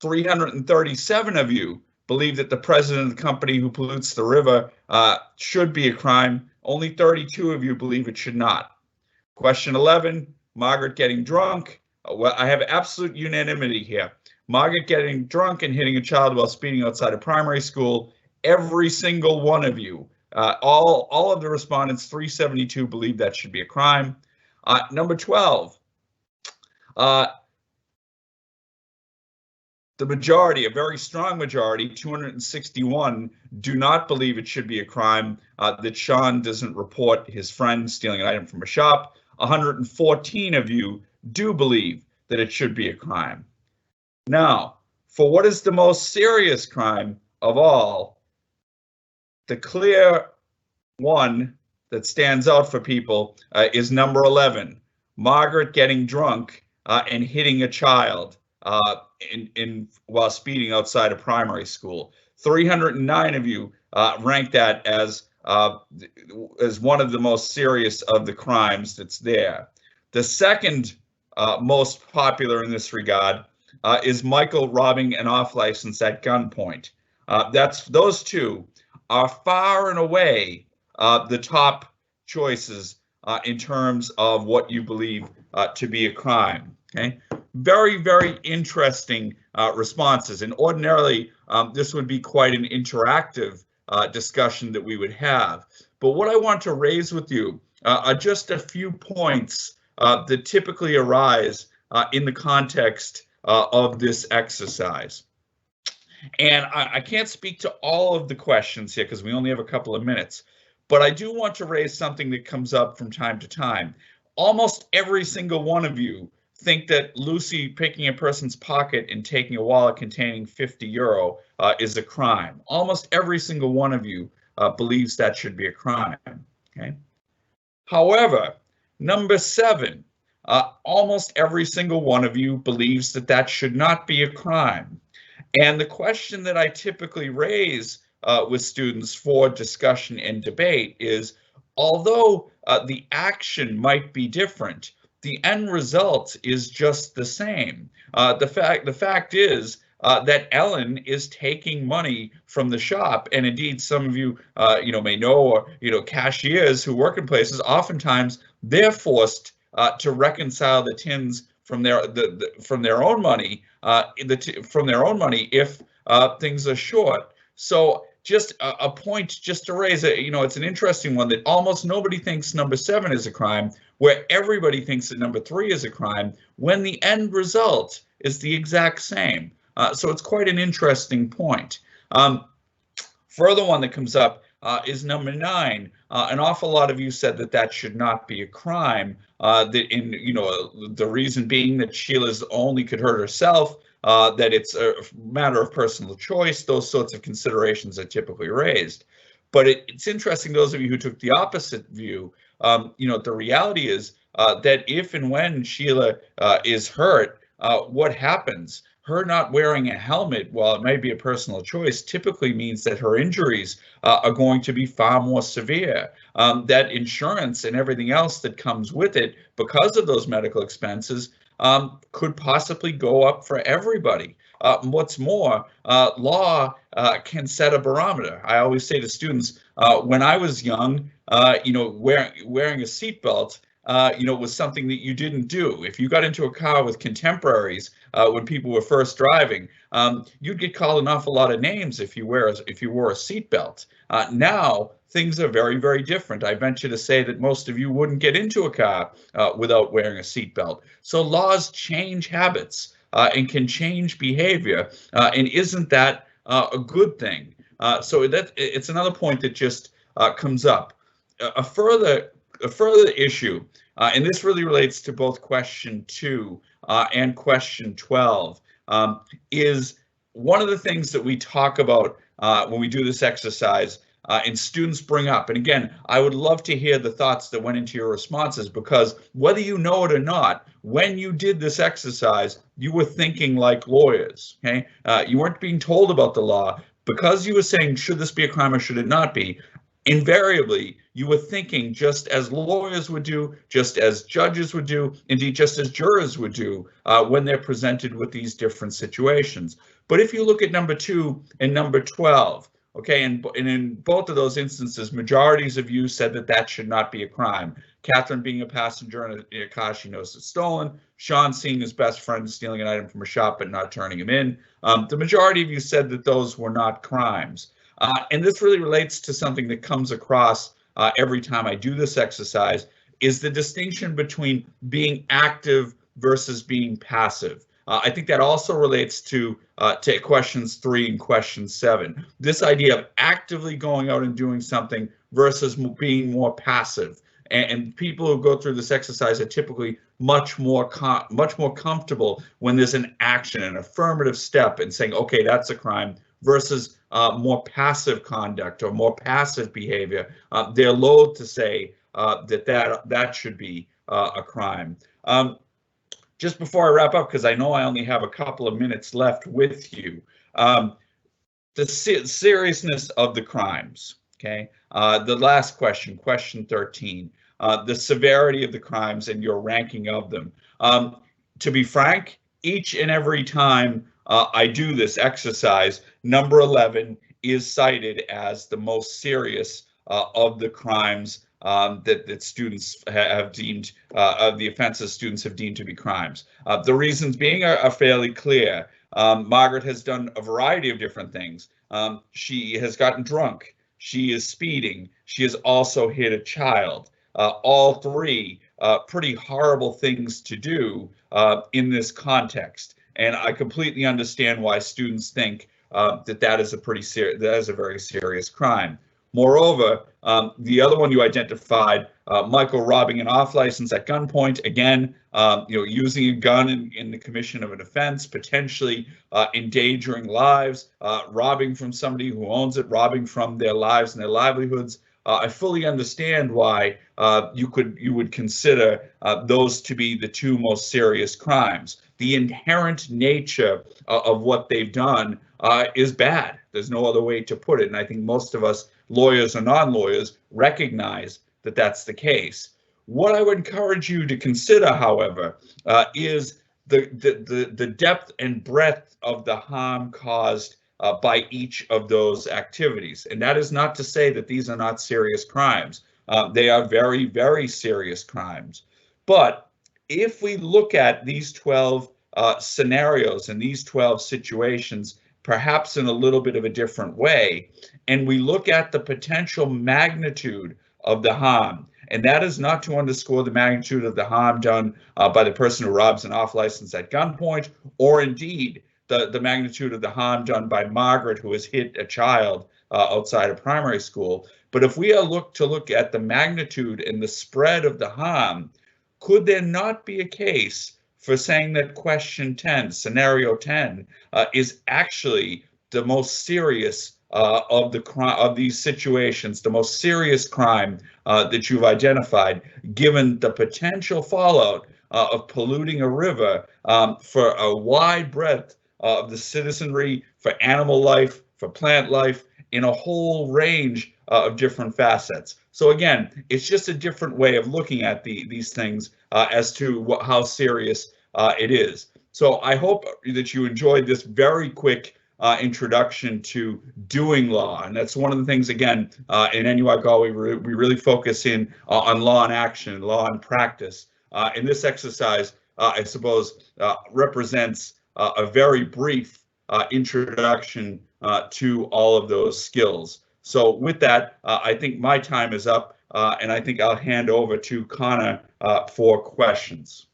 337 of you believe that the president of the company who pollutes the river should be a crime. Only 32 of you believe it should not. Question 11, Margaret getting drunk. Well, I have absolute unanimity here. Margaret getting drunk and hitting a child while speeding outside of primary school. Every single one of you, all of the respondents, 372, believe that should be a crime. Number 12, the majority, a very strong majority, 261, do not believe it should be a crime that Sean doesn't report his friend stealing an item from a shop. 114 of you do believe that it should be a crime. Now, for what is the most serious crime of all, the clear one that stands out for people is number 11, Margaret getting drunk and hitting a child while speeding outside of primary school. 309 of you rank that as one of the most serious of the crimes that's there. The second most popular in this regard is Michael robbing an off-license at gunpoint. Those two are far and away the top choices in terms of what you believe to be a crime. Okay, very, very interesting responses, and ordinarily this would be quite an interactive discussion that we would have. But what I want to raise with you are just a few points that typically arise in the context of this exercise. And I can't speak to all of the questions here because we only have a couple of minutes, but I do want to raise something that comes up from time to time. Almost every single one of you think that Lucy picking a person's pocket and taking a wallet containing 50 euro is a crime. Almost every single one of you believes that should be a crime. Okay. However, number 7, almost every single one of you believes that that should not be a crime. And the question that I typically raise with students for discussion and debate is, although the action might be different, the end result is just the same. The fact is that Ellen is taking money from the shop, and indeed some of you may know, or cashiers who work in places, oftentimes they're forced to reconcile the tins from their own money if things are short. So just a point just to raise it, it's an interesting one that almost nobody thinks number 7 is a crime, where everybody thinks that number 3 is a crime, when the end result is the exact same. So it's quite an interesting point. Further one that comes up is number 9. An awful lot of you said that that should not be a crime. That the reason being that Sheila's only could hurt herself, that it's a matter of personal choice. Those sorts of considerations are typically raised. But it's interesting, those of you who took the opposite view, the reality is that if and when Sheila is hurt, what happens? Her not wearing a helmet, while it may be a personal choice, typically means that her injuries are going to be far more severe. That insurance and everything else that comes with it, because of those medical expenses, could possibly go up for everybody. What's more, law can set a barometer. I always say to students, when I was young, wearing a seatbelt, was something that you didn't do. If you got into a car with contemporaries when people were first driving, you'd get called an awful lot of names if you wore a seatbelt. Now things are very, very different. I venture to say that most of you wouldn't get into a car without wearing a seatbelt. So laws change habits and can change behavior, and isn't that a good thing? So it's another point that just comes up. A further issue, and this really relates to both question 2 and question 12, is one of the things that we talk about when we do this exercise, and students bring up. And again, I would love to hear the thoughts that went into your responses, because whether you know it or not, when you did this exercise, you were thinking like lawyers, okay? You weren't being told about the law. Because you were saying, should this be a crime or should it not be? Invariably, you were thinking just as lawyers would do, just as judges would do, indeed just as jurors would do when they're presented with these different situations. But if you look at number 2 and number 12, okay, and in both of those instances, majorities of you said that that should not be a crime. Catherine being a passenger in a car she knows is stolen. Sean seeing his best friend stealing an item from a shop but not turning him in. The majority of you said that those were not crimes. And this really relates to something that comes across every time I do this exercise, is the distinction between being active versus being passive. I think that also relates to questions 3 and question 7. This idea of actively going out and doing something versus being more passive. And people who go through this exercise are typically much more comfortable when there's an action, an affirmative step, and saying, okay, that's a crime, versus more passive conduct or more passive behavior. They're loath to say that should be a crime. Just before I wrap up, because I know I only have a couple of minutes left with you, the seriousness of the crimes, okay? The last question, question 13, the severity of the crimes and your ranking of them. To be frank, each and every time I do this exercise, number 11 is cited as the most serious of the crimes that students have deemed, of the offenses students have deemed to be crimes. The reasons being are fairly clear. Margaret has done a variety of different things. She has gotten drunk. She is speeding. She has also hit a child. All 3 pretty horrible things to do in this context. And I completely understand why students think that is a very serious crime. Moreover, the other one you identified, Michael robbing an off license at gunpoint, again, using a gun in the commission of an offense, potentially endangering lives, robbing from somebody who owns it, robbing from their lives and their livelihoods. I fully understand why you would consider those to be the 2 most serious crimes. The inherent nature of what they've done is bad. There's no other way to put it. And I think most of us, lawyers or non-lawyers, recognize that that's the case. What I would encourage you to consider, however, is the depth and breadth of the harm caused by each of those activities. And that is not to say that these are not serious crimes. They are very, very serious crimes. But if we look at these 12 scenarios and these 12 situations perhaps in a little bit of a different way, and we look at the potential magnitude of the harm. And that is not to underscore the magnitude of the harm done by the person who robs an off-license at gunpoint, or indeed the magnitude of the harm done by Margaret, who has hit a child outside of primary school. But if we are to look at the magnitude and the spread of the harm, could there not be a case for saying that question 10, scenario 10, is actually the most serious of these situations, the most serious crime that you've identified, given the potential fallout of polluting a river for a wide breadth of the citizenry, for animal life, for plant life, in a whole range of different facets. So again, it's just a different way of looking at these things as to how serious it is. So I hope that you enjoyed this very quick introduction to doing law. And that's one of the things, again, in NUI Galway, we really focus in on law and action, law and practice. And this exercise, I suppose, represents a very brief introduction to all of those skills. So with that, I think my time is up, and I think I'll hand over to Connor for questions.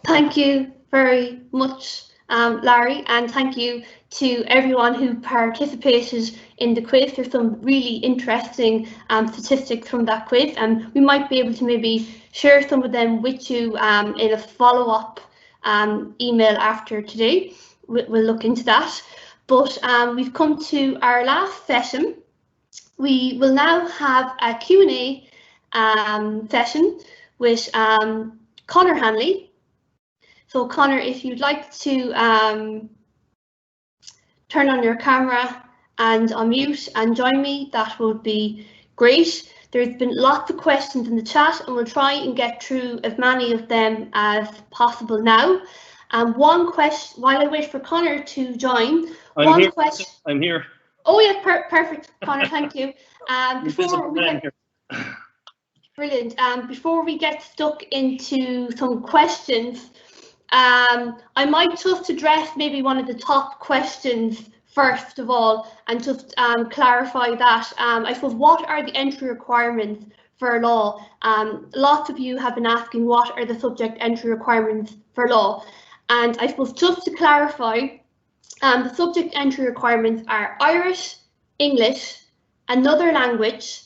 Thank you very much, Larry, and thank you to everyone who participated in the quiz. There's some really interesting statistics from that quiz, and we might be able to maybe share some of them with you in a follow-up email after today. We'll look into that. But we've come to our last session. We will now have a Q&A session with Conor Hanley. So Conor, if you'd like to turn on your camera and unmute and join me, that would be great. There's been lots of questions in the chat, and we'll try and get through as many of them as possible now. One question, while I wait for Conor to join, I'm here. Oh yeah, perfect, Conor, thank you. Brilliant. Before we get stuck into some questions, I might just address maybe one of the top questions first of all, and just clarify that. I suppose, what are the entry requirements for law? Lots of you have been asking what are the subject entry requirements for law, and I suppose just to clarify, the subject entry requirements are Irish, English, another language,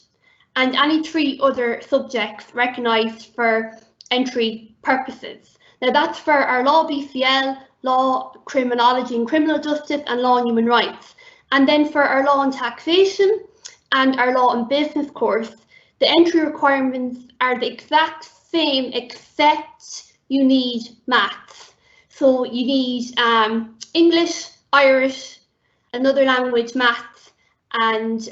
and any 3 other subjects recognised for entry purposes. Now that's for our Law BCL, Law, Criminology and Criminal Justice, and Law and Human Rights. And then for our Law and Taxation and our Law and Business course, the entry requirements are the exact same, except you need maths. So you need English, Irish, another language, maths, and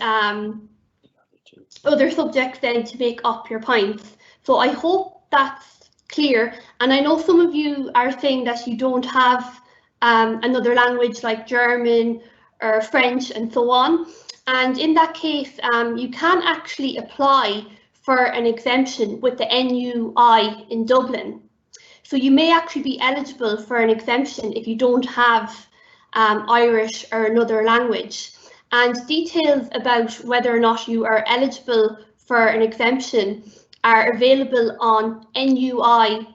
other subjects then to make up your points. So I hope that's clear, and I know some of you are saying that you don't have another language like German or French and so on, and in that case you can actually apply for an exemption with the NUI in Dublin. So you may actually be eligible for an exemption if you don't have Irish or another language, and details about whether or not you are eligible for an exemption are available on NUI.ie.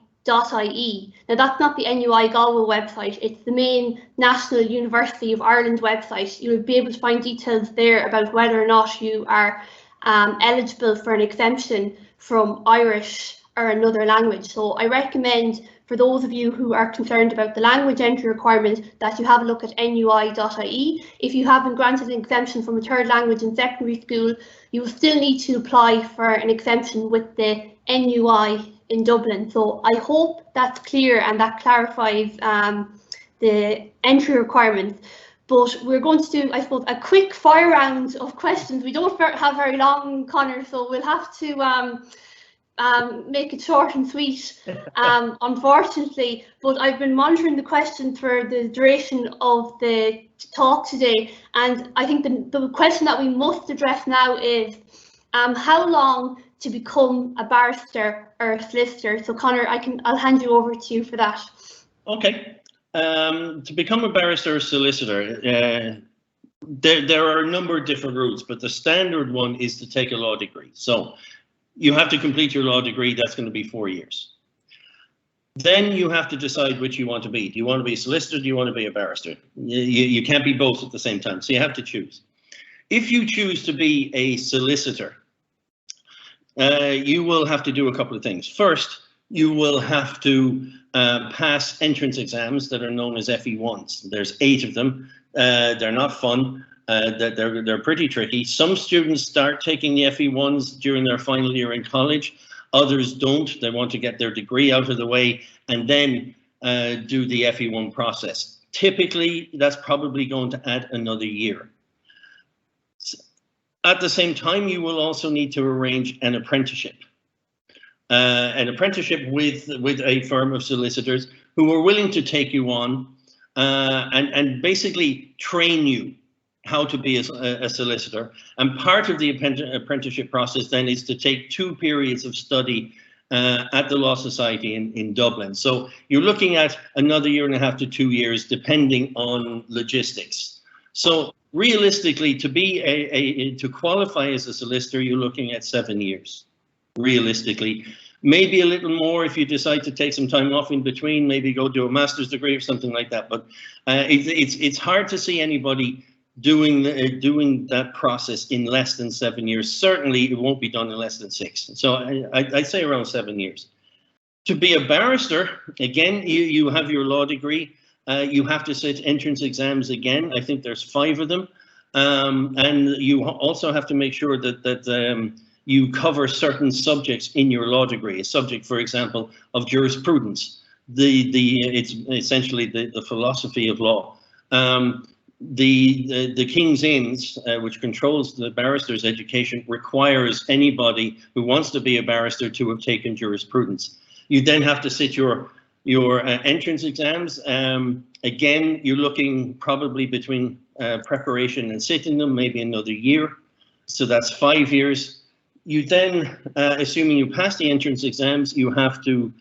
Now that's not the NUI Galway website, it's the main National University of Ireland website. You'll be able to find details there about whether or not you are eligible for an exemption from Irish or another language. So I recommend, for those of you who are concerned about the language entry requirement, that you have a look at NUI.ie. If you have been granted an exemption from a 3rd language in secondary school, you will still need to apply for an exemption with the NUI in Dublin. So I hope that's clear and that clarifies the entry requirements. But we're going to do, I suppose, a quick fire round of questions. We don't have very long, Conor, so we'll have to make it short and sweet, unfortunately, but I've been monitoring the questions for the duration of the talk today, and I think the question that we must address now is how long to become a barrister or a solicitor. So Conor, I'll hand you over to you for that. Okay. To become a barrister or solicitor, there are a number of different routes, but the standard one is to take a law degree. So you have to complete your law degree. That's going to be 4 years. Then you have to decide which you want to be. Do you want to be a solicitor? Do you want to be a barrister? You can't be both at the same time, so you have to choose. If you choose to be a solicitor, you will have to do a couple of things. First, you will have to pass entrance exams that are known as FE1s. There's 8 of them. They're not fun. They're pretty tricky. Some students start taking the FE1s during their final year in college. Others don't. They want to get their degree out of the way and then do the FE1 process. Typically, that's probably going to add another year. At the same time, you will also need to arrange an apprenticeship. With a firm of solicitors who are willing to take you on and basically train you how to be a solicitor. And part of the apprenticeship process then is to take 2 periods of study at the Law Society in Dublin. So you're looking at another 1.5 to 2 years, depending on logistics. So realistically, to qualify as a solicitor, you're looking at 7 years. Realistically, maybe a little more if you decide to take some time off in between, maybe go do a master's degree or something like that. But it's hard to see anybody doing that process in less than 7 years. Certainly, it won't be done in less than 6. So I'd say around 7 years. To be a barrister, again, you have your law degree. You have to sit entrance exams again. I think there's 5 of them, and you also have to make sure that you cover certain subjects in your law degree. A subject, for example, of jurisprudence. It's essentially the philosophy of law. The King's Inns, which controls the barrister's education, requires anybody who wants to be a barrister to have taken jurisprudence. You then have to sit your entrance exams. Again, you're looking probably between preparation and sitting them, maybe another year. So that's 5 years. You then, assuming you pass the entrance exams, you have to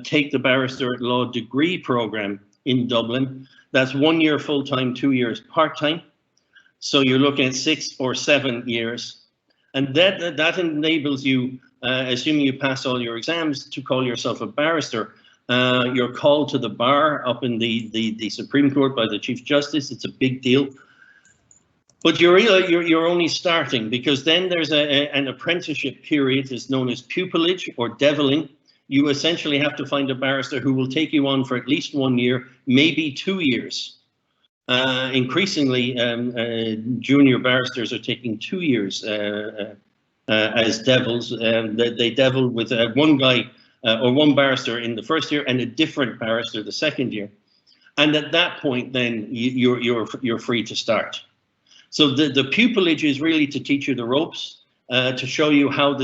take the barrister at law degree program in Dublin. That's 1 year full-time, 2 years part-time. So you're looking at 6 or 7 years. And that enables you, assuming you pass all your exams, to call yourself a barrister. You're called to the bar up in the Supreme Court by the Chief Justice. It's a big deal. But you're only starting, because then there's an apprenticeship period. It's known as pupillage or deviling. You essentially have to find a barrister who will take you on for at least 1 year, maybe 2 years. Increasingly, junior barristers are taking 2 years as devils. They devil with one guy or one barrister in the first year and a different barrister the second year. And at that point, then you're free to start. So the pupillage is really to teach you the ropes, to show you how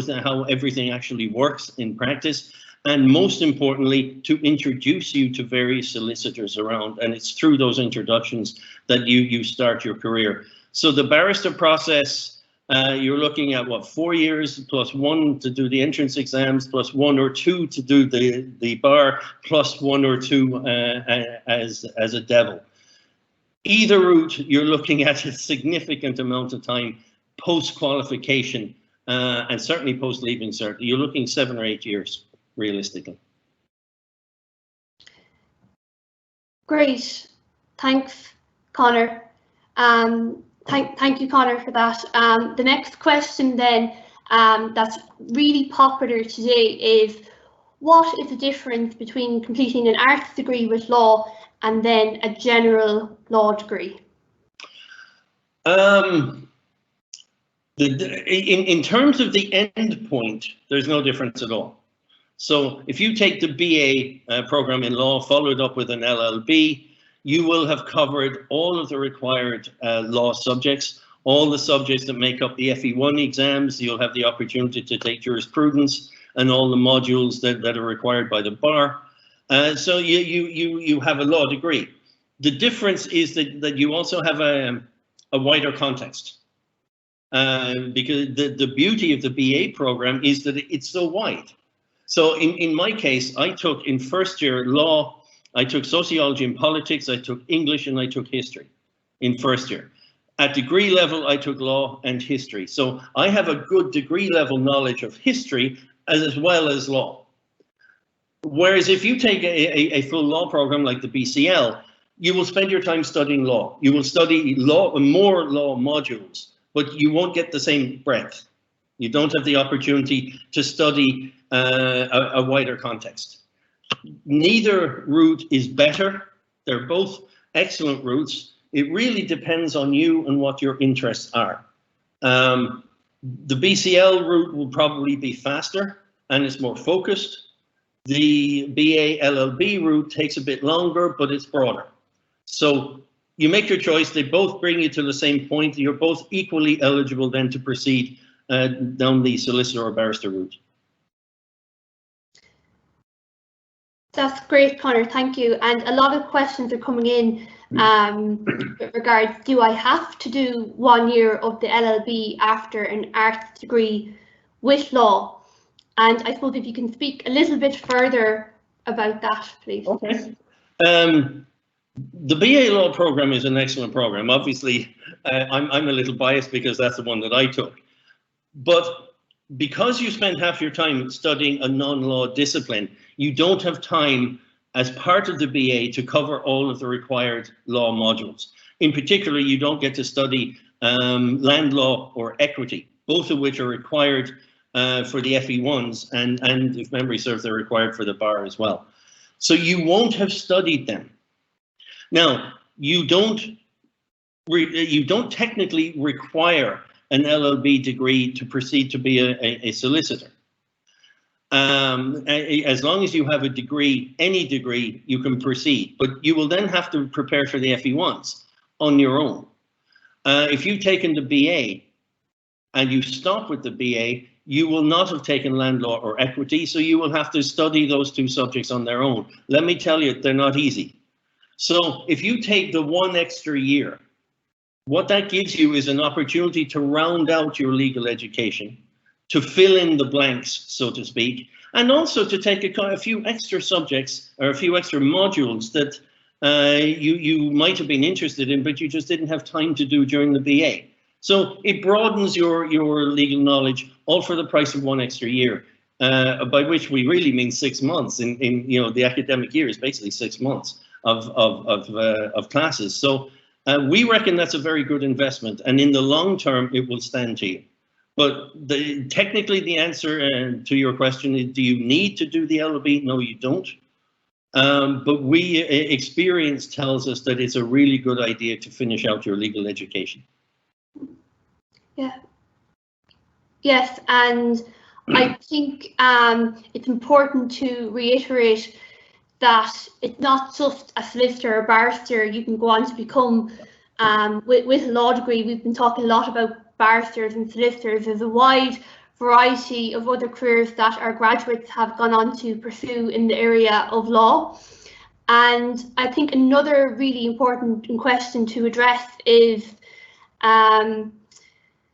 everything actually works in practice, and most importantly, to introduce you to various solicitors around. And it's through those introductions that you start your career. So the barrister process, you're looking at what, 4 years plus 1 to do the entrance exams, plus 1 or 2 to do the bar, plus 1 or 2 as a devil. Either route, you're looking at a significant amount of time post-qualification, and certainly post-leaving cert. You're looking 7 or 8 years, realistically. Great, thanks, Conor. Thank you, Conor, for that. The next question then, that's really popular today is, what is the difference between completing an arts degree with law and then a general law degree? In terms of the end point, there's no difference at all. So if you take the BA program in law, followed up with an LLB, you will have covered all of the required law subjects, all the subjects that make up the FE1 exams. You'll have the opportunity to take jurisprudence and all the modules that are required by the bar. So you have a law degree. The difference is that you also have a wider context. Because the beauty of the BA program is that it's so wide. So in my case, I took in first year law I took sociology and politics, I took English, and I took history in first year. At degree level, I took law and history. So I have a good degree level knowledge of history as well as law. Whereas if you take a full law program like the BCL, you will spend your time studying law. You will study law, more law modules, but you won't get the same breadth. You don't have the opportunity to study a wider context. Neither route is better. They're both excellent routes. It really depends on you and what your interests are. The BCL route will probably be faster and it's more focused. The BA LLB route takes a bit longer, but it's broader. So you make your choice. They both bring you to the same point. You're both equally eligible then to proceed down the solicitor or barrister route. That's great, Conor, thank you. And a lot of questions are coming in with regards, do I have to do 1 year of the LLB after an arts degree with law? And I suppose if you can speak a little bit further about that, please. Okay. The BA Law program is an excellent program. Obviously, I'm a little biased because that's the one that I took. But because you spend half your time studying a non-law discipline, you don't have time as part of the BA to cover all of the required law modules. In particular, you don't get to study land law or equity, both of which are required for the FE1s, and if memory serves, they're required for the bar as well. So you won't have studied them. Now, you don't technically require an LLB degree to proceed to be a solicitor. As long as you have a degree, any degree, you can proceed, but you will then have to prepare for the FE1s on your own. If you've taken the BA and you stop with the BA, you will not have taken land law or equity, so you will have to study those two subjects on their own. Let me tell you, they're not easy. So if you take the 1 extra year, what that gives you is an opportunity to round out your legal education, to fill in the blanks, so to speak, and also to take a few extra subjects or a few extra modules that you might have been interested in, but you just didn't have time to do during the BA. So it broadens your legal knowledge, all for the price of 1 extra year, by which we really mean 6 months. In the academic year is basically 6 months of classes. So we reckon that's a very good investment, and in the long term, it will stand to you. But technically, the answer to your question is: do you need to do the LLB? No, you don't. But experience tells us that it's a really good idea to finish out your legal education. Yeah. Yes, and I think it's important to reiterate that it's not just a solicitor or barrister you can go on to become with a law degree. We've been talking a lot about barristers and solicitors. There's a wide variety of other careers that our graduates have gone on to pursue in the area of law. And I think another really important question to address is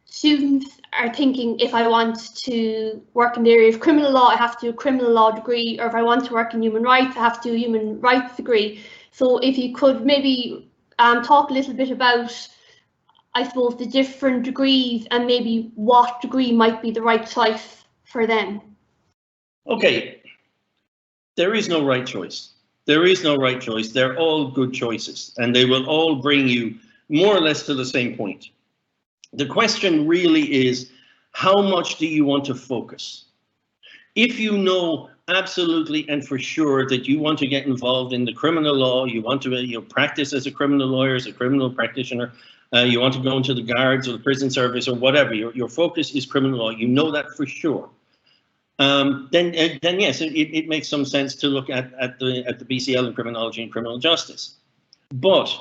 students are thinking, if I want to work in the area of criminal law, I have to do a criminal law degree, or if I want to work in human rights, I have to do a human rights degree. So if you could maybe talk a little bit about, I suppose, the different degrees and maybe what degree might be the right choice for them. Okay, there is no right choice. There is no right choice. They're all good choices, and they will all bring you more or less to the same point. The question really is, how much do you want to focus? If you know absolutely and for sure that you want to get involved in the criminal law, you want to practice as a criminal lawyer, as a criminal practitioner, you want to go into the guards or the prison service or whatever, your focus is criminal law, you know that for sure, then yes, it makes some sense to look at the BCL in criminology and criminal justice. But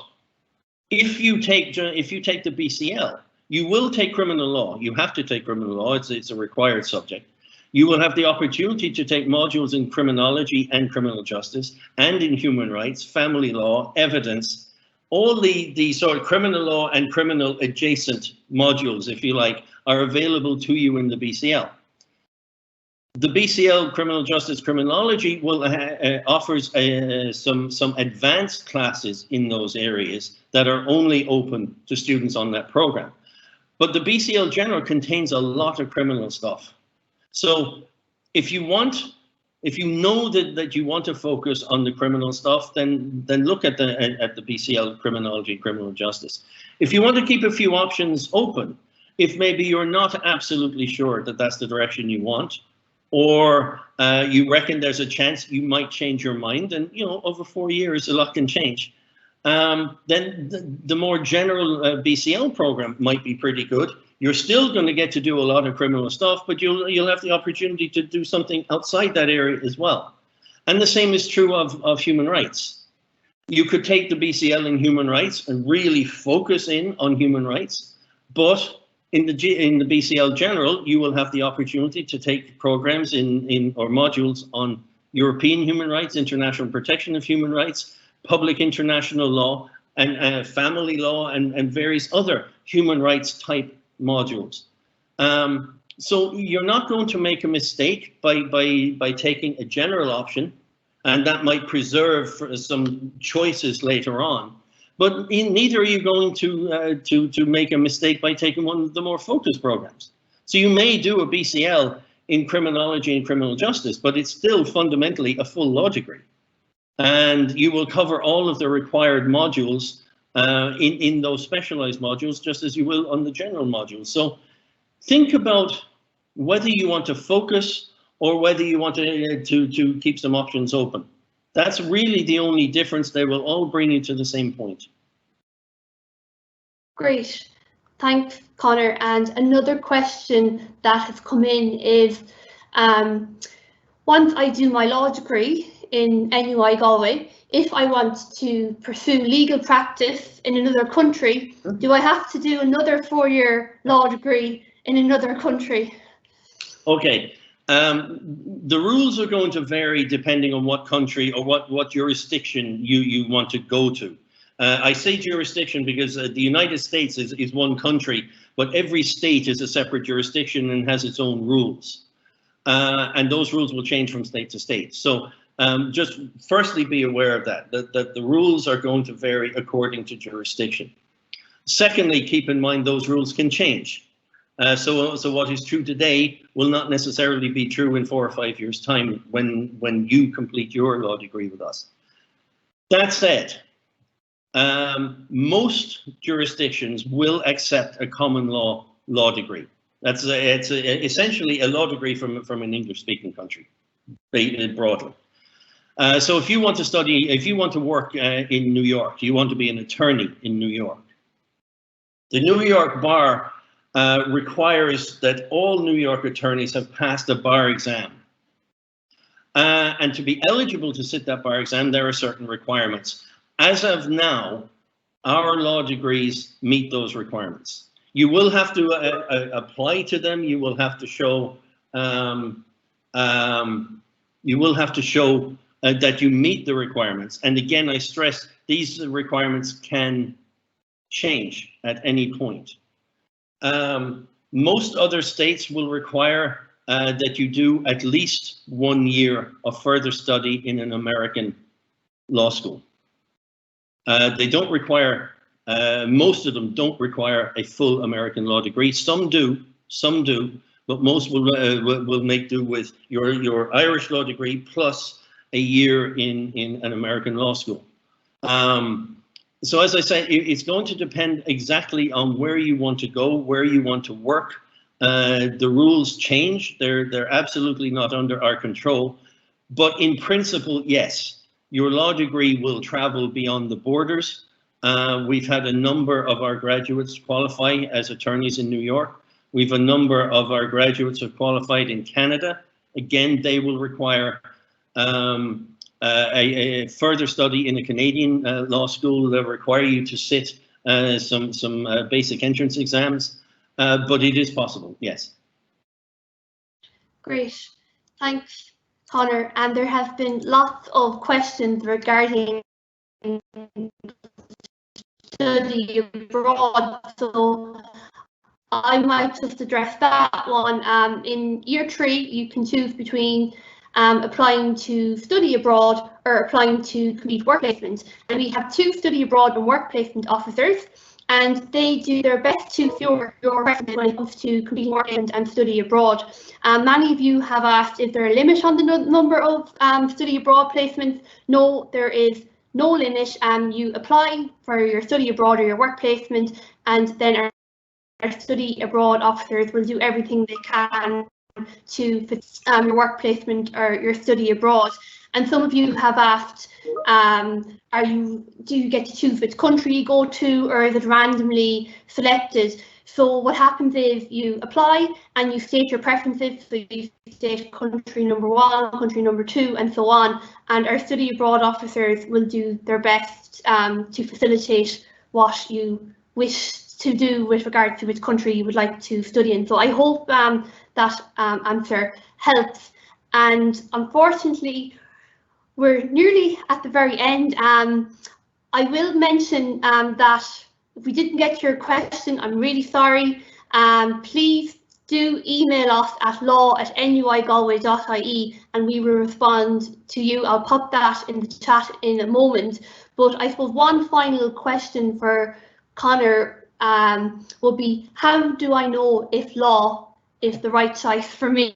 if you take the BCL, you will take criminal law. You have to take criminal law. It's a required subject. You will have the opportunity to take modules in criminology and criminal justice, and in human rights, family law, evidence, all the sort of criminal law and criminal adjacent modules, if you like, are available to you in the BCL. The BCL Criminal Justice Criminology will offers some advanced classes in those areas that are only open to students on that program. But the BCL General contains a lot of criminal stuff. So if you know that you want to focus on the criminal stuff, then look at the BCL Criminology, Criminal Justice. If you want to keep a few options open, if maybe you're not absolutely sure that that's the direction you want, or you reckon there's a chance you might change your mind, and you know, over 4 years a lot can change, then the more general BCL program might be pretty good. You're still going to get to do a lot of criminal stuff, but you'll have the opportunity to do something outside that area as well. And the same is true of human rights. You could take the BCL in human rights and really focus in on human rights, but in the BCL General, you will have the opportunity to take programs or modules on European human rights, international protection of human rights, public international law, and family law, and various other human rights type modules. So you're not going to make a mistake by taking a general option, and that might preserve some choices later on. But neither are you going to make a mistake by taking one of the more focused programs. So you may do a BCL in criminology and criminal justice, but it's still fundamentally a full law degree. And you will cover all of the required modules in those specialized modules, just as you will on the general modules. So think about whether you want to focus or whether you want to keep some options open. That's really the only difference. They will all bring you to the same point. Great. Thanks, Conor. And another question that has come in is, once I do my law degree in NUI Galway, if I want to pursue legal practice in another country, do I have to do another 4-year law degree in another country? Okay. The rules are going to vary depending on what country or what jurisdiction you want to go to. I say jurisdiction because the United States is one country, but every state is a separate jurisdiction and has its own rules. And those rules will change from state to state. So just firstly be aware of that the rules are going to vary according to jurisdiction. Secondly, keep in mind those rules can change. So what is true today will not necessarily be true in 4 or 5 years' time when you complete your law degree with us. That said, most jurisdictions will accept a common law degree. It's essentially a law degree from an English-speaking country, broadly. So if you want to study, if you want to work in New York, you want to be an attorney in New York, the New York bar requires that all New York attorneys have passed a bar exam. And to be eligible to sit that bar exam, there are certain requirements. As of now, our law degrees meet those requirements. You will have to apply to them. You will have to show that you meet the requirements. And again, I stress these requirements can change at any point. Most other states will require that you do at least 1 year of further study in an American law school. They don't require, most of them don't require a full American law degree. Some do, but most will make do with your Irish law degree plus a year in an American law school. So as I said, it's going to depend exactly on where you want to go, where you want to work. The rules change. They're absolutely not under our control. But in principle, yes, your law degree will travel beyond the borders. We've had a number of our graduates qualify as attorneys in New York. We've a number of our graduates have qualified in Canada. Again, they will require a further study in a Canadian law school that require you to sit some basic entrance exams, but it is possible, yes. Great, thanks, Conor. And there have been lots of questions regarding study abroad, so I might just address that one. In year 3, you can choose between applying to study abroad or applying to complete work placement. And we have 2 study abroad and work placement officers, and they do their best to fill your preferences when it comes to completing work placement and study abroad. Many of you have asked, is there a limit on the number of study abroad placements? No, there is no limit. You apply for your study abroad or your work placement, and then our study abroad officers will do everything they can to fit your work placement or your study abroad. And some of you have asked, do you get to choose which country you go to, or is it randomly selected? So what happens is you apply and you state your preferences. So you state country number 1, country number 2, and so on. And our study abroad officers will do their best to facilitate what you wish to do with regard to which country you would like to study in. So I hope that answer helps. And unfortunately, we're nearly at the very end. I will mention that if we didn't get your question, I'm really sorry. Please do email us at law@nuigalway.ie and we will respond to you. I'll pop that in the chat in a moment. But I suppose one final question for Conor will be, how do I know if law is the right choice for me?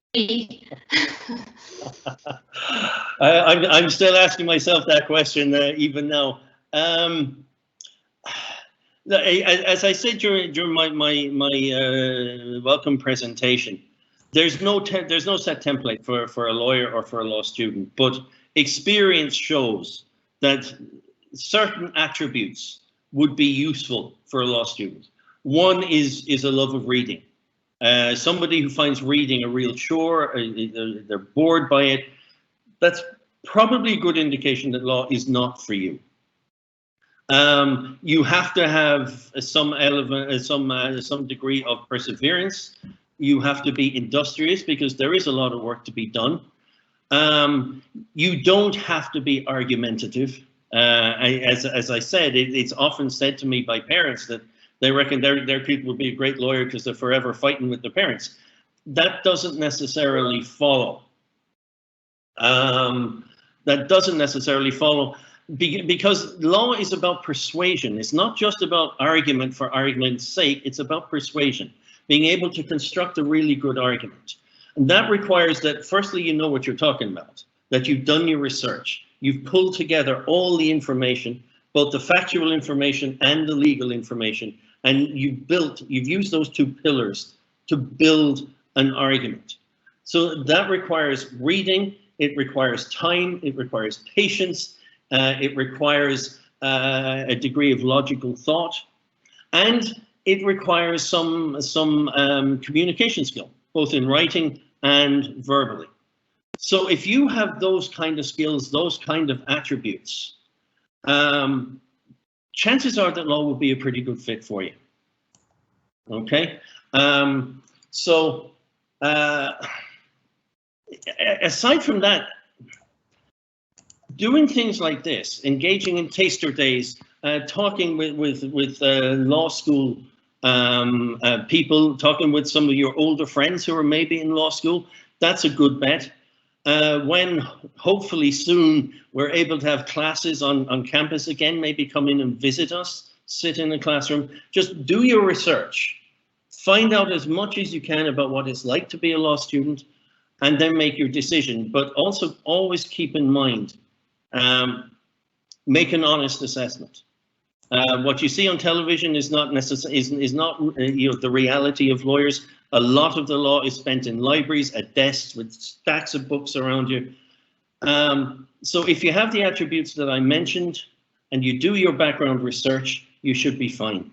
I'm still asking myself that question even now. As I said during my welcome presentation, there's no set template for a lawyer or for a law student, but experience shows that certain attributes would be useful for a law student. One is a love of reading. Somebody who finds reading a real chore, they're bored by it, that's probably a good indication that law is not for you. You have to have some element, some degree of perseverance. You have to be industrious because there is a lot of work to be done. You don't have to be argumentative. As I said, it's often said to me by parents that they reckon their kid will be a great lawyer because they're forever fighting with their parents. That doesn't necessarily follow. That doesn't necessarily follow because law is about persuasion. It's not just about argument for argument's sake. It's about persuasion, being able to construct a really good argument. And that requires that, firstly, you know what you're talking about, that you've done your research. You've pulled together all the information, both the factual information and the legal information, and you've used those 2 pillars to build an argument. So that requires reading, it requires time, it requires patience, it requires a degree of logical thought, and it requires some communication skill, both in writing and verbally. So if you have those kind of skills, those kind of attributes, chances are that law will be a pretty good fit for you. Okay, aside from that, doing things like this, engaging in taster days, talking with law school people, talking with some of your older friends who are maybe in law school, that's a good bet. When hopefully soon we're able to have classes on campus again, maybe come in and visit us, sit in a classroom, just do your research, find out as much as you can about what it's like to be a law student, and then make your decision. But also always keep in mind, make an honest assessment. What you see on television is not the reality of lawyers. A lot of the law is spent in libraries, at desks with stacks of books around you. So if you have the attributes that I mentioned and you do your background research, you should be fine.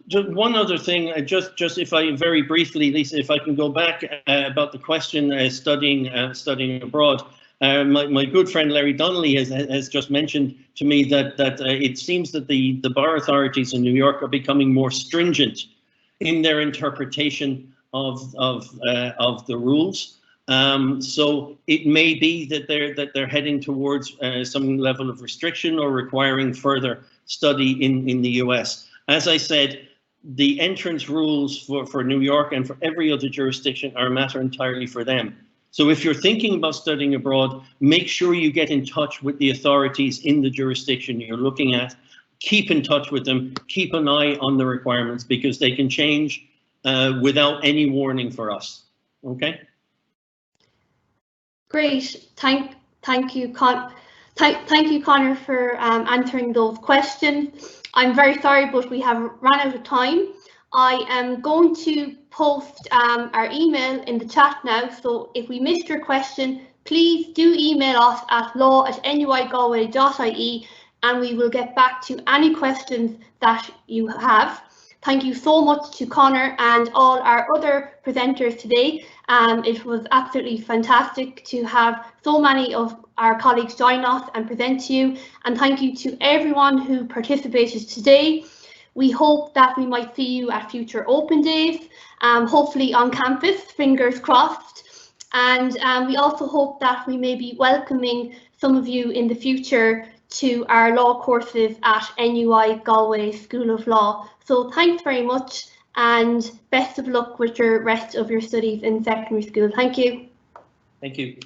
Just one other thing, just if I very briefly, Lisa, if I can go back about the question studying abroad. My good friend Larry Donnelly has just mentioned to me that it seems that the bar authorities in New York are becoming more stringent in their interpretation of the rules. So it may be that they're heading towards some level of restriction or requiring further study in the US. As I said, the entrance rules for New York and for every other jurisdiction are a matter entirely for them. So if you're thinking about studying abroad, make sure you get in touch with the authorities in the jurisdiction you're looking at. Keep in touch with them, keep an eye on the requirements, because they can change without any warning for us. Okay? Great, thank you, Conor, for answering those questions. I'm very sorry, but we have run out of time. I am going to post our email in the chat now, so if we missed your question, please do email us at law@nuigalway.ie and we will get back to any questions that you have. Thank you so much to Conor and all our other presenters today. It was absolutely fantastic to have so many of our colleagues join us and present to you. And thank you to everyone who participated today. We hope that we might see you at future open days, hopefully on campus, fingers crossed. And we also hope that we may be welcoming some of you in the future to our law courses at NUI Galway School of Law. So thanks very much and best of luck with your rest of your studies in secondary school. Thank you. Thank you.